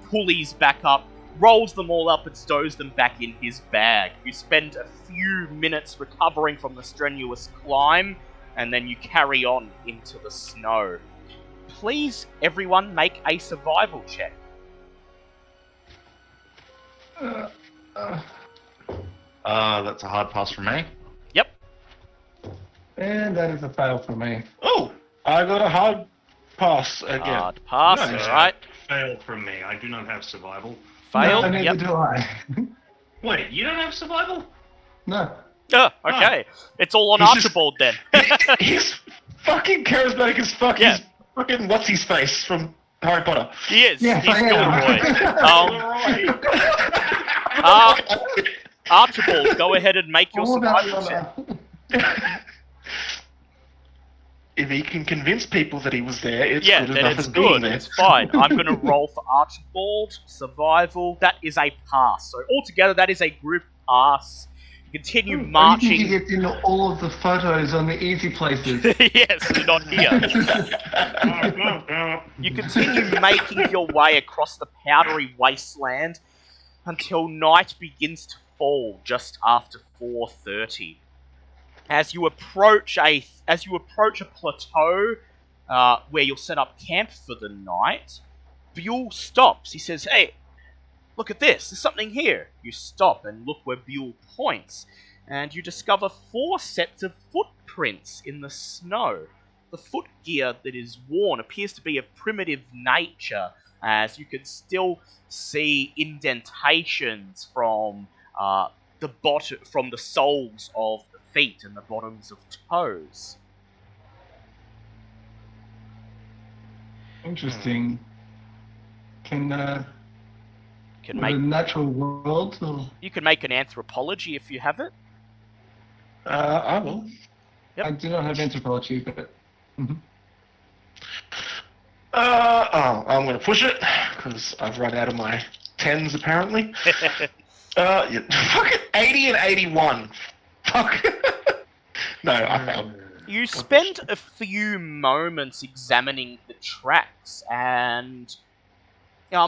pulleys back up, rolls them all up and stows them back in his bag. You spend a few minutes recovering from the strenuous climb, and then you carry on into the snow. Please, everyone, make a survival check. That's a hard pass for me. Yep. And that is a fail for me. Oh, I got a hard pass again. Hard pass, Nice. alright. Fail from me. I do not have survival. Fail, No, neither yep. do I. Wait, you don't have survival? No. Oh, okay. It's all on He's just- Archibald then. He's fucking charismatic as fuck. Yeah. He's fucking what's his face from Harry Potter. He is. Yes, He's I am. Gilroy. Archibald, go ahead and make your All about survival check. If he can convince people that he was there, it's Yeah, good then enough it's as being good. there. It's fine. I'm going to roll for Archibald. Survival. That is a pass. So altogether, that is a group pass. You continue I think he marching. gets in all of the photos on the easy places. Yes, they're not here. You continue making your way across the powdery wasteland until night begins to fall just after 4:30. As you approach a plateau where you'll set up camp for the night, Buell stops. He says, "Hey, look at this. There's something here." You stop and look where Buell points, and you discover 4 sets of footprints in the snow. The footgear that is worn appears to be of primitive nature, as you can still see indentations from the soles of the feet and the bottoms of toes. Interesting. Can Can the make natural world or You can make an anthropology if you have it. I will. Yep. I do not have anthropology, but I'm going to push it because I've run out of my 10s apparently. Yeah, fucking 80 and 81. Fuck. No, I failed. You spend a few moments examining the tracks, and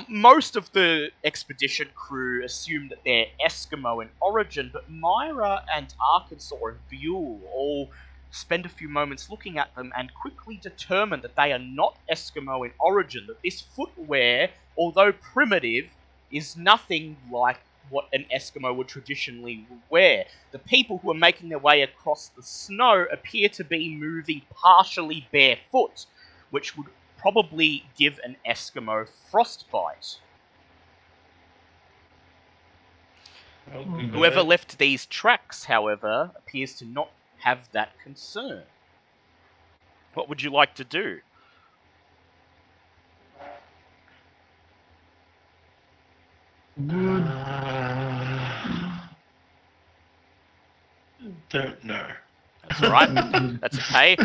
most of the expedition crew assume that they're Eskimo in origin, but Myra and Arkansas and Buell all spend a few moments looking at them and quickly determine that they are not Eskimo in origin, that this footwear, although primitive, is nothing like what an Eskimo would traditionally wear. The people who are making their way across the snow appear to be moving partially barefoot, which would probably give an Eskimo frostbite. Whoever left these tracks, however, appears to not have that concern. What would you like to do? Don't know. That's alright. That's okay.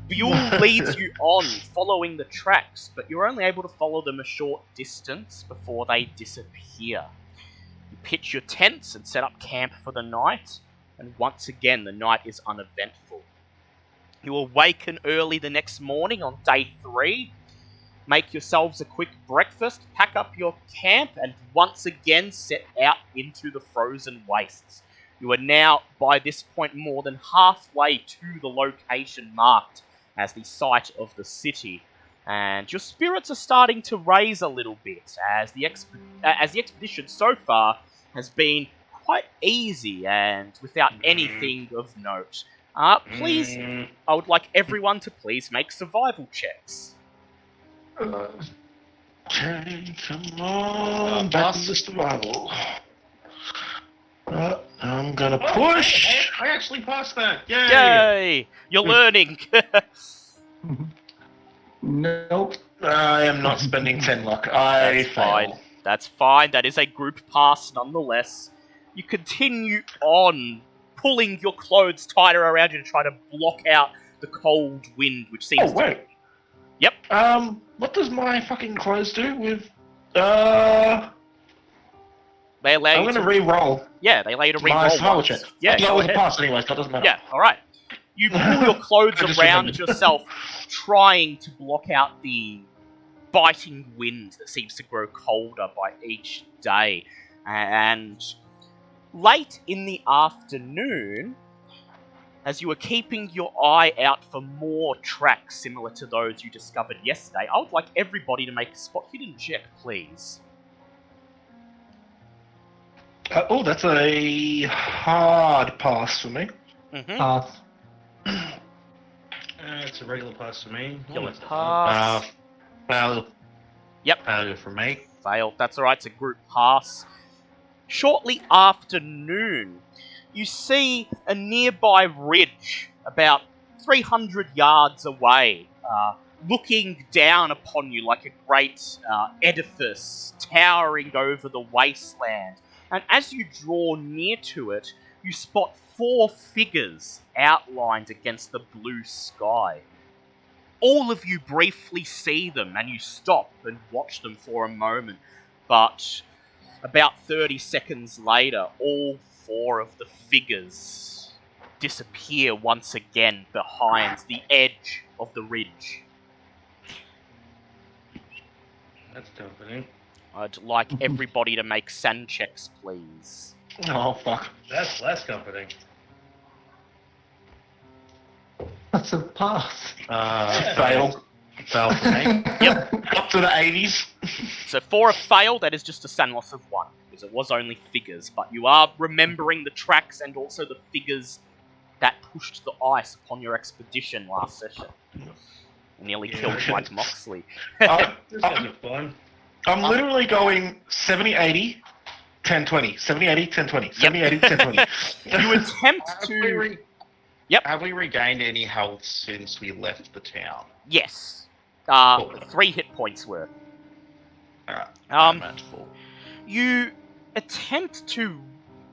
Buell leads you on, following the tracks, but you're only able to follow them a short distance before they disappear. You pitch your tents and set up camp for the night, and once again the night is uneventful. You awaken early the next morning on day 3, make yourselves a quick breakfast, pack up your camp, and once again set out into the frozen wastes. You are now, by this point, more than halfway to the location marked as the site of the city, and your spirits are starting to raise a little bit, as the expedition so far has been quite easy and without anything of note. Please, I would like everyone to please make survival checks. Okay, come on, back to the survival. I'm gonna push. I actually passed that. Yay! Yay! You're learning! nope. I am not spending 10 luck. I That's fail. fine. That's fine. That is a group pass nonetheless. You continue on, pulling your clothes tighter around you to try to block out the cold wind, which seems Oh, wait. to... Yep. What does my fucking clothes do with... They allow I'm you gonna to... re-roll Yeah, they allow you to my re-roll survival once. check. Yeah, that go was a ahead. pass anyway, so it doesn't matter. Yeah, alright. You pull your clothes I just around remembered. yourself, trying to block out the biting wind that seems to grow colder by each day. And late in the afternoon, as you are keeping your eye out for more tracks similar to those you discovered yesterday, I would like everybody to make a spot hidden check, please. That's a hard pass for me. Mm-hmm. Pass. It's a regular pass for me. Pass. Failure. Yep. Failure from me. Failed. That's alright, it's a group pass. Shortly after noon, you see a nearby ridge about 300 yards away, looking down upon you like a great edifice towering over the wasteland. And as you draw near to it, you spot 4 figures outlined against the blue sky. All of you briefly see them, and you stop and watch them for a moment. But about 30 seconds later, all 4 of the figures disappear once again behind the edge of the ridge. That's comforting. I'd like everybody to make sand checks, please. Oh, fuck. That's less comforting. That's a pass. Fail. Fail for me. Yep. Up to the 80s. So for a fail, that is just a sand loss of 1, because it was only figures, but you are remembering the tracks and also the figures that pushed the ice upon your expedition last session. Nearly killed Mike Moxley. This guys are fun. I'm literally going 70, 80, 10, 20. 70, 80, 10, 20. 70, 80, 10, 20. You attempt to... Yep. Have we regained any health since we left the town? Yes. 3 hit points worth. Alright. Um, I'm at full. You attempt to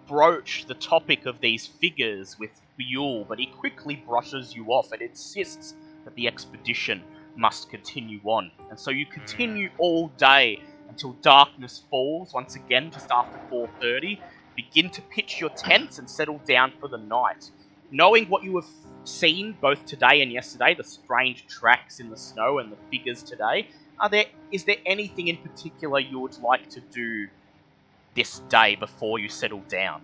broach the topic of these figures with Buell, but he quickly brushes you off and insists that the expedition must continue on. And so you continue all day until darkness falls once again just after 4:30. Begin to pitch your tents and settle down for the night. Knowing what you have seen both today and yesterday, the strange tracks in the snow and the figures today, is there anything in particular you would like to do this day before you settle down?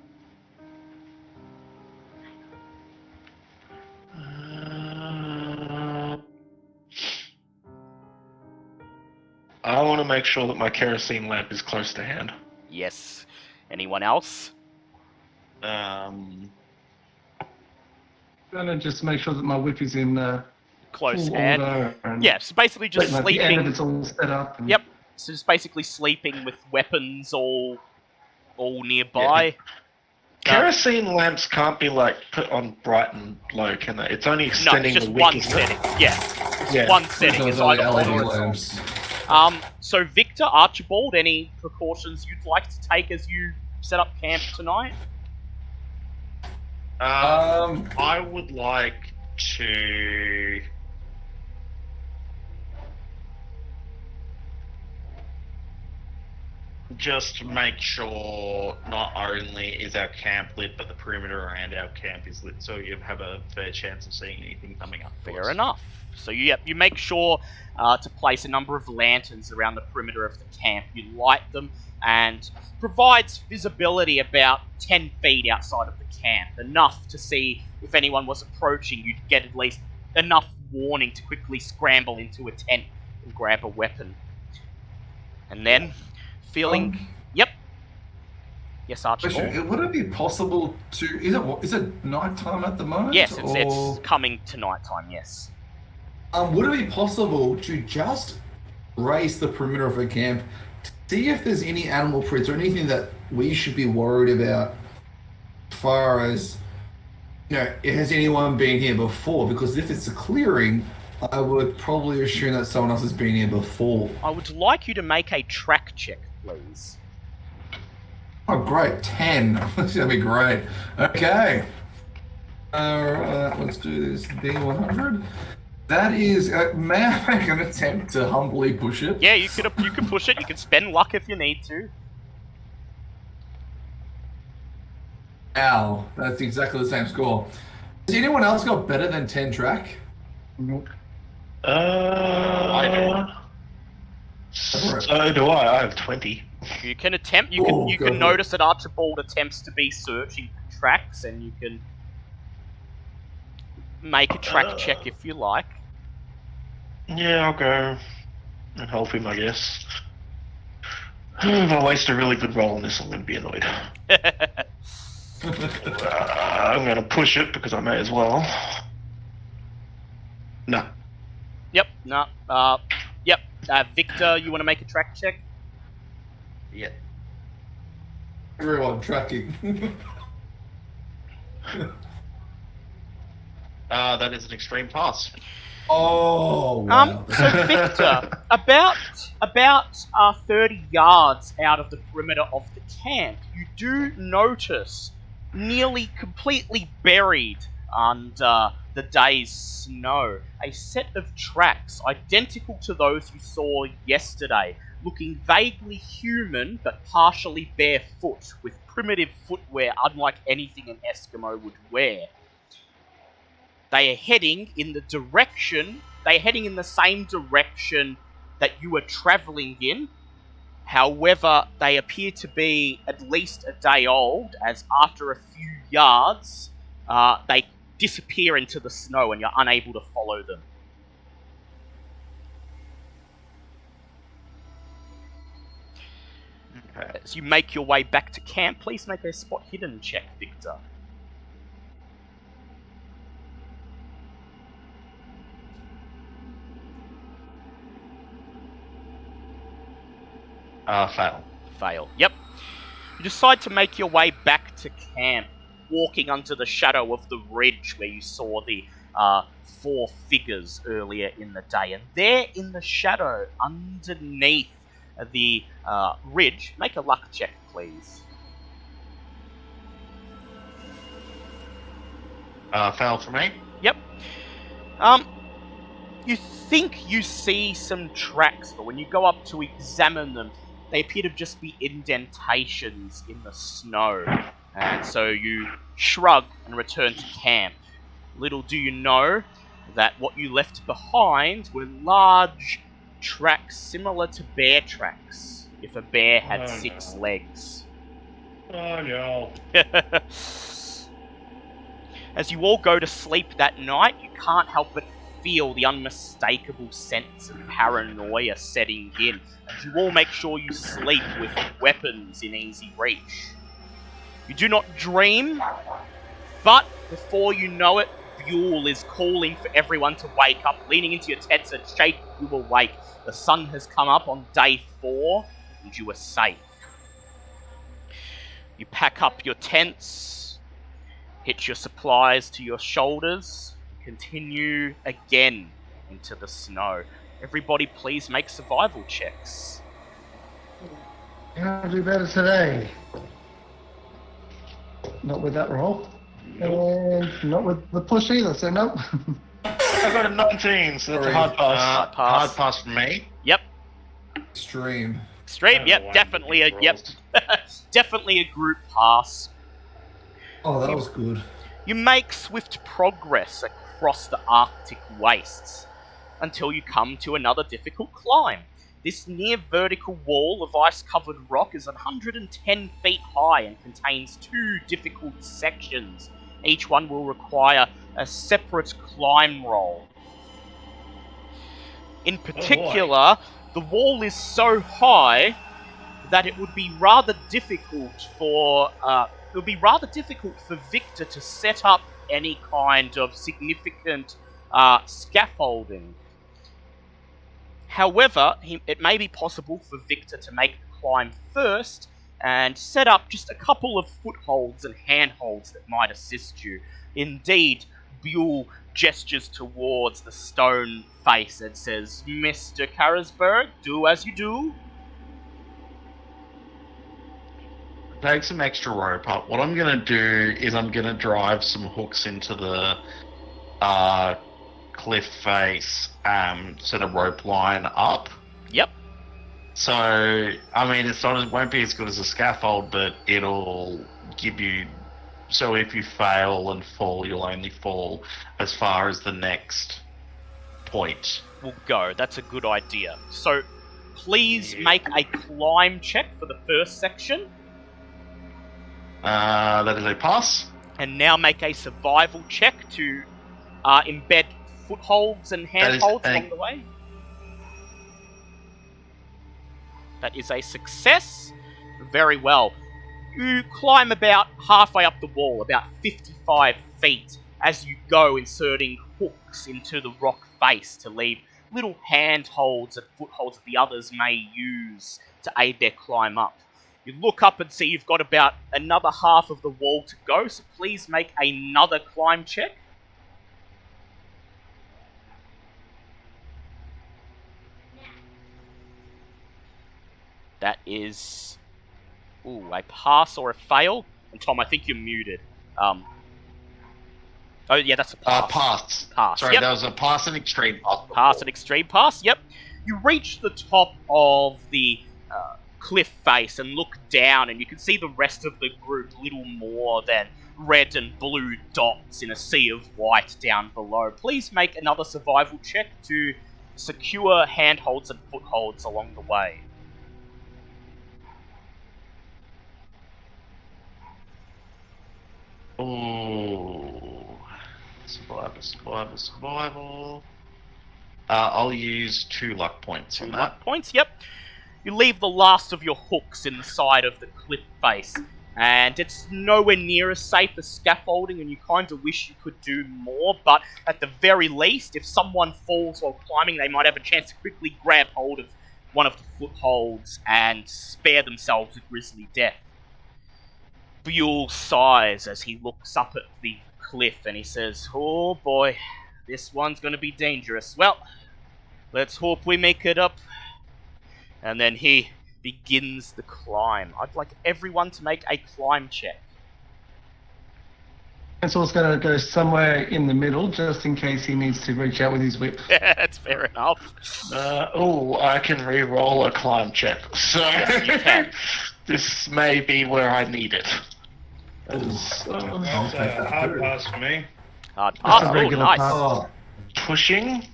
I want to make sure that my kerosene lamp is close to hand. Yes. Anyone else? Gonna just make sure that my whip is in Close full hand. order and Yeah, so basically just like, the end of sleeping. it's all set up. And Yep. So just basically sleeping with weapons all nearby. Kerosene lamps can't be like put on bright and low, can they? It's only No, extending it's just the wick. one isn't it? setting. Yeah. Yeah. One setting is either on or it's lamps. off. So Victor, Archibald, any precautions you'd like to take as you set up camp tonight? I would like to... just make sure not only is our camp lit, but the perimeter around our camp is lit, so you have a fair chance of seeing anything coming up. Fair enough. So you make sure to place a number of lanterns around the perimeter of the camp. You light them and provides visibility about 10 feet outside of the camp, enough to see if anyone was approaching. You'd get at least enough warning to quickly scramble into a tent and grab a weapon. And then, feeling... Yep. Yes, Archibald? Question, would it be possible to... Is it night time at the moment? Yes, it's coming to night time, yes. Would it be possible to just race the perimeter of a camp to see if there's any animal prints or anything that we should be worried about as far as, has anyone been here before? Because if it's a clearing, I would probably assume that someone else has been here before. I would like you to make a track check, please. Oh, great. 10. That's going to be great. Okay. Alright, let's do this. D100. That is... may I make an attempt to humbly push it? Yeah, you can push it. You can spend luck if you need to. Ow. That's exactly the same score. Has anyone else got better than 10 track? Nope. I So do I. I have 20. You can attempt. You Oh, can go ahead. notice that Archibald attempts to be searching for tracks, and you can make a track check if you like. Yeah, I'll go and help him, I guess. If I waste a really good roll on this, I'm going to be annoyed. I'm going to push it because I may as well. No. Yep. No. Yep. Victor, you want to make a track check? Yeah. Everyone tracking. That is an extreme pass. Oh, wow. So Victor, about 30 yards out of the perimeter of the camp, you do notice, nearly completely buried under the day's snow, a set of tracks identical to those you saw yesterday, looking vaguely human but partially barefoot, with primitive footwear unlike anything an Eskimo would wear. They are heading in the same direction that you were travelling in. However, they appear to be at least a day old, as after a few yards, they disappear into the snow and you're unable to follow them. Okay. As you make your way back to camp, please make a spot hidden check, Victor. Fail. Fail. Yep. You decide to make your way back to camp, walking under the shadow of the ridge where you saw the 4 figures earlier in the day. And there in the shadow, underneath the ridge, make a luck check, please. Fail for me. Yep. You think you see some tracks, but when you go up to examine them, they appear to just be indentations in the snow. And so you shrug and return to camp. Little do you know that what you left behind were large tracks similar to bear tracks, if a bear had 6 legs. Oh no. As you all go to sleep that night, you can't help but feel the unmistakable sense of paranoia setting in, and you all make sure you sleep with weapons in easy reach. You do not dream, but before you know it, Buell is calling for everyone to wake up, leaning into your tents and shake you awake. The sun has come up on day 4, and you are safe. You pack up your tents, hitch your supplies to your shoulders, continue again into the snow. Everybody please make survival checks. I'll do better today. Not with that roll. And not with the push either, so nope. I got a 19, so that's a hard pass. Hard pass for me. Yep. Extreme. Extreme, yep, One definitely a rolls. yep. Definitely a group pass. Oh, that was good. You make swift progress across the Arctic wastes until you come to another difficult climb. This near vertical wall of ice-covered rock is 110 feet high and contains 2 difficult sections. Each one will require a separate climb roll. In particular, the wall is so high that it would be rather difficult for Victor to set up any kind of significant scaffolding. However, it may be possible for Victor to make the climb first and set up just a couple of footholds and handholds that might assist you. Indeed, Buell gestures towards the stone face and says, "Mr. Karasberg, do as you do." Take some extra rope up. What I'm going to do is I'm going to drive some hooks into the cliff face, set a rope line up. Yep. So, I mean, it won't be as good as a scaffold, but it'll give you... So if you fail and fall, you'll only fall as far as the next point. Will go. That's a good idea. So, Please make a climb check for the first section. That is a pass. And now make a survival check to embed footholds and handholds along the way. That is a success. Very well. You climb about halfway up the wall, about 55 feet, as you go inserting hooks into the rock face to leave little handholds and footholds that the others may use to aid their climb up. You look up and see you've got about another half of the wall to go, so please make another climb check. That is... ooh, a pass or a fail. And Tom, I think you're muted. Oh, yeah, that's a pass. Pass. Pass, Sorry, yep. that was a pass and extreme pass. Pass and extreme pass, yep. You reach the top of the cliff face and look down, and you can see the rest of the group little more than red and blue dots in a sea of white down below. Please make another survival check to secure handholds and footholds along the way. Ooh. Survival. I'll use 2 luck points on that. Luck points, yep. You leave the last of your hooks in the side of the cliff face, and it's nowhere near as safe as scaffolding, and you kind of wish you could do more, but at the very least, if someone falls while climbing, they might have a chance to quickly grab hold of one of the footholds and spare themselves a grisly death. Buell sighs as he looks up at the cliff and he says, "Oh boy, this one's gonna be dangerous. Well, let's hope we make it up." And then he begins the climb. I'd like everyone to make a climb check. Pencil's going to go somewhere in the middle, just in case he needs to reach out with his whip. That's fair enough. I can re-roll a climb check. So Yes, you can. this may be where I need it. That's a hard pass for me. Hard That's pass. a Oh, regular nice. pass. Oh, Pushing.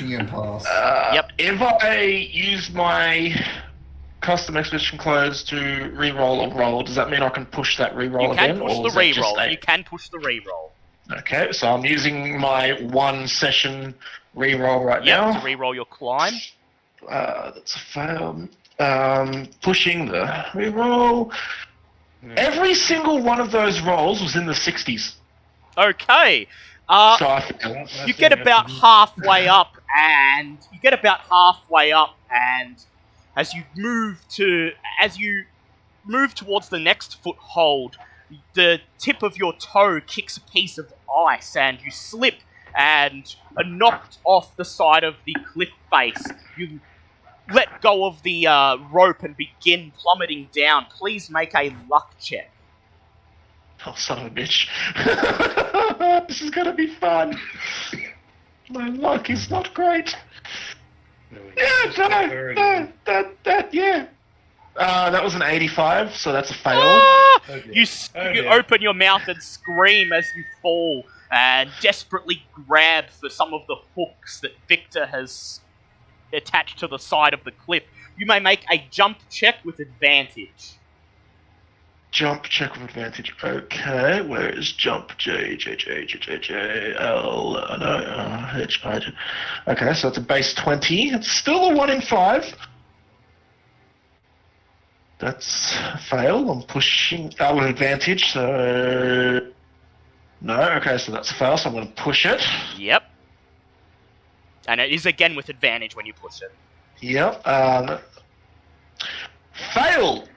and pass. Yep. If I use my custom expedition clothes to re-roll a roll, does that mean I can push that re-roll You again? can push or the is that just re-roll. a- You can push the re-roll. Okay, so I'm using my 1 session re-roll right Yep, now. to re-roll your climb. That's a fail. Pushing the re-roll. Every single one of those rolls was in the 60s. Okay. So I failed. You get about halfway up, and as you move towards the next foothold, the tip of your toe kicks a piece of ice, and you slip and are knocked off the side of the cliff face. You let go of the rope and begin plummeting down. Please make a luck check. Oh, son of a bitch. This is gonna be fun. My luck is not great. Yeah. That was an 85, so that's a fail. Ah! Okay. You Oh, you yeah. open your mouth and scream as you fall and desperately grab for some of the hooks that Victor has attached to the side of the cliff. You may make a jump check with advantage. Jump check with advantage. Okay, where is jump? L, no, H, I. Okay, so it's a base 20. It's still a 1 in 5. That's a fail. I'm pushing with advantage, so... No, okay, so that's a fail, so I'm going to push it. Yep. And it is again with advantage when you push it. Yep, fail!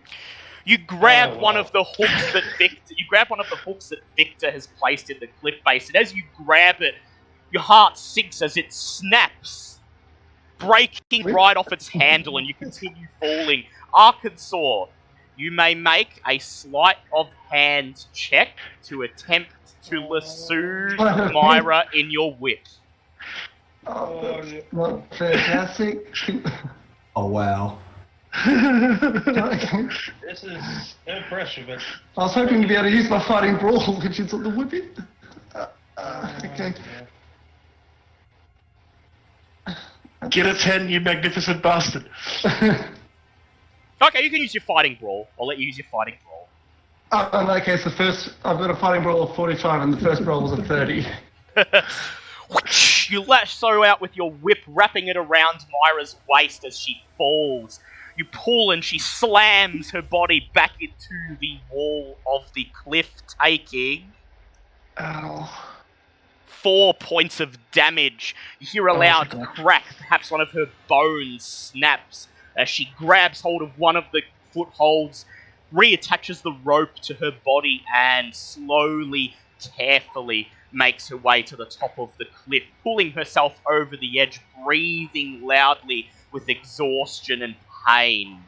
You grab Oh, one wow. of the hooks that Victor has placed in the cliff face, and as you grab it, your heart sinks as it snaps, breaking right off its handle, and you continue falling. Arkansas, you may make a sleight of hand check to attempt to lasso Myra in your whip. Oh, that's not fantastic. Oh, wow. I This is no pressure, but was hoping to be able to use my fighting brawl, which is on the whipping. Okay. Get a 10, you magnificent bastard. Okay, you can use your fighting brawl. I'll let you use your fighting brawl. In that case, I've got a fighting brawl of 45, and the first brawl was a 30. You lasso out with your whip, wrapping it around Myra's waist as she falls. You pull and she slams her body back into the wall of the cliff, taking... Ow. 4 points of damage. You hear a loud crack, perhaps one of her bones snaps as she grabs hold of one of the footholds, reattaches the rope to her body, and slowly, carefully makes her way to the top of the cliff, pulling herself over the edge, breathing loudly with exhaustion and pain.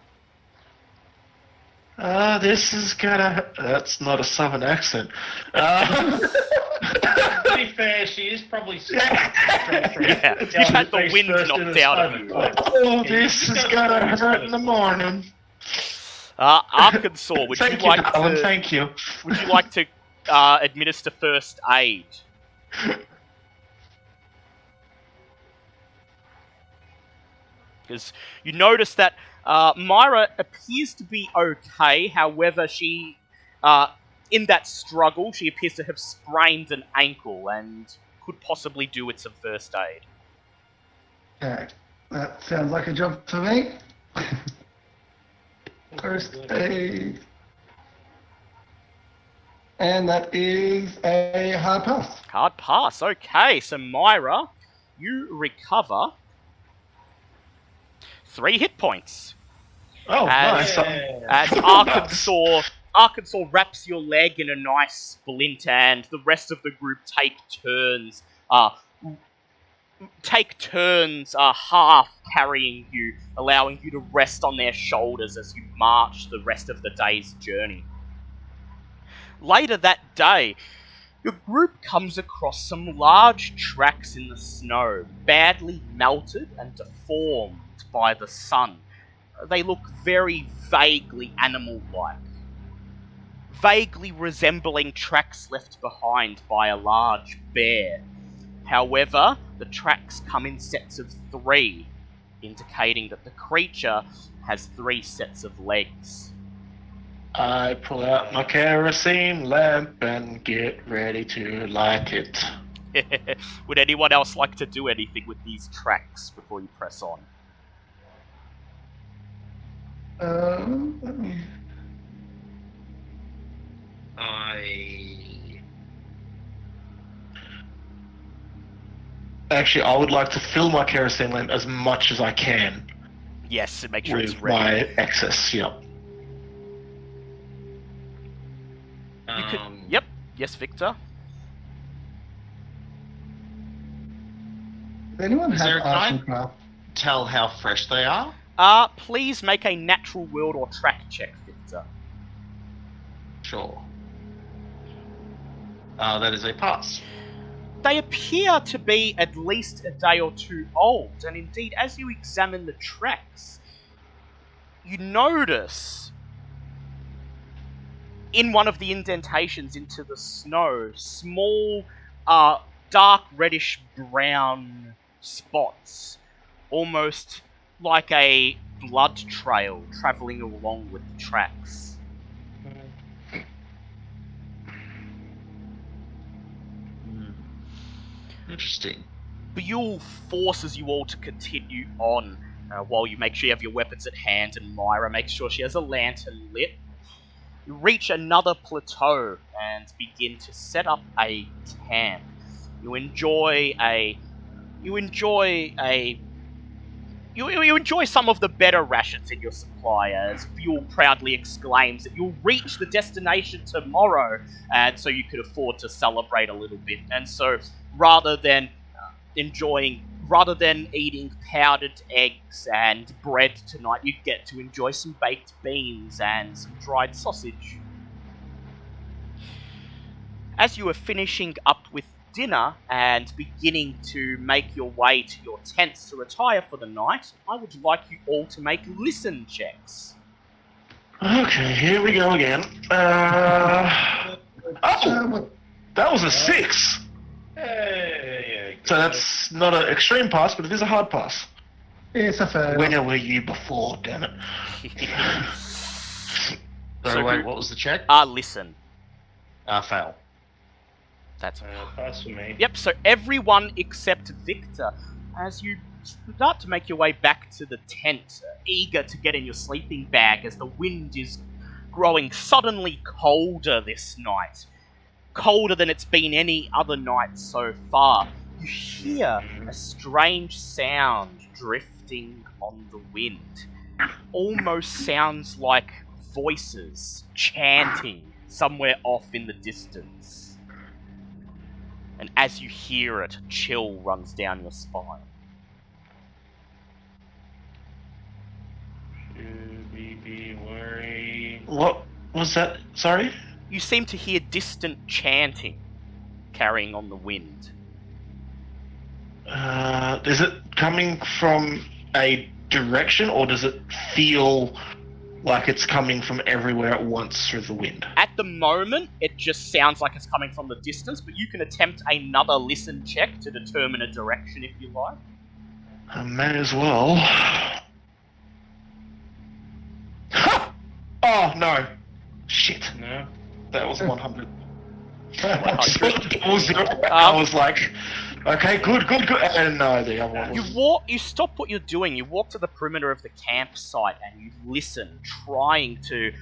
This is gonna... That's not a southern accent. To be fair, she is probably... Yeah, you've had the wind knocked out of you. Oh, this is gonna hurt in the morning. Arkansas, would Thank you like darling, to... thank you. Would you like to administer first aid? Because you notice that Myra appears to be okay, however she, in that struggle, she appears to have sprained an ankle and could possibly do with some first aid. Okay, that sounds like a job for me. First aid. And that is a hard pass. Hard pass, okay. So Myra, you recover 3 hit points. Oh, As- nice. As Arkansas wraps your leg in a nice splint, and the rest of the group take turns half carrying you, allowing you to rest on their shoulders as you march the rest of the day's journey. Later that day, your group comes across some large tracks in the snow, badly melted and deformed by the sun. They look very vaguely animal-like, vaguely resembling tracks left behind by a large bear. However, the tracks come in sets of 3, indicating that the creature has 3 sets of legs. I pull out my kerosene lamp and get ready to light it. Would anyone else like to do anything with these tracks before you press on? Let me... Actually, I would like to fill my kerosene lamp as much as I can Yes, make sure it's with ready. my excess, yep. You could, yep. Yes, Victor. Does anyone Is have there a arts time? and craft? Tell how fresh they are. Please make a natural world or track check, Victor. Sure. That is a pass. They appear to be at least a day or 2 old, and indeed, as you examine the tracks, you notice in one of the indentations into the snow, small, dark reddish brown spots, almost like a blood trail travelling along with the tracks. Interesting. Buell forces you all to continue on, while you make sure you have your weapons at hand, and Myra makes sure she has a lantern lit. You reach another plateau and begin to set up a camp. You enjoy some of the better rations in your supply, as Buell proudly exclaims that you'll reach the destination tomorrow, and so you could afford to celebrate a little bit. And so, rather than eating powdered eggs and bread tonight, you get to enjoy some baked beans and some dried sausage. As you are finishing up with dinner and beginning to make your way to your tents to retire for the night, I would like you all to make listen checks. Okay, here we go again. That was a 6! Hey, So that's not an extreme pass, but it is a hard pass. It's a fair. Where were you before, damn it? So wait, what was the check? Listen. Fail. That's Pass for me. Yep, so everyone except Victor, as you start to make your way back to the tent, eager to get in your sleeping bag as the wind is growing suddenly colder this night. Colder than it's been any other night so far. You hear a strange sound drifting on the wind. Almost sounds like voices chanting somewhere off in the distance. And as you hear it, a chill runs down your spine. Should we be worried? What was that? Sorry? You seem to hear distant chanting carrying on the wind. Is it coming from a direction, or does it feel like it's coming from everywhere at once through the wind? At the moment, it just sounds like it's coming from the distance, but you can attempt another listen check to determine a direction if you like. I may as well. Ha! Oh, no. Shit. No. That was 100. 100. I was like, okay, good. And no, the other one was... You stop what you're doing, you walk to the perimeter of the campsite and you listen, trying to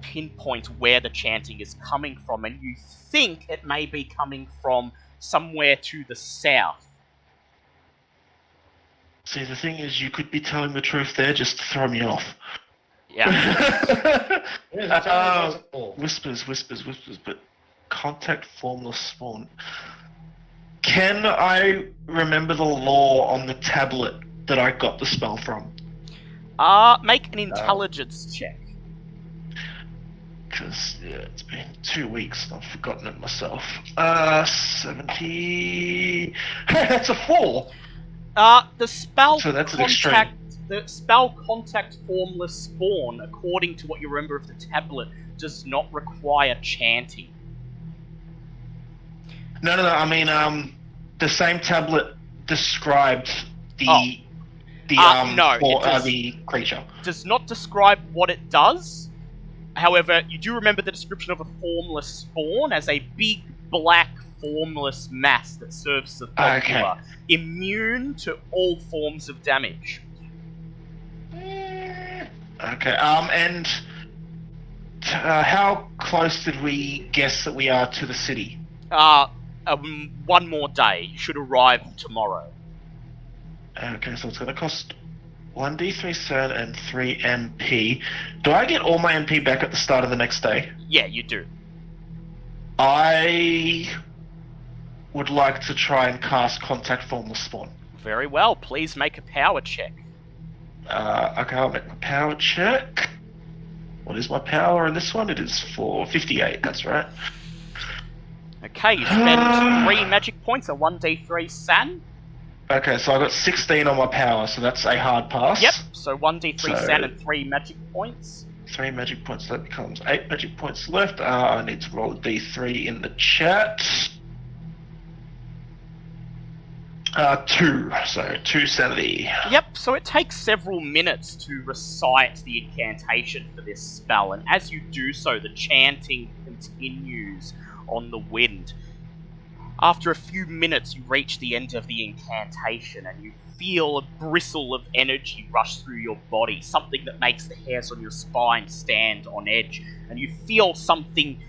pinpoint where the chanting is coming from, and you think it may be coming from somewhere to the south. See, the thing is, you could be telling the truth there just to throw me off. Yeah. Whispers, but contact formless spawn. Can I remember the lore on the tablet that I got the spell from? Make an intelligence check. Because, yeah, it's been 2 weeks and I've forgotten it myself. 70... Hey, that's a 4! The spell So that's an contact... The spell contact formless spawn, according to what you remember of the tablet, does not require chanting. No, I mean, the same tablet described the... the creature. Does not describe what it does. However, you do remember the description of a formless spawn as a big black formless mass that serves Tsathoggua, immune to all forms of damage. Okay, and how close did we guess that we are to the city? One more day. You should arrive tomorrow. Okay, so it's going to cost 1d3 CERN and 3 MP. Do I get all my MP back at the start of the next day? Yeah, you do. I would like to try and cast Contact Formless Spawn. Very well. Please make a power check. Okay, I'll make my power check. What is my power in this one? It is 458, that's right. Okay, you spend 3 magic points, a 1d3 san. Okay, so I got 16 on my power, so that's a hard pass. Yep, so 1d3 So- san and 3 magic points. 3 magic points, that becomes 8 magic points left. I need to roll a d3 in the chat. 2, so 2 sanity. Yep, so it takes several minutes to recite the incantation for this spell, and as you do so, the chanting continues on the wind. After a few minutes, you reach the end of the incantation, and you feel a bristle of energy rush through your body, something that makes the hairs on your spine stand on edge, and you feel something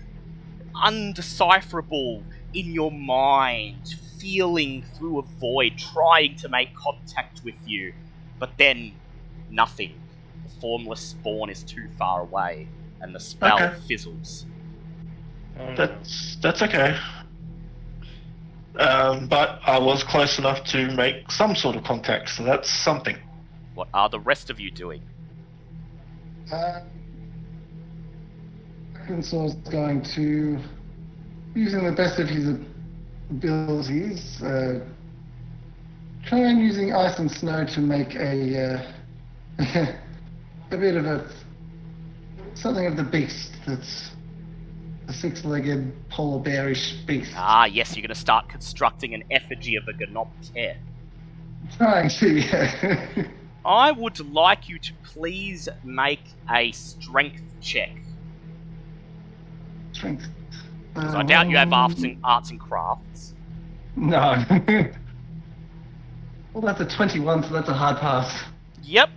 undecipherable in your mind, feeling through a void, trying to make contact with you, but then nothing. The formless spawn is too far away, and the spell fizzles. That's okay. But I was close enough to make some sort of contact, so that's something. What are the rest of you doing? Arkansas is going to, using the best of his abilities, try and using ice and snow to make a bit of something of the beast that's a 6-legged polar bearish beast. Ah, yes, you're going to start constructing an effigy of a Gnopter. Trying to, yeah. I would like you to please make a strength check. Strength. 'Cause I doubt you have arts and crafts. No. Well, that's a 21, so that's a hard pass. Yep.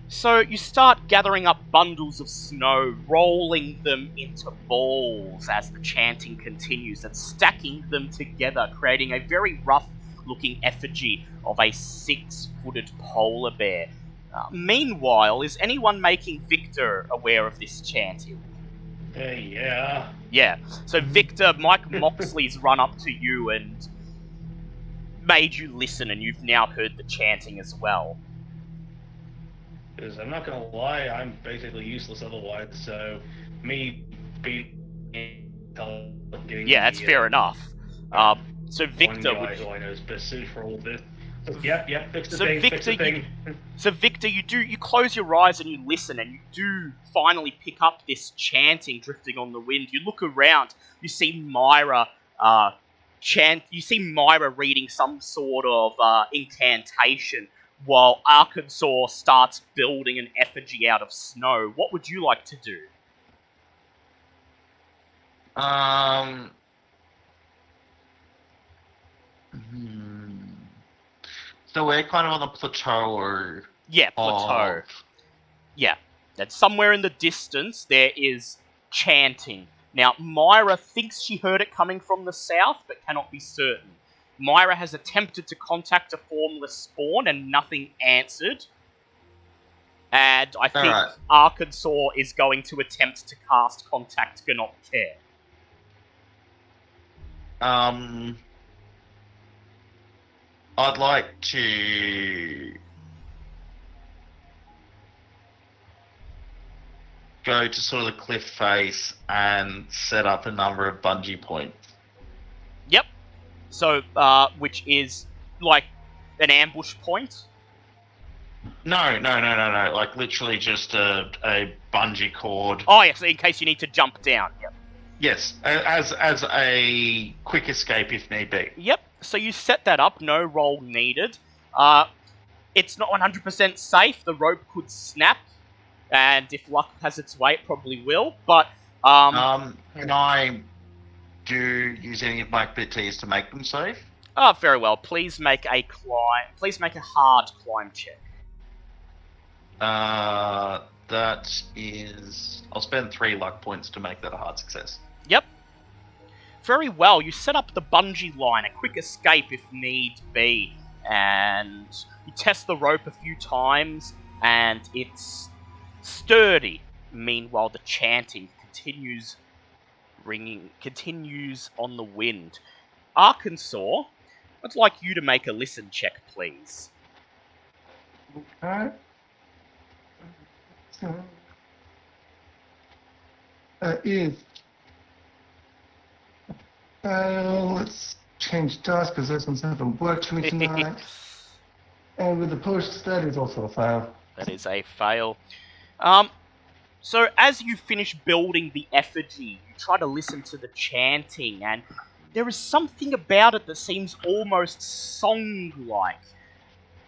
So you start gathering up bundles of snow, rolling them into balls as the chanting continues, and stacking them together, creating a very rough-looking effigy of a 6-footed polar bear. Meanwhile, is anyone making Victor aware of this chanting? Yeah. Yeah. So Victor, Mike Moxley's run up to you and made you listen, and you've now heard the chanting as well. Because I'm not gonna lie, I'm basically useless otherwise, so me being... Yeah, that's fair enough. So Victor one guy who I know is best suited for all this. Yep, fix the thing. So Victor, you close your eyes and you listen, and you do finally pick up this chanting drifting on the wind. You look around, you see Myra You see Myra reading some sort of incantation, while Arkansas starts building an effigy out of snow. What would you like to do? So we're kind of on the plateau, or... Yeah, plateau. Yeah, that's somewhere in the distance there is chanting. Now, Myra thinks she heard it coming from the south, but cannot be certain. Myra has attempted to contact a formless spawn and nothing answered. And I think Alright. Arkansas is going to attempt to cast Contact Cannot Care. I'd like to go to sort of the cliff face and set up a number of bungee points. Yep. So, which is like an ambush point? No. Like literally just a bungee cord. Oh, yes, in case you need to jump down. Yep. Yes, as a quick escape if need be. Yep. So you set that up, no roll needed. It's not 100% safe. The rope could snap, and if luck has its way, it probably will. But can I use any of my abilities to make them safe? Oh, very well. Please make a climb. Please make a hard climb check. That is... I'll spend 3 luck points to make that a hard success. Yep. Very well. You set up the bungee line, a quick escape if need be, and you test the rope a few times, and it's sturdy. Meanwhile, the chanting continues on the wind. Arkansas, I'd like you to make a listen check, please. Alright. So, is... let's change dice because those ones haven't worked for me tonight. And with the push, that is also a fail. That is a fail. So as you finish building the effigy, you try to listen to the chanting, and there is something about it that seems almost song-like.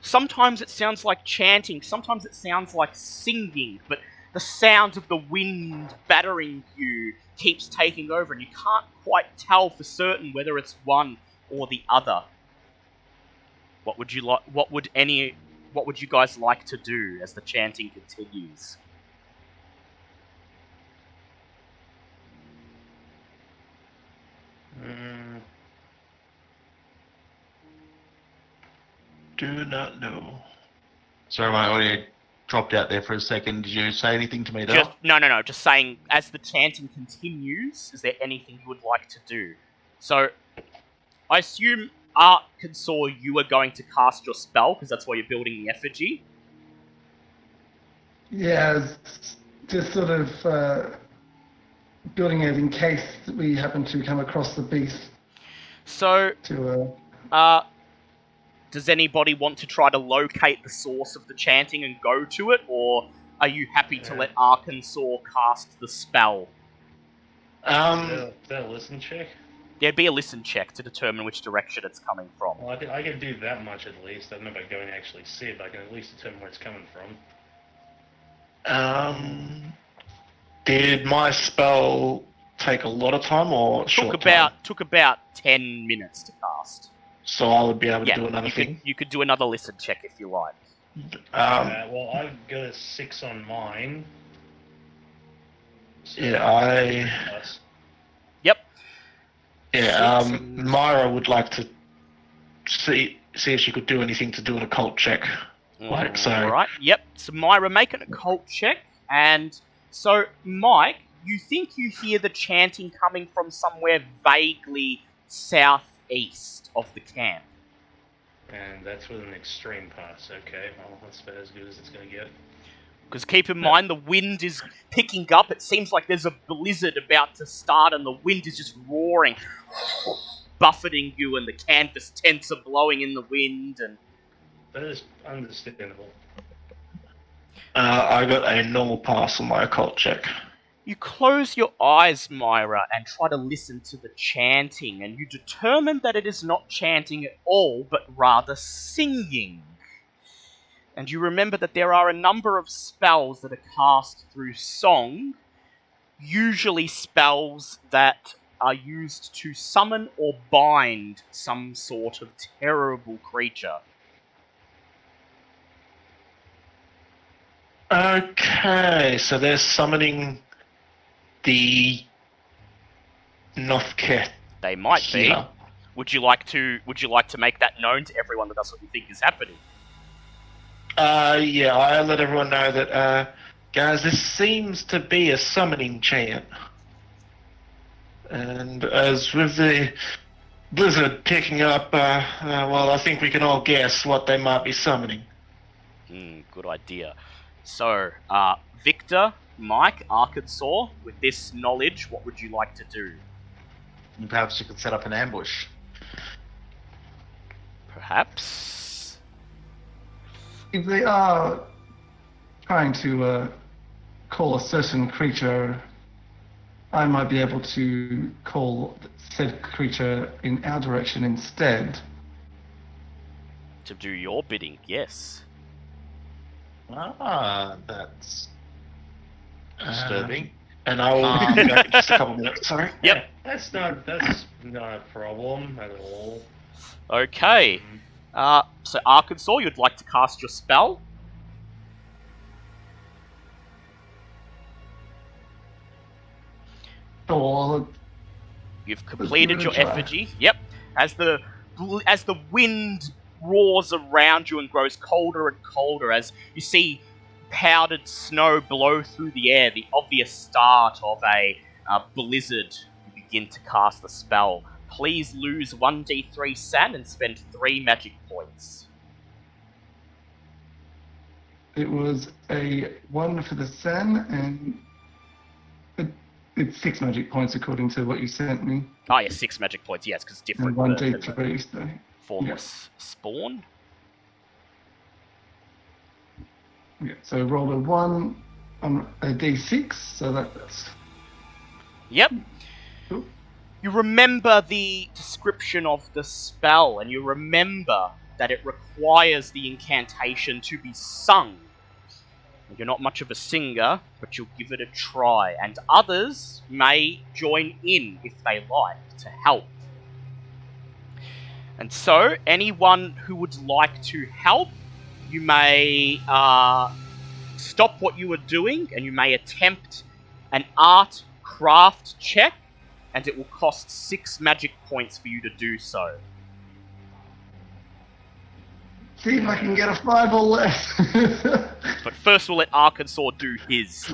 Sometimes it sounds like chanting, sometimes it sounds like singing, but the sound of the wind battering you keeps taking over, and you can't quite tell for certain whether it's one or the other. What would you guys like to do as the chanting continues? Do not know. Sorry, my audio dropped out there for a second. Did you say anything to me there? No. Just saying, as the chanting continues, is there anything you would like to do? So, I assume, Arkansas, you are going to cast your spell, because that's why you're building the effigy. Yeah, just sort of building it in case we happen to come across the beast. So, does anybody want to try to locate the source of the chanting and go to it, or are you happy to let Arkansas cast the spell? Is that a listen check? There'd be a listen check to determine which direction it's coming from. Well, I can do that much at least. I don't know about going to actually see it, but I can at least determine where it's coming from. Did my spell take a lot of time or short time? Took about 10 minutes to cast. So I would be able to Yeah, do another thing? you could do another listen check if you like. Well, I've got a 6 on mine. So plus. Yep. Yeah, Myra would like to see if she could do anything to do an occult check. Like so. Alright, yep. So Myra, make an occult check, and so Mike, you think you hear the chanting coming from somewhere vaguely southeast of the camp. And that's with an extreme pass. Okay, well, that's about as good as it's going to get. Because keep in mind, the wind is picking up. It seems like there's a blizzard about to start, and the wind is just roaring, buffeting you, and the canvas tents are blowing in the wind. And that is understandable. I got a normal pass on my occult check. you close your eyes, Myra, and try to listen to the chanting, and you determine that it is not chanting at all, but rather singing. And you remember that there are a number of spells that are cast through song, usually spells that are used to summon or bind some sort of terrible creature. Okay, so they're summoning the Nothket. They might be. Yeah. Would you like to make that known to everyone that that's what you think is happening? Yeah, I let everyone know that, guys, this seems to be a summoning chant. And as with the blizzard picking up, well, I think we can all guess what they might be summoning. Good idea. So, Victor, Mike, Arkansas, with this knowledge, what would you like to do? Perhaps you could set up an ambush. Perhaps? If they are trying to call a certain creature, I might be able to call said creature in our direction instead. To do your bidding, yes. Ah, that's disturbing. And I will be back in just a couple minutes, sorry. Yep. That's not a problem at all. Okay. So Arkansas, you'd like to cast your spell? Or You've completed your Give it a try. effigy. Yep. As the wind roars around you and grows colder and colder, as you see powdered snow blow through the air, the obvious start of a blizzard, you begin to cast the spell. Please lose 1d3 sand and spend 3 magic points. it was a 1 for the Sen, and it's 6 magic points according to what you sent me. Oh yeah, 6 magic points, yes, because it's different And than the 1d3, so. formless spawn. Yeah, so roll a 1 on a d6, so that's. Yep. Cool. You remember the description of the spell, and you remember that it requires the incantation to be sung. You're not much of a singer, but you'll give it a try, and others may join in if they like to help. And so, anyone who would like to help, you may stop what you are doing, and you may attempt an art craft check, and it will cost 6 magic points for you to do so. See if I can get a 5 or less. But first we'll let Arkansas do his.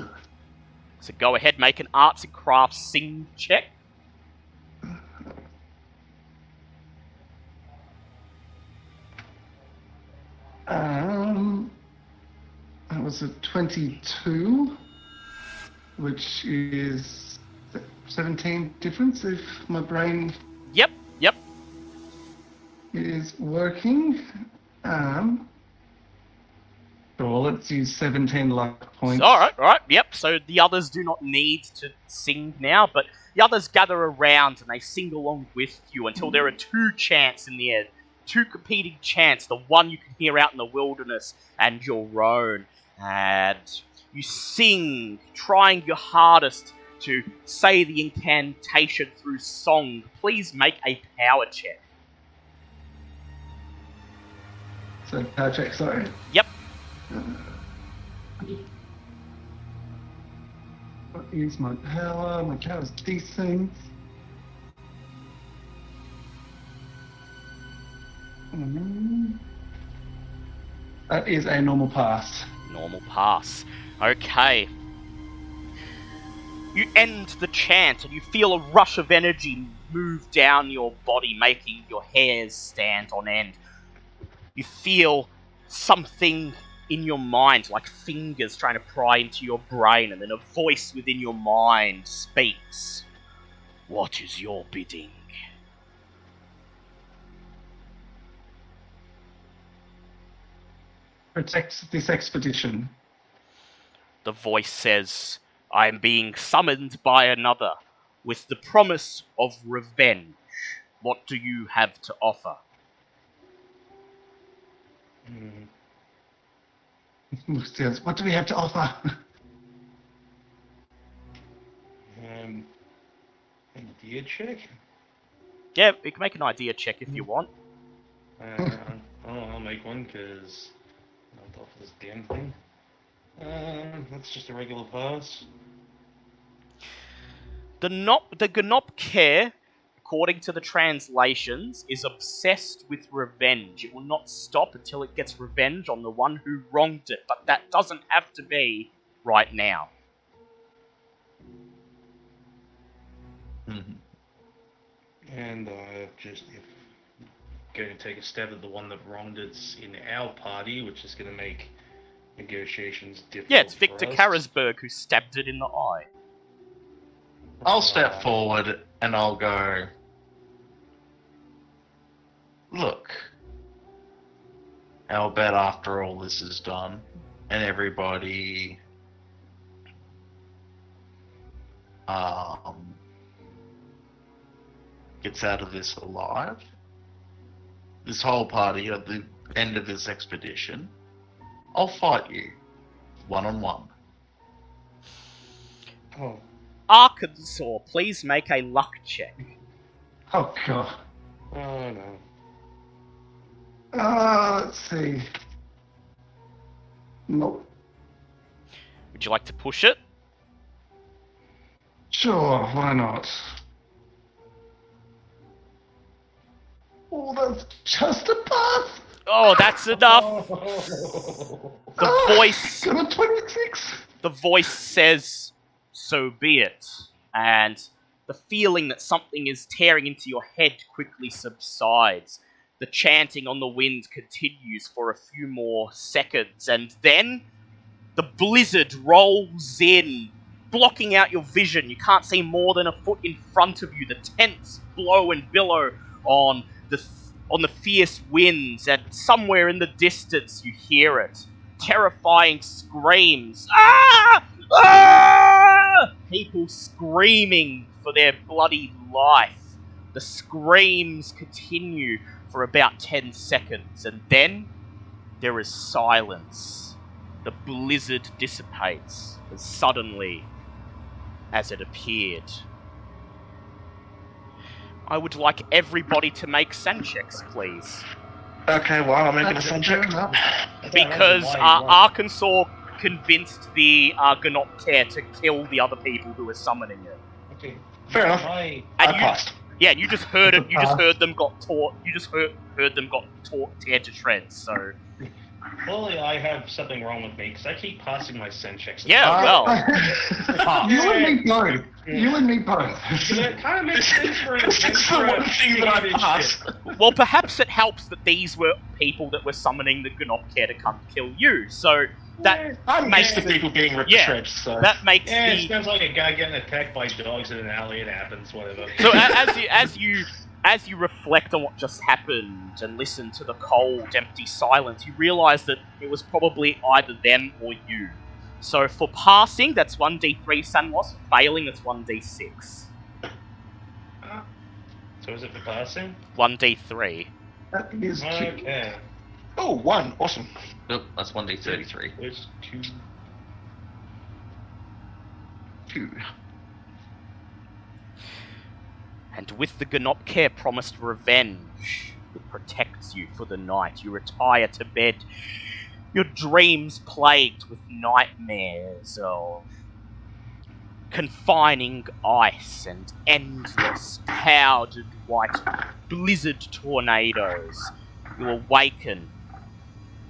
So go ahead, make an arts and crafts sing check. That was a 22, which is 17 difference if my brain Yep. is working. Sure, let's use 17 luck points. Alright, yep. So the others do not need to sing now, but the others gather around and they sing along with you until there are two chants in the air. Two competing chants, the one you can hear out in the wilderness and your own. And you sing, trying your hardest to say the incantation through song. Please make a power check. So, power check, sorry. Yep. What is my power? My power's decent. That is a normal pass. Normal pass. Okay. You end the chant and you feel a rush of energy move down your body, making your hairs stand on end. You feel something in your mind, like fingers trying to pry into your brain, and then a voice within your mind speaks. What is your bidding? Protect this expedition. The voice says, I am being summoned by another, with the promise of revenge. What do you have to offer? Says, what do we have to offer? Idea check? Yeah, you can make an idea check if you want. I'll make one because I'll offer this damn thing. That's just a regular pass. The Gnop Care, according to the translations, is obsessed with revenge. It will not stop until it gets revenge on the one who wronged it, but that doesn't have to be right now. And just going to take a stab at the one that wronged it's in our party, which is going to make negotiations difficult. Yeah, it's Victor for us. Karasberg who stabbed it in the eye. I'll step forward and I'll go, look, I'll bet after all this is done and everybody gets out of this alive, this whole party at the end of this expedition, I'll fight you one-on-one. Oh. Arkansas, please make a luck check. Oh god. Oh no. Let's see. Nope. Would you like to push it? Sure, why not? Oh, that's just a pass! Oh, that's enough! The voice... Got a 26! The voice says, so be it. And the feeling that something is tearing into your head quickly subsides. The chanting on the wind continues for a few more seconds, and then the blizzard rolls in, blocking out your vision. You can't see more than a foot in front of you. The tents blow and billow on the fierce winds, and somewhere in the distance you hear it. Terrifying screams. Ah! Ah! People screaming for their bloody life. The screams continue for about 10 seconds, and then there is silence. The blizzard dissipates as suddenly as it appeared. I would like everybody to make sun checks, please. Okay, well, I'm making a sun check. Because Arkansas convinced the Gnop Care to kill the other people who were summoning it. Okay. Fair enough. I passed. Yeah, you just heard it. You just heard them got taught. You just heard them got teared to shreds. So Clearly, I have something wrong with me because I keep passing my sen checks. yeah, well, You and me both. You and me both. That kind of makes sense for an This is the one thing that I passed. well, perhaps it helps that these were people that were summoning the Gnop Care to come kill you. So that I'm makes used to people being ripped yeah, to shreds, so... that makes Yeah, it the sounds like a guy getting attacked by dogs in an alley. It happens, whatever. so as you as you reflect on what just happened and listen to the cold, empty silence, you realise that it was probably either them or you. So for passing, that's 1d3 Sunloss. For failing, that's 1d6. So is it for passing? 1d3. That is cute. Okay. Oh, 1. Awesome. Nope, that's 1d33. There's 2. 2. And with the Gnopcare promised revenge, it protects you for the night. You retire to bed, your dreams plagued with nightmares of confining ice and endless powdered white blizzard tornadoes. You awaken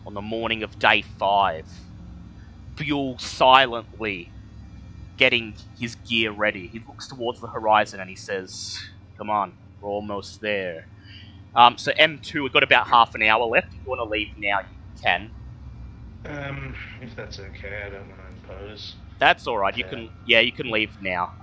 on the morning of day 5. Buell silently getting his gear ready. He looks towards the horizon and he says, "Come on, we're almost there." So M2, we've got about half an hour left. If you want to leave now, you can. If that's okay, I don't mind pose. That's alright, you can leave now.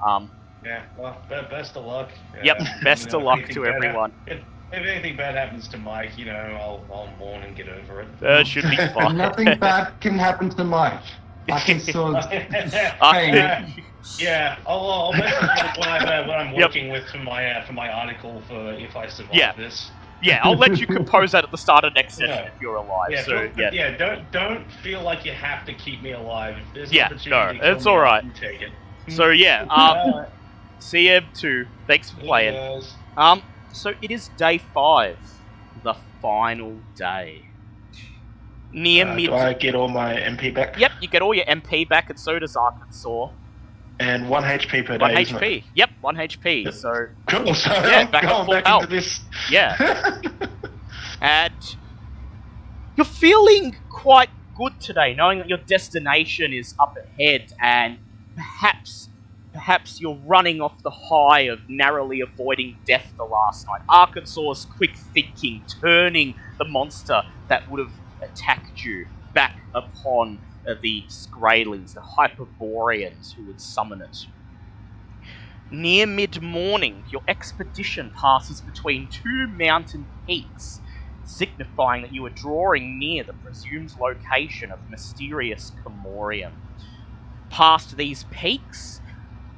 Yeah, well, best of luck. Yep, best of luck anything to bad everyone. If anything bad happens to Mike, I'll mourn and get over it. That should be fine. Nothing bad can happen to Mike. Arkansas pain. Yeah, I'll message you when I'm working with for my article for if I survive this. Yeah, I'll let you compose that at the start of next session Yeah. if you're alive. Don't feel like you have to keep me alive. If there's an Yeah, opportunity no, to kill it's me, alright. you take it. So yeah, CM2, thanks for playing. Yes. So it is day 5, the final day. Near mid. Do I get all my MP back? Yep, you get all your MP back, and so does Arkansas. And 1 HP per 1 day. isn't it? HP. Yep, 1 HP. So Cool. So Yeah, I'm back up going full back health. into this. yeah, and you're feeling quite good today, knowing that your destination is up ahead, and perhaps you're running off the high of narrowly avoiding death the last night. Arkansas's quick thinking, turning the monster that would have attacked you back upon the Skraelings, the Hyperboreans who would summon it. Near mid-morning, your expedition passes between 2 mountain peaks, signifying that you are drawing near the presumed location of mysterious Comorium. Past these peaks,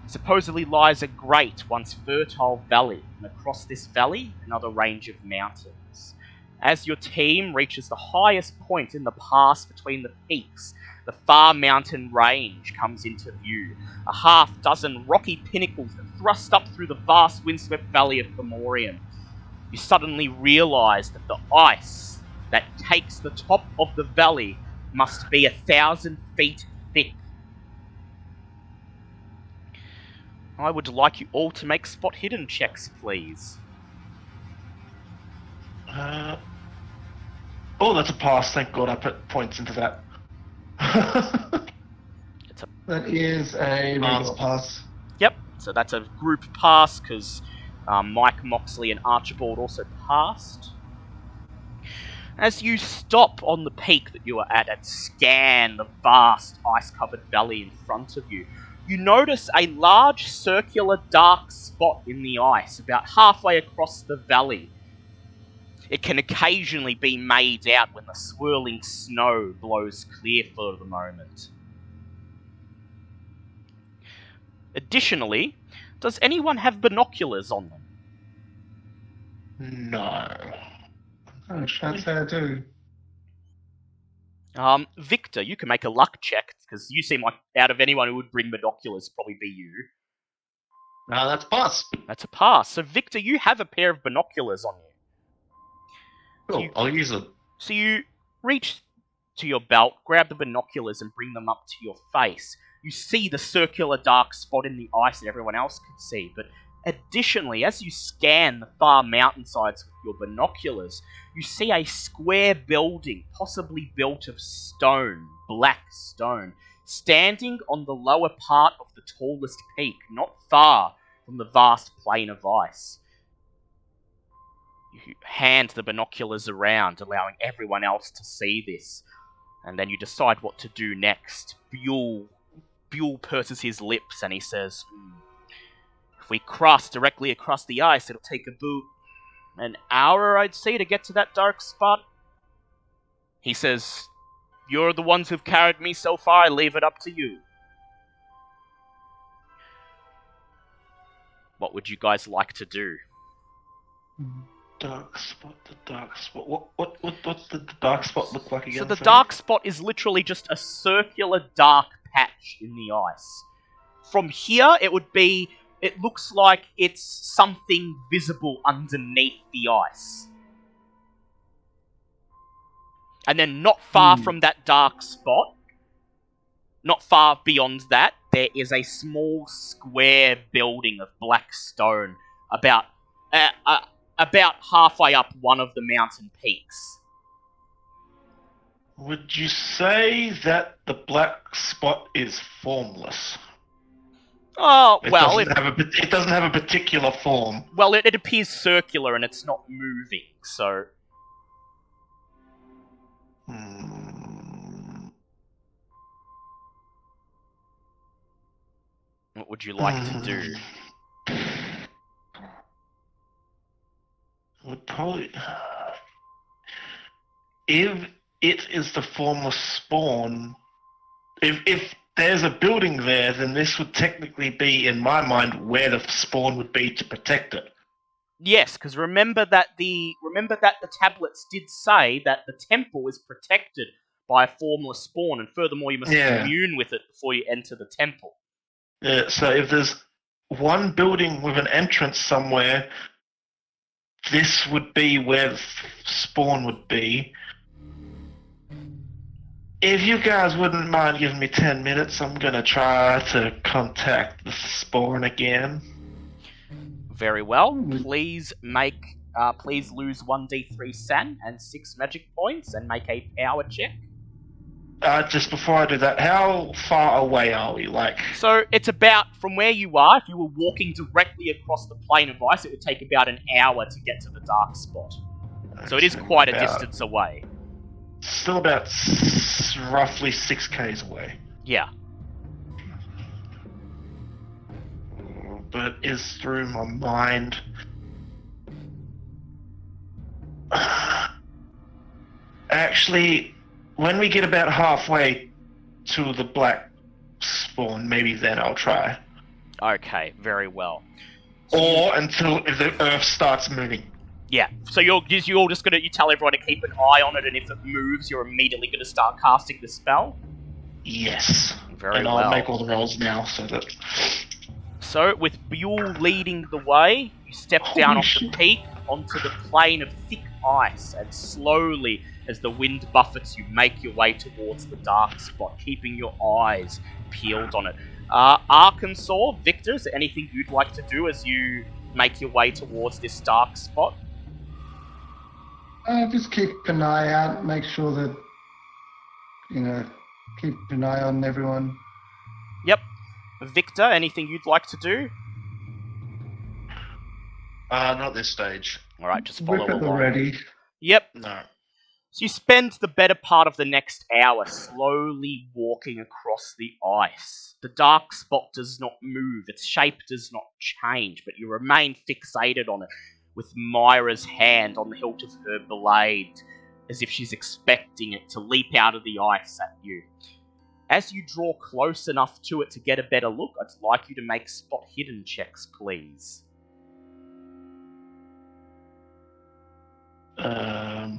supposedly lies a great, once fertile valley, and across this valley, another range of mountains. As your team reaches the highest point in the pass between the peaks, the far mountain range comes into view, a half-dozen rocky pinnacles that thrust up through the vast windswept valley of Comorium. You suddenly realise that the ice that takes the top of the valley must be 1,000 feet thick. I would like you all to make spot hidden checks, please. Oh, that's a pass. Thank God I put points into that. It's a That is a regular pass. Yep, so that's a group pass, because Mike, Moxley, and Archibald also passed. As you stop on the peak that you are at and scan the vast ice-covered valley in front of you, you notice a large circular dark spot in the ice about halfway across the valley. It can occasionally be made out when the swirling snow blows clear for the moment. Additionally, does anyone have binoculars on them? No. Oh, can't say I do. Victor, you can make a luck check, because you seem like out of anyone who would bring binoculars, probably be you. No, that's a pass. That's a pass. So Victor, you have a pair of binoculars on you. Cool. I'll use them. So you reach to your belt, grab the binoculars, and bring them up to your face. You see the circular dark spot in the ice that everyone else can see, but additionally, as you scan the far mountainsides with your binoculars, you see a square building, possibly built of stone, black stone, standing on the lower part of the tallest peak, not far from the vast plain of ice. You hand the binoculars around, allowing everyone else to see this, and then you decide what to do next. Buell purses his lips and he says, If we cross directly across the ice, it'll take an hour, I'd say, to get to that dark spot. He says, "You're the ones who've carried me so far, I leave it up to you." What would you guys like to do? Dark spot, the dark spot. What's the dark spot look like again? So the sorry? dark spot is literally just a circular dark patch in the ice. From here, it looks like it's something visible underneath the ice. And then not far from that dark spot, not far beyond that, there is a small square building of black stone about halfway up one of the mountain peaks. Would you say that the black spot is formless? Oh, It well, doesn't have a particular form. well, it appears circular and it's not moving, so... What would you like to do? Would probably... If it is the formless spawn, if there's a building there, then this would technically be, in my mind, where the spawn would be to protect it. Yes, because remember that the tablets did say that the temple is protected by a formless spawn, and furthermore, you must commune with it before you enter the temple. Yeah, so if there's one building with an entrance somewhere, this would be where the spawn would be. If you guys wouldn't mind giving me 10 minutes, I'm gonna try to contact the spawn again. Very well. Please lose 1d3 san and 6 magic points and make a power check. Just before I do that, how far away are we? So it's about, from where you are, if you were walking directly across the plane of ice, it would take about an hour to get to the dark spot. So it is quite a distance away. Still about roughly 6 k's away. Yeah. But it is through my mind. Actually, when we get about halfway to the black spawn, maybe then I'll try. Okay, very well. Or until the Earth starts moving. Yeah, so you're all just you tell everyone to keep an eye on it, and if it moves, you're immediately gonna start casting the spell? Yes. Very well. And I'll make all the rolls now, so that... So, with Buell leading the way, you step down off the peak onto the plain of thick ice, and slowly, as the wind buffets you, make your way towards the dark spot, keeping your eyes peeled on it. Arkansas, Victor, is there anything you'd like to do as you make your way towards this dark spot? Just keep an eye out, make sure that, keep an eye on everyone. Yep. Victor, anything you'd like to do? Not this stage. Alright, just follow Whip at the along. ready. Yep. No. So you spend the better part of the next hour slowly walking across the ice. The dark spot does not move, its shape does not change, but you remain fixated on it, with Myra's hand on the hilt of her blade, as if she's expecting it to leap out of the ice at you. As you draw close enough to it to get a better look, I'd like you to make spot hidden checks, please.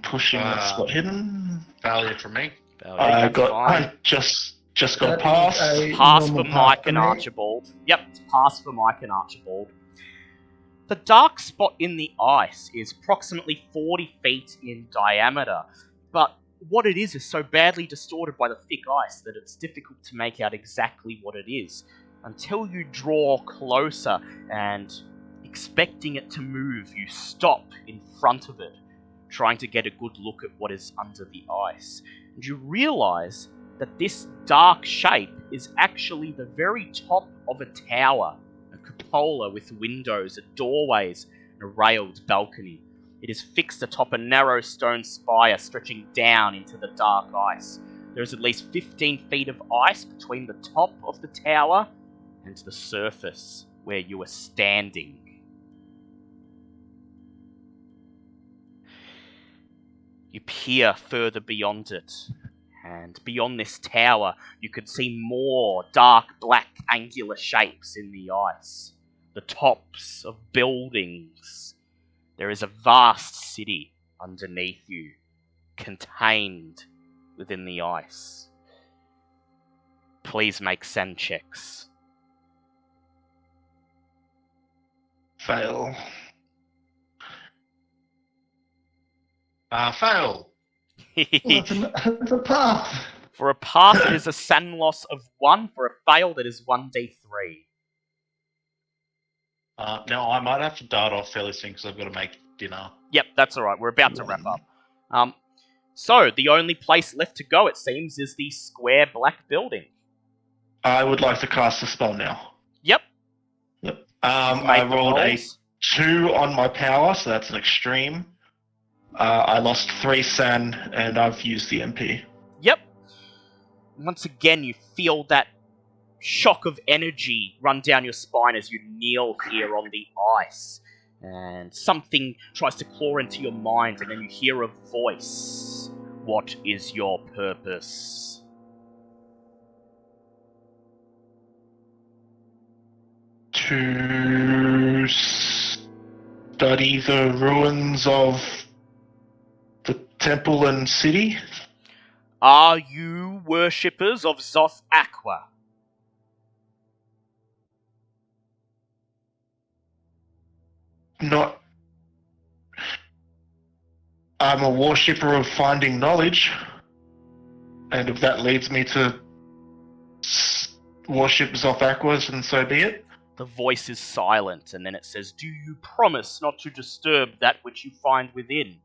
Pushing that spot hidden. Failure from me. I just got past. Pass for Mike and Archibald. Yep, it's pass for Mike and Archibald. The dark spot in the ice is approximately 40 feet in diameter, but what it is so badly distorted by the thick ice that it's difficult to make out exactly what it is, until you draw closer and, expecting it to move, you stop in front of it, trying to get a good look at what is under the ice. And you realise that this dark shape is actually the very top of a tower, a cupola with windows and doorways and a railed balcony. It is fixed atop a narrow stone spire stretching down into the dark ice. There is at least 15 feet of ice between the top of the tower and the surface where you are standing. You peer further beyond it, and beyond this tower, you can see more dark, black, angular shapes in the ice. The tops of buildings. There is a vast city underneath you, contained within the ice. Please make send checks. Fail. Fail. It's a pass. For a pass, it is a sand loss of 1. For a fail, that is 1d3. Now, I might have to dart off fairly soon because I've got to make dinner. Yep, that's alright. We're about to wrap up. So, the only place left to go, it seems, is the square black building. I would like to cast a spell now. Yep. Yep. I rolled a 2 on my power, so that's an extreme. I lost 3 san, and I've used the MP. Yep. Once again, you feel that shock of energy run down your spine as you kneel here on the ice. And something tries to claw into your mind, and then you hear a voice. What is your purpose? To study the ruins of the temple and city? Are you worshippers of Tsathoggua? Not. I'm a worshipper of finding knowledge, and if that leads me to worship Tsathoggua, then so be it. The voice is silent, and then it says, "Do you promise not to disturb that which you find within?"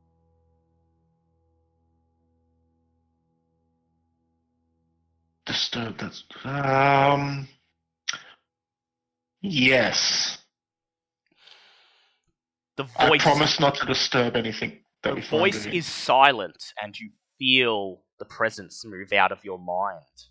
Disturb that. Yes. The I voice, promise not to disturb anything that we the find voice within. is silent, and you feel the presence move out of your mind.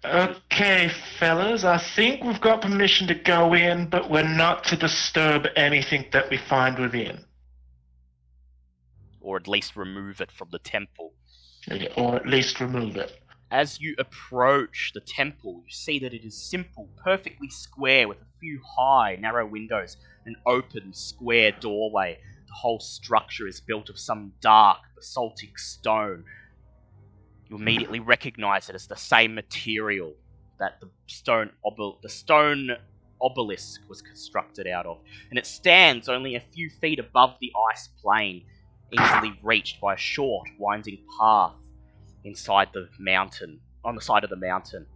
Okay, fellas, I think we've got permission to go in, but we're not to disturb anything that we find within. Or at least remove it from the temple. Or at least remove it. As you approach the temple, you see that it is simple, perfectly square, with a few high, narrow windows, an open, square doorway. The whole structure is built of some dark, basaltic stone. You immediately recognize it as the same material that the stone obelisk was constructed out of, and it stands only a few feet above the ice plain, easily reached by a short, winding path inside the mountain, on the side of the mountain.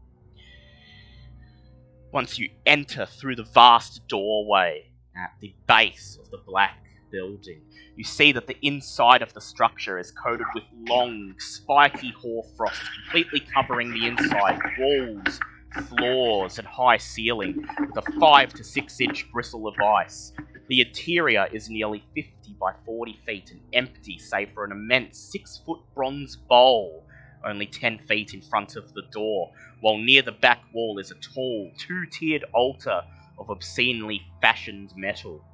Once you enter through the vast doorway at the base of the black building, you see that the inside of the structure is coated with long, spiky hoarfrost, completely covering the inside, walls, floors, and high ceiling, with a 5 to 6 inch bristle of ice. The interior is nearly 50 by 40 feet and empty, save for an immense 6-foot bronze bowl, only 10 feet in front of the door, while near the back wall is a tall, 2-tiered altar of obscenely fashioned metal.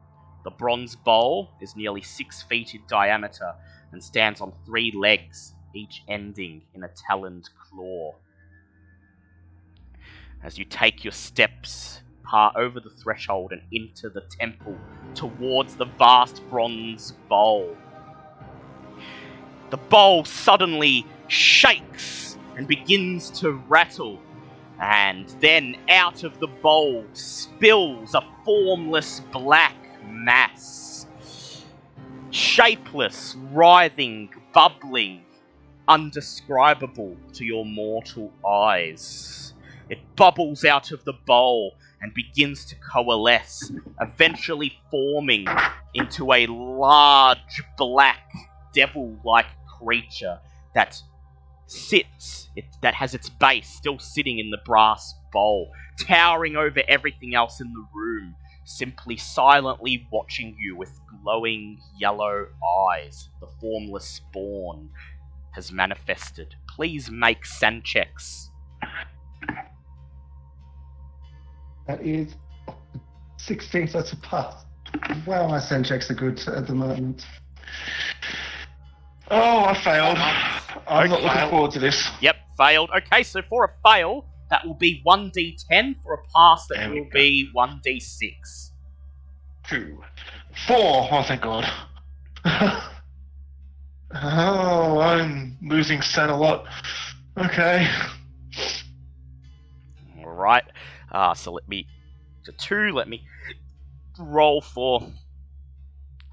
The bronze bowl is nearly 6 feet in diameter and stands on 3 legs, each ending in a taloned claw. As you take your steps over the threshold and into the temple towards the vast bronze bowl, the bowl suddenly shakes and begins to rattle, and then out of the bowl spills a formless black mass. Shapeless, writhing, bubbling, undescribable to your mortal eyes. It bubbles out of the bowl and begins to coalesce, eventually forming into a large, black, devil-like creature that that has its base still sitting in the brass bowl, towering over everything else in the room, simply silently watching you with glowing yellow eyes. The formless spawn has manifested. Please make sand checks. That is 16, so that's a pass. Well, my send checks are good at the moment. Oh, I failed. I'm not looking failed. forward to this. Yep, failed. Okay, so for a fail, that will be 1d10. For a pass, that There we will go. be 1d6. 2, 4. Oh, thank God. Oh, I'm losing Sen a lot. Okay. Alright, so let me... To 2, let me roll for...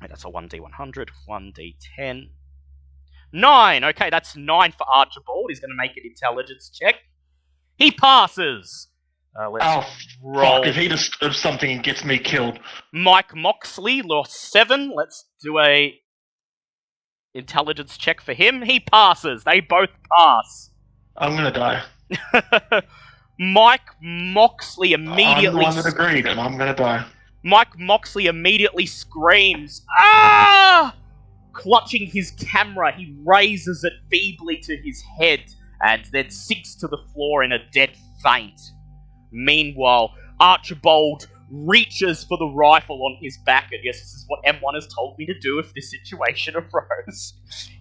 Wait, that's a 1d100, 1d10... 9! Okay, that's 9 for Archibald. He's going to make an intelligence check. He passes! Let's Oh, roll. fuck, if he disturbs something and gets me killed. Mike Moxley lost 7. Let's do a intelligence check for him. He passes. They both pass. I'm gonna die. Mike Moxley immediately... I'm the one that agreed, and I'm gonna die. Mike Moxley immediately screams, "Ah!" Clutching his camera, he raises it feebly to his head and then sinks to the floor in a dead faint. Meanwhile, Archibald reaches for the rifle on his back, and yes, this is what M1 has told me to do if this situation arose.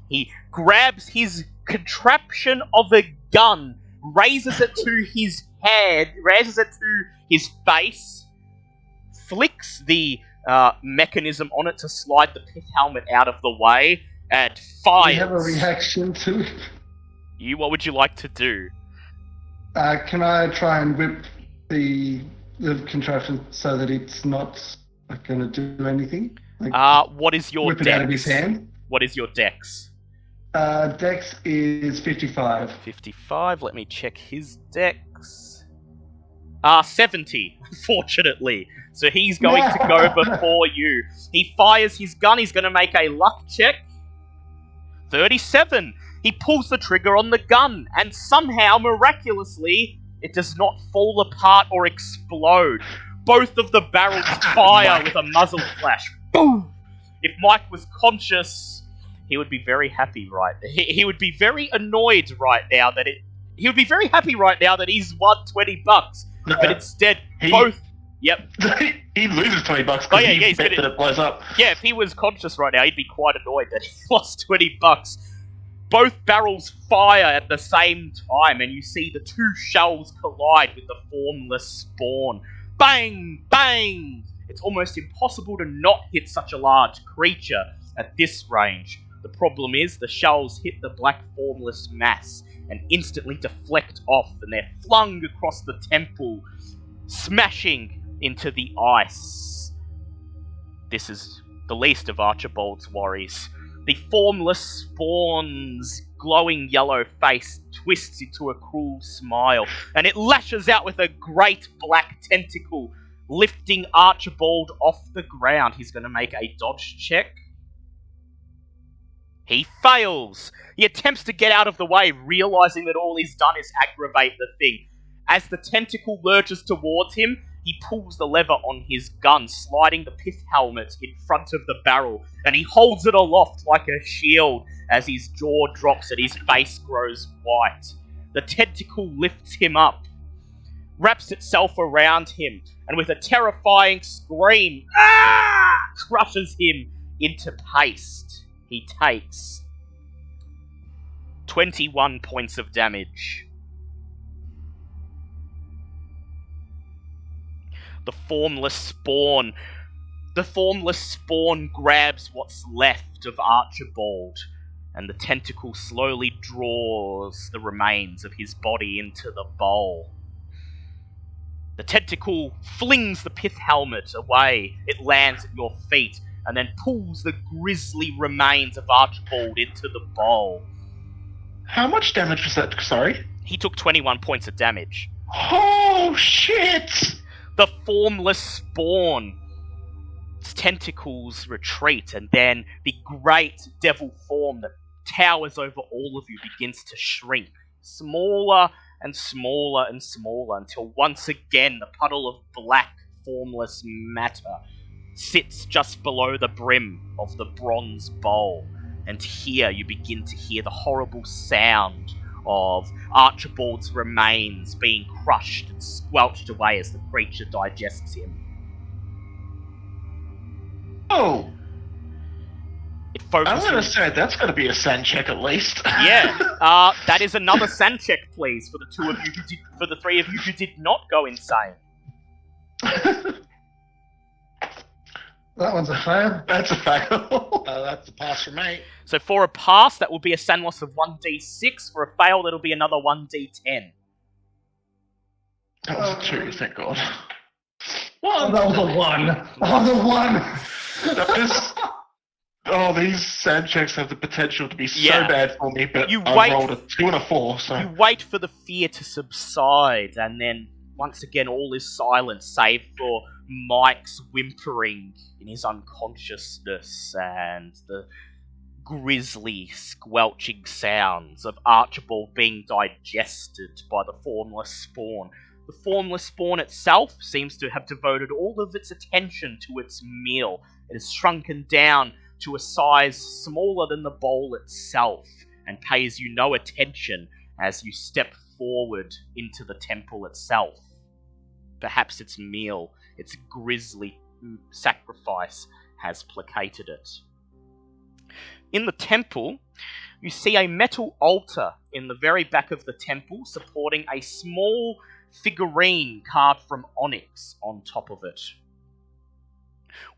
He grabs his contraption of a gun, raises it to his head, raises it to his face, flicks the mechanism on it to slide the pith helmet out of the way, and fires. We have a reaction to it. What would you like to do? Can I try and whip the contraption so that it's not going to do anything? What is your whip dex? it out of his hand? What is your dex? Dex is 55. 55. Let me check his dex. 70, unfortunately. So he's going to go before you. He fires his gun. He's going to make a luck check. 37. He pulls the trigger on the gun, and somehow, miraculously, it does not fall apart or explode. Both of the barrels fire with a muzzle flash. Boom! If Mike was conscious, he would be very happy right now. He would be very annoyed right now that it... He would be very happy right now that he's won $20, but instead, both... Yep. He loses $20 because yeah, he's bet that it blows up. Yeah, if he was conscious right now, he'd be quite annoyed that he lost $20. Both barrels fire at the same time, and you see the two shells collide with the formless spawn. Bang! Bang! It's almost impossible to not hit such a large creature at this range. The problem is, the shells hit the black formless mass and instantly deflect off, and they're flung across the temple, smashing into the ice. This is the least of Archibald's worries. The formless spawn's glowing yellow face twists into a cruel smile, and it lashes out with a great black tentacle, lifting Archibald off the ground. He's going to make a dodge check. He fails! He attempts to get out of the way, realizing that all he's done is aggravate the thing. As the tentacle lurches towards him, he pulls the lever on his gun, sliding the pith helmet in front of the barrel, and he holds it aloft like a shield as his jaw drops and his face grows white. The tentacle lifts him up, wraps itself around him, and with a terrifying scream, crushes him into paste. He takes 21 points of damage. The formless spawn grabs what's left of Archibald, and the tentacle slowly draws the remains of his body into the bowl. The tentacle flings the pith helmet away. It lands at your feet, and then pulls the grisly remains of Archibald into the bowl. How much damage was that? Sorry? He took 21 points of damage. Oh, shit! The formless spawn's tentacles retreat, and then the great devil form that towers over all of you begins to shrink, smaller and smaller and smaller, until once again the puddle of black formless matter sits just below the brim of the bronze bowl. And here you begin to hear the horrible sound of Archibald's remains being crushed and squelched away as the creature digests him. Oh, It I'm focuses. gonna say that's gotta be a sand check at least. Yeah. That is another sand check, please, for the three of you who did not go insane. That one's a fail. That's a fail. That's a pass for me. So for a pass, that will be a sand loss of 1d6. For a fail, that'll be another 1d10. That was a 2, thank God. Oh, that was a 1. Oh, the 1! That is... Oh, these sand checks have the potential to be so Yeah. bad for me, but You I wait- rolled a 2 and a 4, so... You wait for the fear to subside, and then once again all is silent, save for Mike's whimpering in his unconsciousness and the grisly, squelching sounds of Archibald being digested by the formless spawn. The formless spawn itself seems to have devoted all of its attention to its meal. It has shrunken down to a size smaller than the bowl itself, and pays you no attention as you step forward into the temple itself. Perhaps its meal, its grisly sacrifice, has placated it. In the temple, you see a metal altar in the very back of the temple supporting a small figurine carved from onyx on top of it.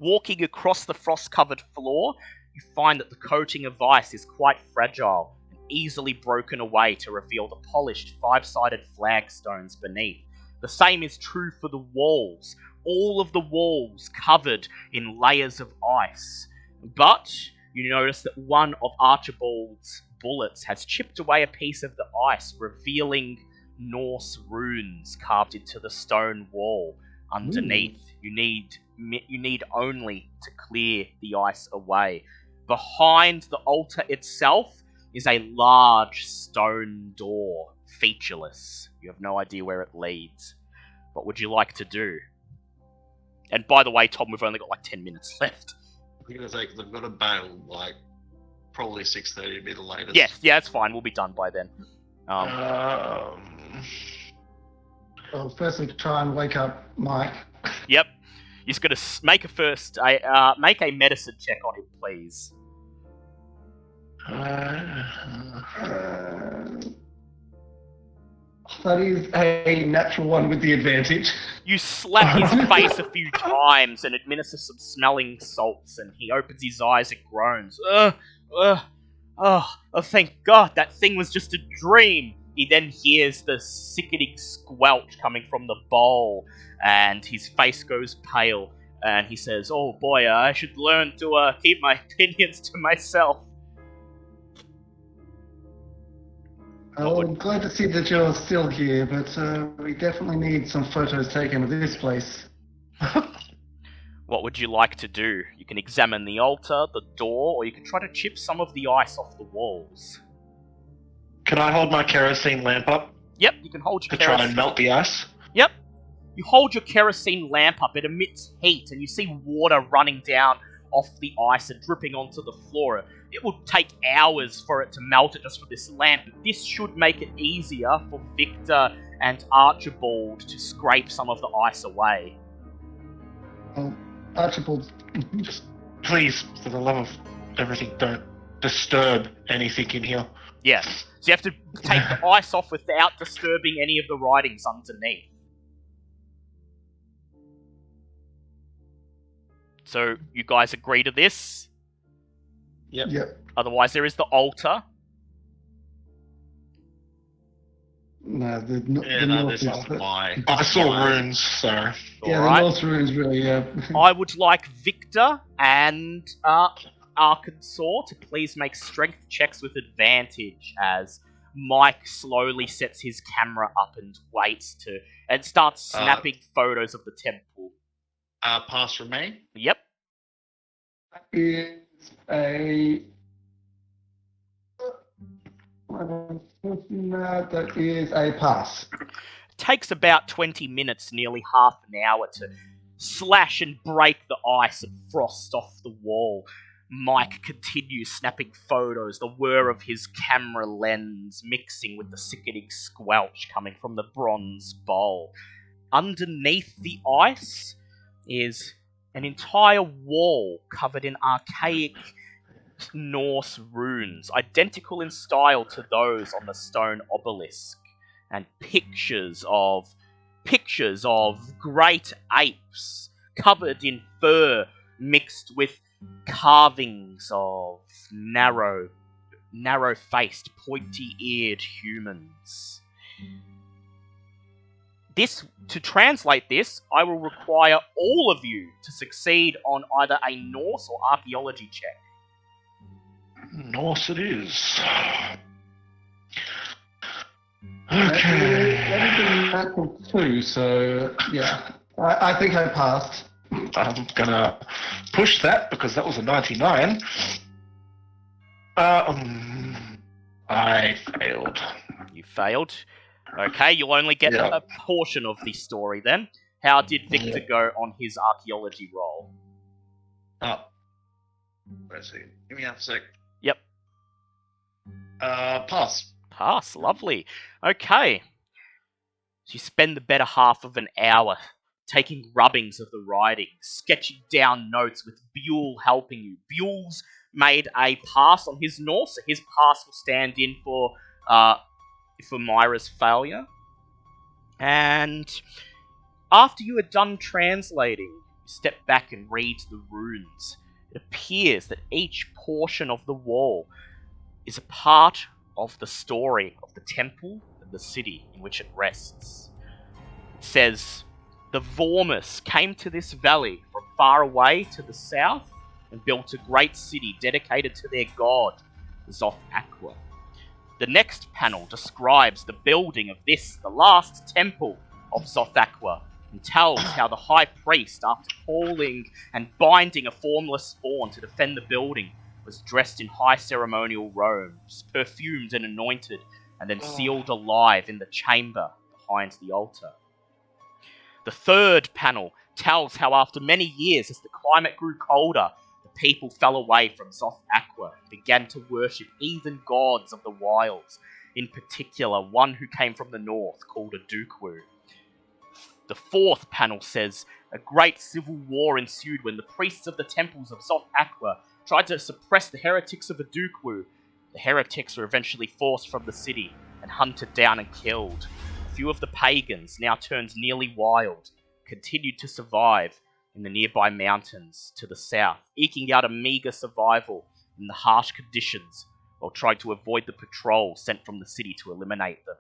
Walking across the frost-covered floor, you find that the coating of ice is quite fragile and easily broken away to reveal the polished five-sided flagstones beneath. The same is true for the walls, all of the walls covered in layers of ice. But you notice that one of Archibald's bullets has chipped away a piece of the ice, revealing Norse runes carved into the stone wall underneath. You need only to clear the ice away. Behind the altar itself is a large stone door, featureless. You have no idea where it leads. What would you like to do? And by the way, Tom, we've only got like 10 minutes left. I'm gonna say because I've got to bail like probably 6:30 to be the latest. Yes, yeah, that's fine. We'll be done by then. Well, firstly, try and wake up Mike. Yep. You're just gonna make make a medicine check on him, please. That is a natural one with the advantage. You slap his face a few times and administer some smelling salts, and he opens his eyes and groans. Oh, thank God, that thing was just a dream. He then hears the sickening squelch coming from the bowl, and his face goes pale, and he says, "Oh boy, I should learn to keep my opinions to myself." I'm glad to see that you're still here, but we definitely need some photos taken of this place. What would you like to do? You can examine the altar, the door, or you can try to chip some of the ice off the walls. Can I hold my kerosene lamp up Yep, you can hold your to try and melt the ice? Yep. You hold your kerosene lamp up, it emits heat, and you see water running down off the ice and dripping onto the floor. It will take hours for it to melt it just for this lamp. This should make it easier for Victor and Archibald to scrape some of the ice away. Archibald, Just please, for the love of everything, don't disturb anything in here. Yeah. So you have to take the ice off without disturbing any of the writings underneath. So you guys agree to this? Yep. Otherwise there is the altar. No, the Yeah, no, North this is... is my. I saw runes, so... Yeah, the Alright. North runes really, yeah. I would like Victor and Arkansas to please make strength checks with advantage as Mike slowly sets his camera up and starts snapping photos of the temple. Pass from me. Yep. Is a... That is a pass. Takes about 20 minutes, nearly half an hour, to slash and break the ice and frost off the wall. Mike continues snapping photos, the whir of his camera lens mixing with the sickening squelch coming from the bronze bowl. Underneath the ice is an entire wall covered in archaic Norse runes, identical in style to those on the stone obelisk, and pictures of great apes covered in fur mixed with carvings of narrow-faced, pointy-eared humans. To translate this, I will require all of you to succeed on either a Norse or archaeology check. Norse it is. Okay. Okay. Everything natural 2, so yeah. I think I passed. I'm gonna push that because that was a 99. I failed. You failed. Okay, you'll only get Yeah. a portion of the story then. How did Victor Yeah. go on his archaeology roll? Oh. Let's see. Give me a sec. Yep. Pass. Pass, lovely. Okay. So you spend the better half of an hour taking rubbings of the writing, sketching down notes with Buell helping you. Buell's made a pass on his Norse, so his pass will stand in for Myra's failure. And after you are done translating, you step back and read the runes. It appears that each portion of the wall is a part of the story of the temple and the city in which it rests. It says, the Vormus came to this valley from far away to the south and built a great city dedicated to their god, Tsathoggua. The next panel describes the building of this, the last temple of Tsathoggua, and tells how the high priest, after calling and binding a formless spawn to defend the building, was dressed in high ceremonial robes, perfumed and anointed, and then sealed alive in the chamber behind the altar. The third panel tells how after many years, as the climate grew colder, the people fell away from Tsathoggua and began to worship heathen gods of the wilds, in particular one who came from the north called Adukwu. The fourth panel says, a great civil war ensued when the priests of the temples of Tsathoggua tried to suppress the heretics of Adukwu. The heretics were eventually forced from the city and hunted down and killed. A few of the pagans, now turned nearly wild, continued to survive in the nearby mountains to the south, eking out a meager survival in the harsh conditions while trying to avoid the patrols sent from the city to eliminate them.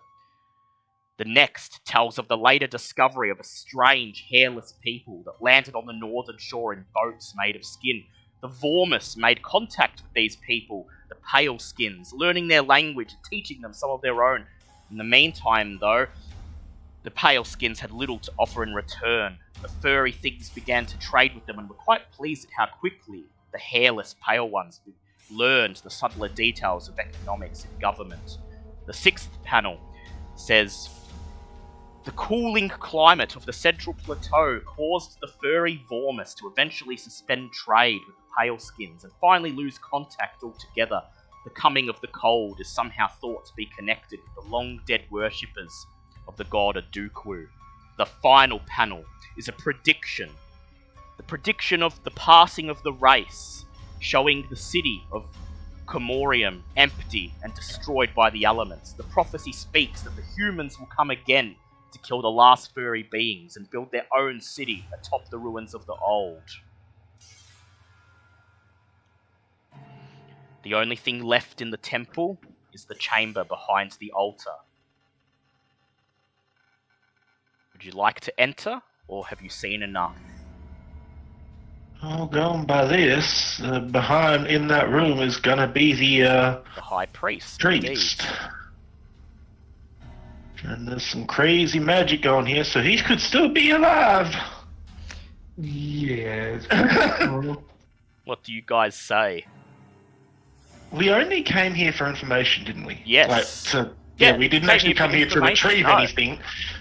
The next tells of the later discovery of a strange, hairless people that landed on the northern shore in boats made of skin. The Vormus made contact with these people, the Pale Skins, learning their language and teaching them some of their own. In the meantime, though, the Pale Skins had little to offer in return. The furry things began to trade with them and were quite pleased at how quickly the hairless Pale Ones learned the subtler details of economics and government. The sixth panel says, the cooling climate of the central plateau caused the furry Vormus to eventually suspend trade with the Pale Skins and finally lose contact altogether. The coming of the cold is somehow thought to be connected with the long-dead worshippers of the god Adukwu. The final panel is a prediction. The prediction of the passing of the race, showing the city of Comorium empty and destroyed by the elements. The prophecy speaks that the humans will come again to kill the last furry beings and build their own city atop the ruins of the old. The only thing left in the temple is the chamber behind the altar. Would you like to enter, or have you seen enough? Oh, going by this, behind in that room is gonna be the high priest. priest. And there's some crazy magic on here, so he could still be alive. Yes. What do you guys say? We only came here for information, didn't we? Yes. Yeah, we didn't actually come here to information, retrieve no. anything.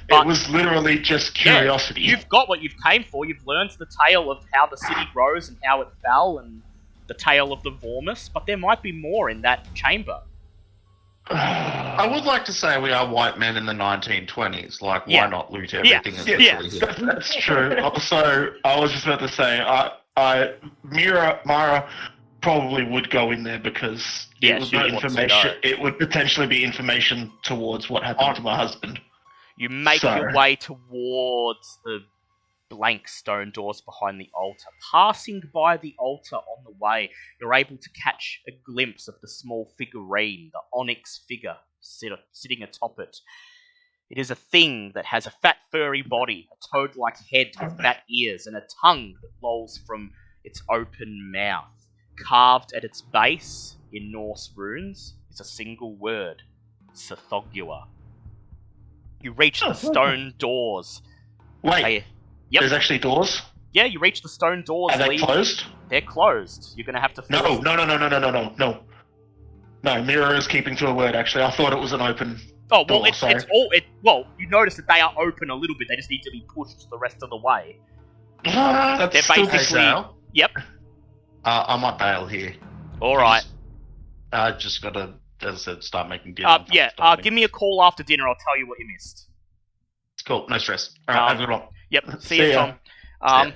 But- It was literally just curiosity. Yeah, you've got what you've came for. You've learned the tale of how the city rose and how it fell, and the tale of the Vormus, but there might be more in that chamber. I would like to say we are white men in the 1920s. Like, Yeah. why not loot everything that's Yeah. actually here? That's true. Also, I was just about to say, Myra probably would go in there because Yeah, it would she be wants to information. know. It would potentially be information towards what happened to my husband. You make So- your way towards the blank stone doors behind the altar. Passing by the altar on the way, you're able to catch a glimpse of the small figurine, the onyx figure sitting atop it. It is a thing that has a fat furry body, a toad-like head with fat ears, and a tongue that lolls from its open mouth. Carved at its base, in Norse runes, is a single word, Tsathoggua. You reach the stone doors. Wait, Yep. there's actually doors. Yeah, you reach the stone doors. Are they closed? They're closed. You're gonna have to. No. No, Mira is keeping to a word. Actually, I thought it was an open. Oh well, door, it's sorry. all. Well, you notice that they are open a little bit. They just need to be pushed the rest of the way. That's They're still basically- Sal? Yep. I might bail here. All right. I just gotta, as I said, start making dinner. Yeah. Give me a call after dinner. I'll tell you what you missed. It's cool. No stress. All right, have a good one. Yep. See See you, ya. Tom.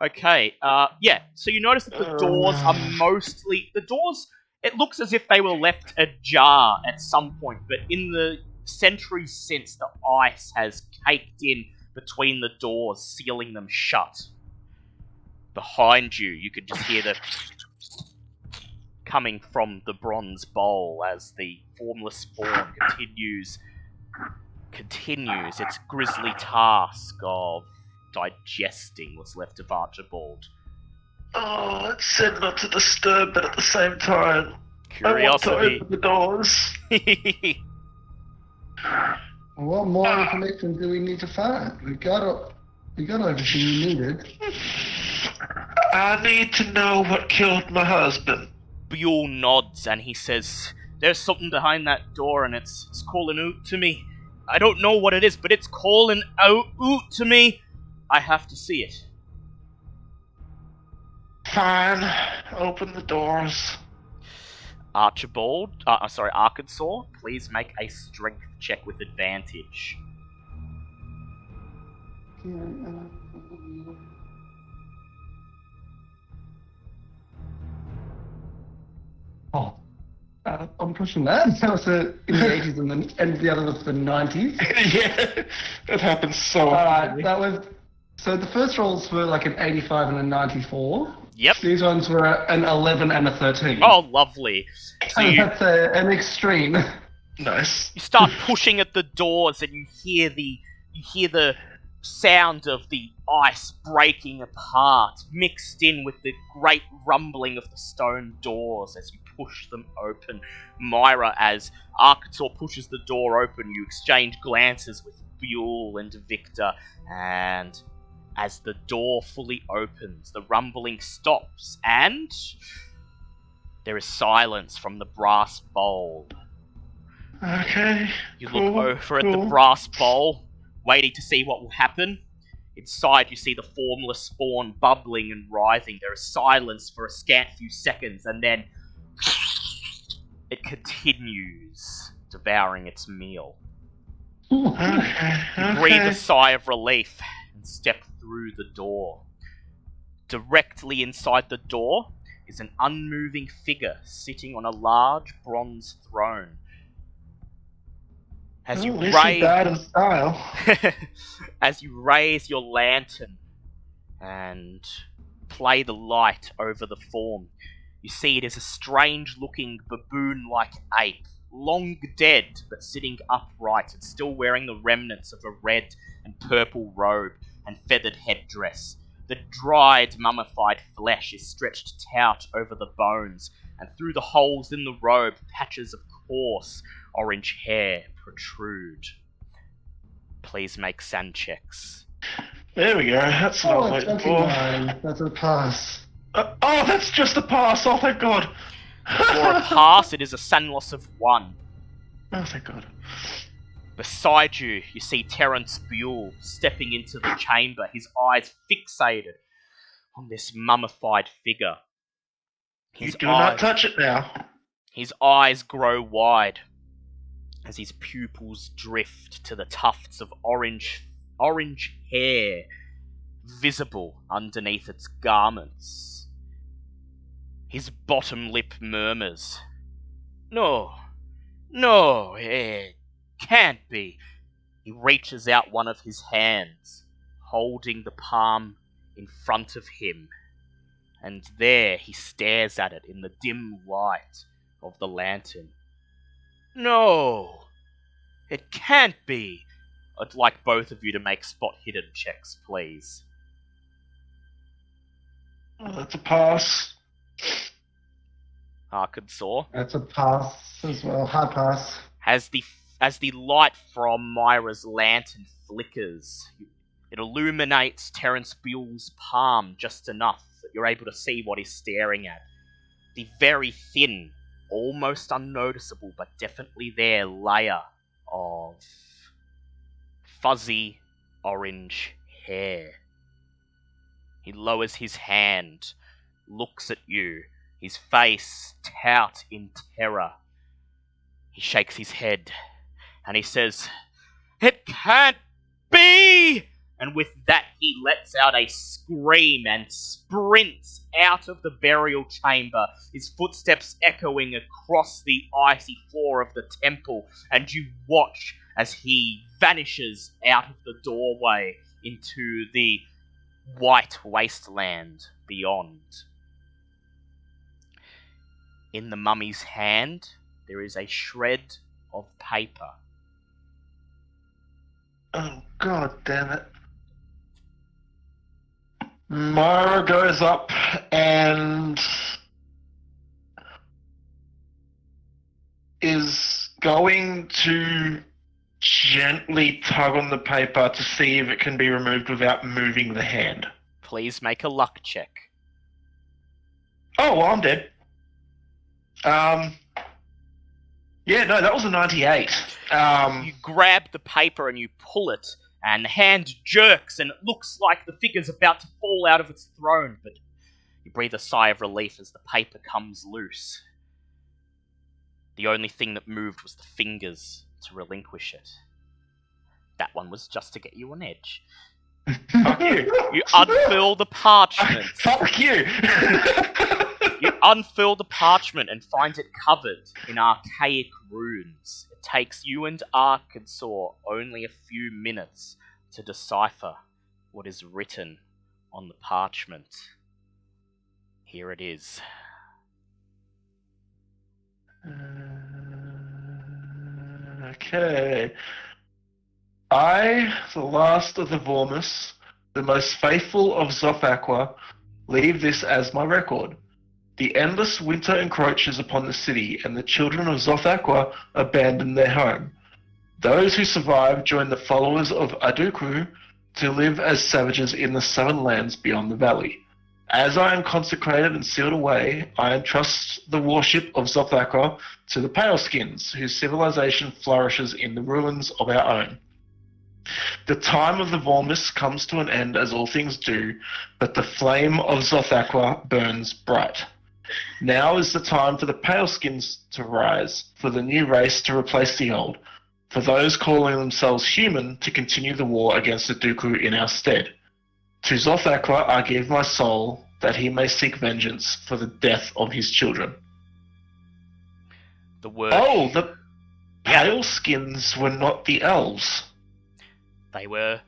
Okay. Yeah. So you notice that the doors are mostly the doors. It looks as if they were left ajar at some point, but in the centuries since, the ice has caked in between the doors, sealing them shut. Behind you, you could just hear the coming from the bronze bowl as the formless form continues its grisly task of digesting what's left of Archibald. Oh, it said not to disturb, but at the same time, I want to Curiosity. open the doors. What more information do we need to find? We got everything we needed. I need to know what killed my husband. Buell nods and he says, "There's something behind that door and it's calling out to me. I don't know what it is, but it's calling out to me. I have to see it." Fine, open the doors. Arkansas, please make a strength check with advantage. Oh, I'm pushing that. That was in the 80s and the other was the 90s. Yeah, it happens so Alright, that was... So the first rolls were like an 85 and a 94. Yep. These ones were an 11 and a 13. Oh, lovely. So And you that's an extreme. nice. start pushing at the doors and you hear the sound of the ice breaking apart, mixed in with the great rumbling of the stone doors as you push them open. Myra, as Arkansas pushes the door open, you exchange glances with Buell and Victor, and as the door fully opens, the rumbling stops, and there is silence from the brass bowl. Okay. You look over at the brass bowl, waiting to see what will happen. Inside, you see the formless spawn bubbling and writhing. There is silence for a scant few seconds, and then it continues, devouring its meal. Okay. You breathe a sigh of relief and step through the door. Directly inside the door is an unmoving figure sitting on a large bronze throne. As you died in style. as you raise your lantern and play the light over the form, you see it is a strange-looking baboon-like ape, long dead but sitting upright and still wearing the remnants of a red and purple robe and feathered headdress. The dried, mummified flesh is stretched out over the bones, and through the holes in the robe, patches of coarse orange hair protrude. Please make sand checks. There we go. That's what I was waiting for. 29. That's a pass. Oh, that's just a pass. Oh, thank God. For a pass, it is a sand loss of 1. Oh, thank God. Beside you, you see Terence Buell stepping into the chamber, his eyes fixated on this mummified figure. You do not touch it now. His eyes grow wide. as his pupils drift to the tufts of orange hair visible underneath its garments. His bottom lip murmurs, "No, no, it can't be." He reaches out one of his hands, holding the palm in front of him, and there he stares at it in the dim light of the lantern. "No, it can't be." I'd like both of you to make spot hidden checks, please. Oh, that's a pass. Arkansas. That's a pass as well. Hard pass. As the light from Myra's lantern flickers, it illuminates Terence Buell's palm just enough that you're able to see what he's staring at. The very thin, almost unnoticeable, but definitely there layer of fuzzy orange hair. He lowers his hand, looks at you, his face taut in terror. He shakes his head, and he says, "It can't be!" And with that, he lets out a scream and sprints out of the burial chamber, his footsteps echoing across the icy floor of the temple, and you watch as he vanishes out of the doorway into the white wasteland beyond. In the mummy's hand, there is a shred of paper. Oh, god damn it. Myra goes up and is going to gently tug on the paper to see if it can be removed without moving the hand. Please make a luck check. Oh, well, I'm dead. Yeah, no, that was a 98. You grab the paper and you pull it, and the hand jerks, and it looks like the figure's about to fall out of its throne, but you breathe a sigh of relief as the paper comes loose. The only thing that moved was the fingers to relinquish it. That one was just to get you on edge. Fuck you. You unfurl the parchment. Fuck you. You unfurl the parchment and find it covered in archaic runes. It takes you and Arkansas only a few minutes to decipher what is written on the parchment. Here it is. Okay. I, the last of the Vormus, the most faithful of Tsathoggua, leave this as my record. The endless winter encroaches upon the city, and the children of Tsathoggua abandon their home. Those who survive join the followers of Adukru to live as savages in the southern lands beyond the valley. As I am consecrated and sealed away, I entrust the worship of Tsathoggua to the Paleskins, whose civilization flourishes in the ruins of our own. The time of the Vormus comes to an end, as all things do, but the flame of Tsathoggua burns bright. Now is the time for the Paleskins to rise, for the new race to replace the old, for those calling themselves human to continue the war against the Dooku in our stead. To Tsathoggua I give my soul, that he may seek vengeance for the death of his children. The word... Oh, the Paleskins were not the elves. They were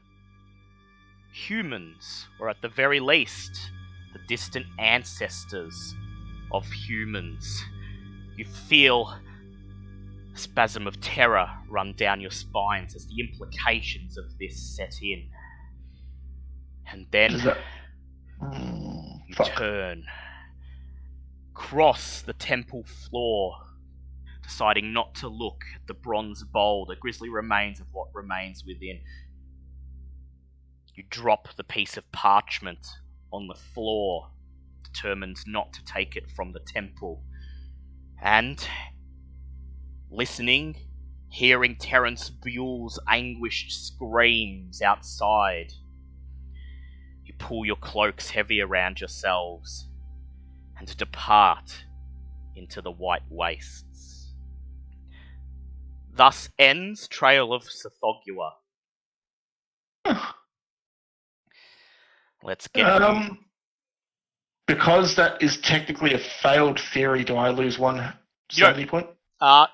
humans, or at the very least, the distant ancestors of humans. You feel a spasm of terror run down your spines as the implications of this set in. And then you turn, cross the temple floor, deciding not to look at the bronze bowl, the grisly remains of what remains within. You drop the piece of parchment on the floor, determined not to take it from the temple. And, listening, hearing Terence Buell's anguished screams outside, you pull your cloaks heavy around yourselves and depart into the white wastes. Thus ends Trail of Tsathoggua. Let's get Because that is technically a failed theory, do I lose one sanity point?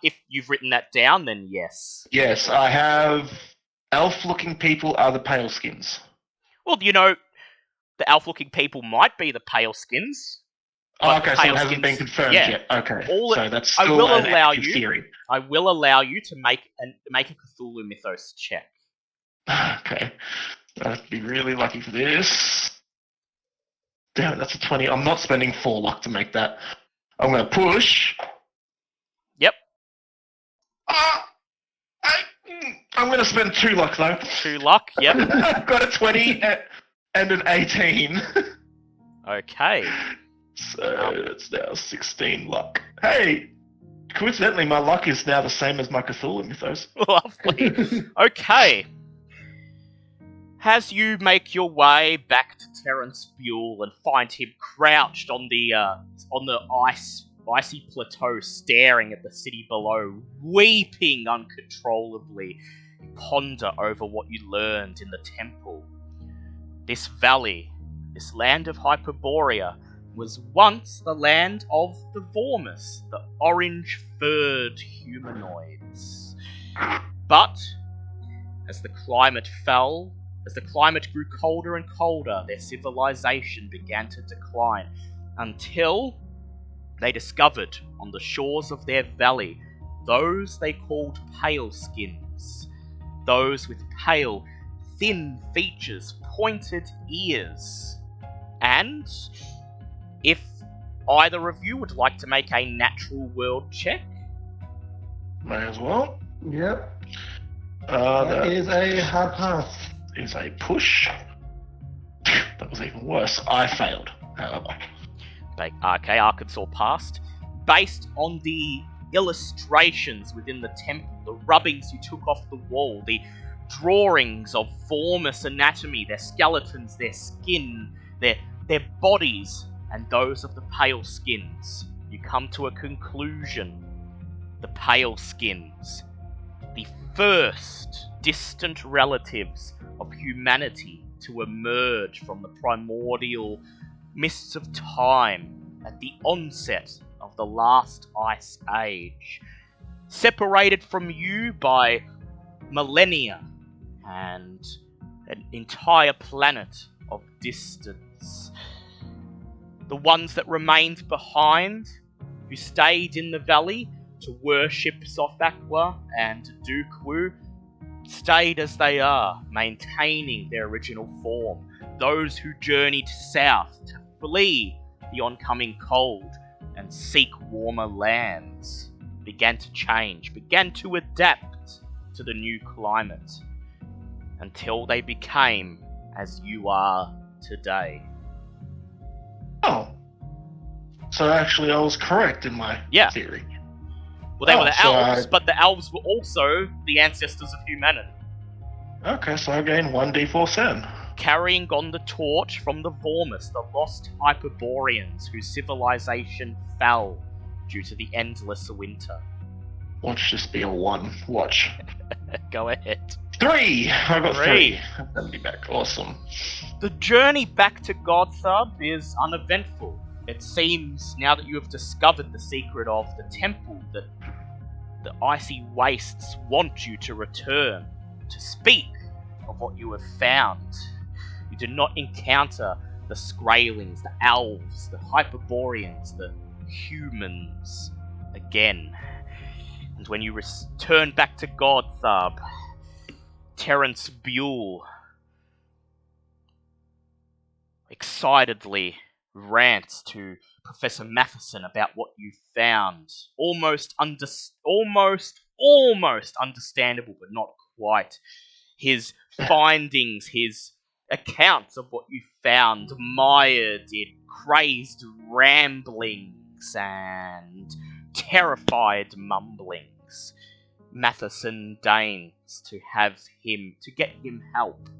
If you've written that down, then yes. Yes, I have elf-looking people are the pale skins. Well, the elf-looking people might be the pale skins. Oh, okay, so pale it hasn't skins, been confirmed yeah. yet. Okay, All so that's I still will an allow active you. theory. I will allow you to make a Cthulhu Mythos check. Okay, I'd be really lucky for this. Damn it, that's a 20. I'm not spending 4 luck to make that. I'm going to push. Yep. I'm going to spend 2 luck, though. 2 luck, yep. I've got a 20 and an 18. Okay. So it's now 16 luck. Hey! Coincidentally, my luck is now the same as my Cthulhu Mythos. Lovely. Okay. As you make your way back to Terence Buell and find him crouched on the icy plateau, staring at the city below, weeping uncontrollably, you ponder over what you learned in the temple. This valley, this land of Hyperborea, was once the land of the Vormus, the orange-furred humanoids. But as the climate fell, as the climate grew colder and colder, their civilization began to decline, until they discovered on the shores of their valley those they called pale skins, those with pale, thin features, pointed ears. And if either of you would like to make a natural world check, May as well. Yep. That is a hard pass. is a push. That was even worse. I failed, however. okay, Arkansas passed. Based on the illustrations within the temple, the rubbings you took off the wall, the drawings of Vormus anatomy, their skeletons, their skin, their bodies, and those of the pale skins, you come to a conclusion. The pale skins, the first distant relatives of humanity to emerge from the primordial mists of time at the onset of the last ice age, separated from you by millennia and an entire planet of distance. The ones that remained behind, who stayed in the valley to worship Tsathoggua and Dukwu, stayed as they are, maintaining their original form. Those who journeyed south to flee the oncoming cold and seek warmer lands began to change, began to adapt to the new climate, until they became as you are today. Oh. So actually I was correct in my theory. Well, they were the so elves, but the elves were also the ancestors of humanity. Okay, so I gained 1d4 sen. Carrying on the torch from the Vormus, the lost Hyperboreans whose civilization fell due to the endless winter. Watch this be a 1. Watch. Go ahead. 3! I got 3. That'll be back. Awesome. The journey back to Godthub is uneventful. It seems, now that you have discovered the secret of the temple, that the icy wastes want you to return, to speak of what you have found. You do not encounter the Skraelings, the elves, the Hyperboreans, the humans again. And when you return back to Godthub, Terence Buell excitedly rants to Professor Matheson about what you found. Almost understandable, but not quite. His findings, his accounts of what you found, mired in crazed ramblings and terrified mumblings. Matheson deigns to get him help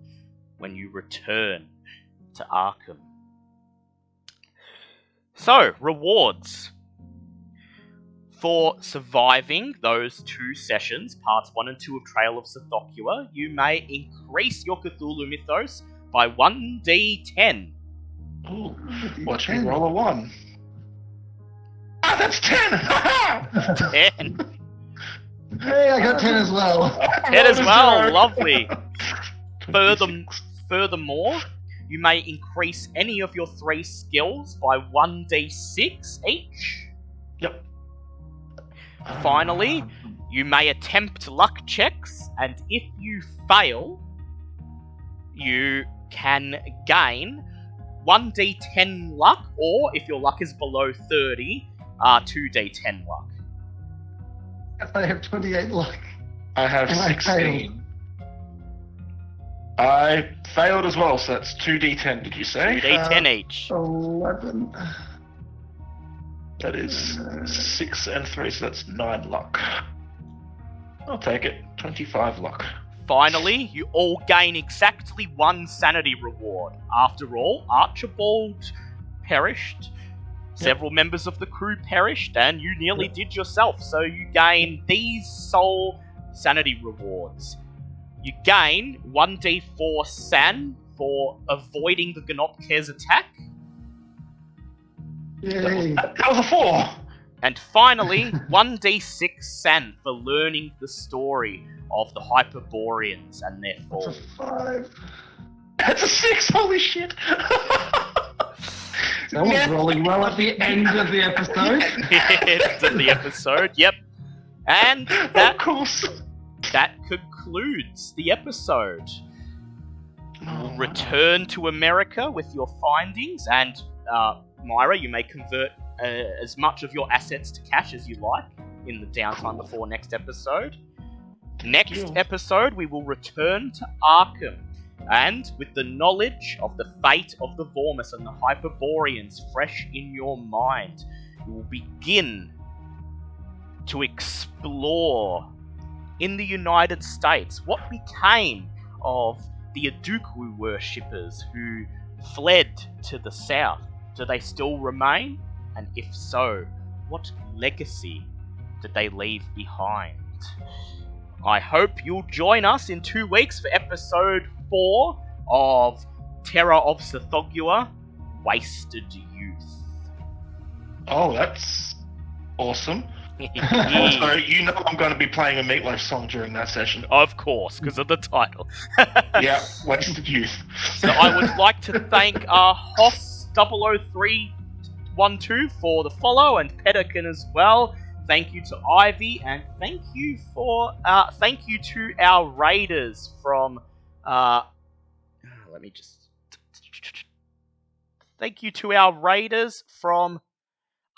when you return to Arkham. So, rewards. For surviving those 2 sessions, parts 1 and 2 of Trail of Tsathoggua, you may increase your Cthulhu mythos by 1d10. Ooh, watch me roll a 1. Ah, that's 10! 10. Hey, I got 10 as well. 10 as well, 0. lovely. Furthermore, you may increase any of your 3 skills by 1d6 each. Yep. Finally, you may attempt luck checks, and if you fail, you can gain 1d10 luck, or if your luck is below 30, 2d10 luck. I have 28 luck. I have And I 16. I failed as well, so that's 2d10, did you say? 2d10 each. 11. That is 6 and 3, so that's 9 luck. I'll take it. 25 luck. Finally, you all gain exactly 1 sanity reward. After all, Archibald perished, several members of the crew perished, and you nearly did yourself, so you gain these sole sanity rewards. You gain 1d4 san for avoiding the Gnopker's attack, Yay. That was a 4! and finally, 1d6 san for learning the story of the Hyperboreans and their fall. That's a 5. That's a 6! Holy shit! That was rolling well at the end of the episode. End of the episode, yep. And that Of course. that concludes the episode. We'll return to America with your findings, and Myra, you may convert as much of your assets to cash as you like in the downtime before next episode. Next episode, we will return to Arkham, and with the knowledge of the fate of the Vormus and the Hyperboreans fresh in your mind, you will begin to explore in the United States what became of the Aduku worshippers who fled to the south. Do they still remain? And if so, what legacy did they leave behind? I hope you'll join us in 2 weeks for episode 4 of Terror of Tsathoggua, Wasted Youth. Oh, that's awesome. Also, you know I'm going to be playing a Meatloaf song during that session. Of course, because of the title. Yeah, Wasted Youth. So I would like to thank Hoss 00312 for the follow, and Pelican as well. Thank you to Ivy, and thank you to our raiders from Thank you to our raiders from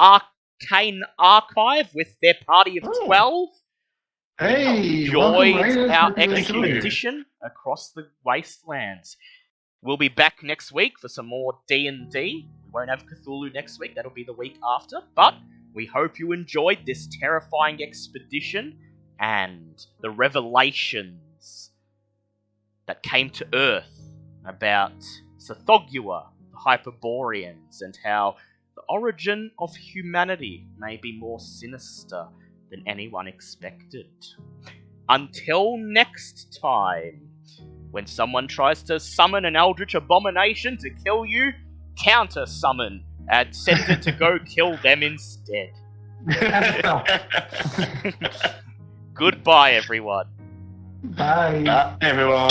Arcane Archive with their party of 12. Hey, Enjoyed welcome, Raiders. our Thank you. expedition across the wastelands. We'll be back next week for some more D&D. We won't have Cthulhu next week, that'll be the week after, but we hope you enjoyed this terrifying expedition and the revelations that came to Earth about Tsathoggua, the Hyperboreans, and how the origin of humanity may be more sinister than anyone expected. Until next time, when someone tries to summon an eldritch abomination to kill you, counter-summon and send it to go kill them instead. Goodbye, everyone. Bye. Everyone.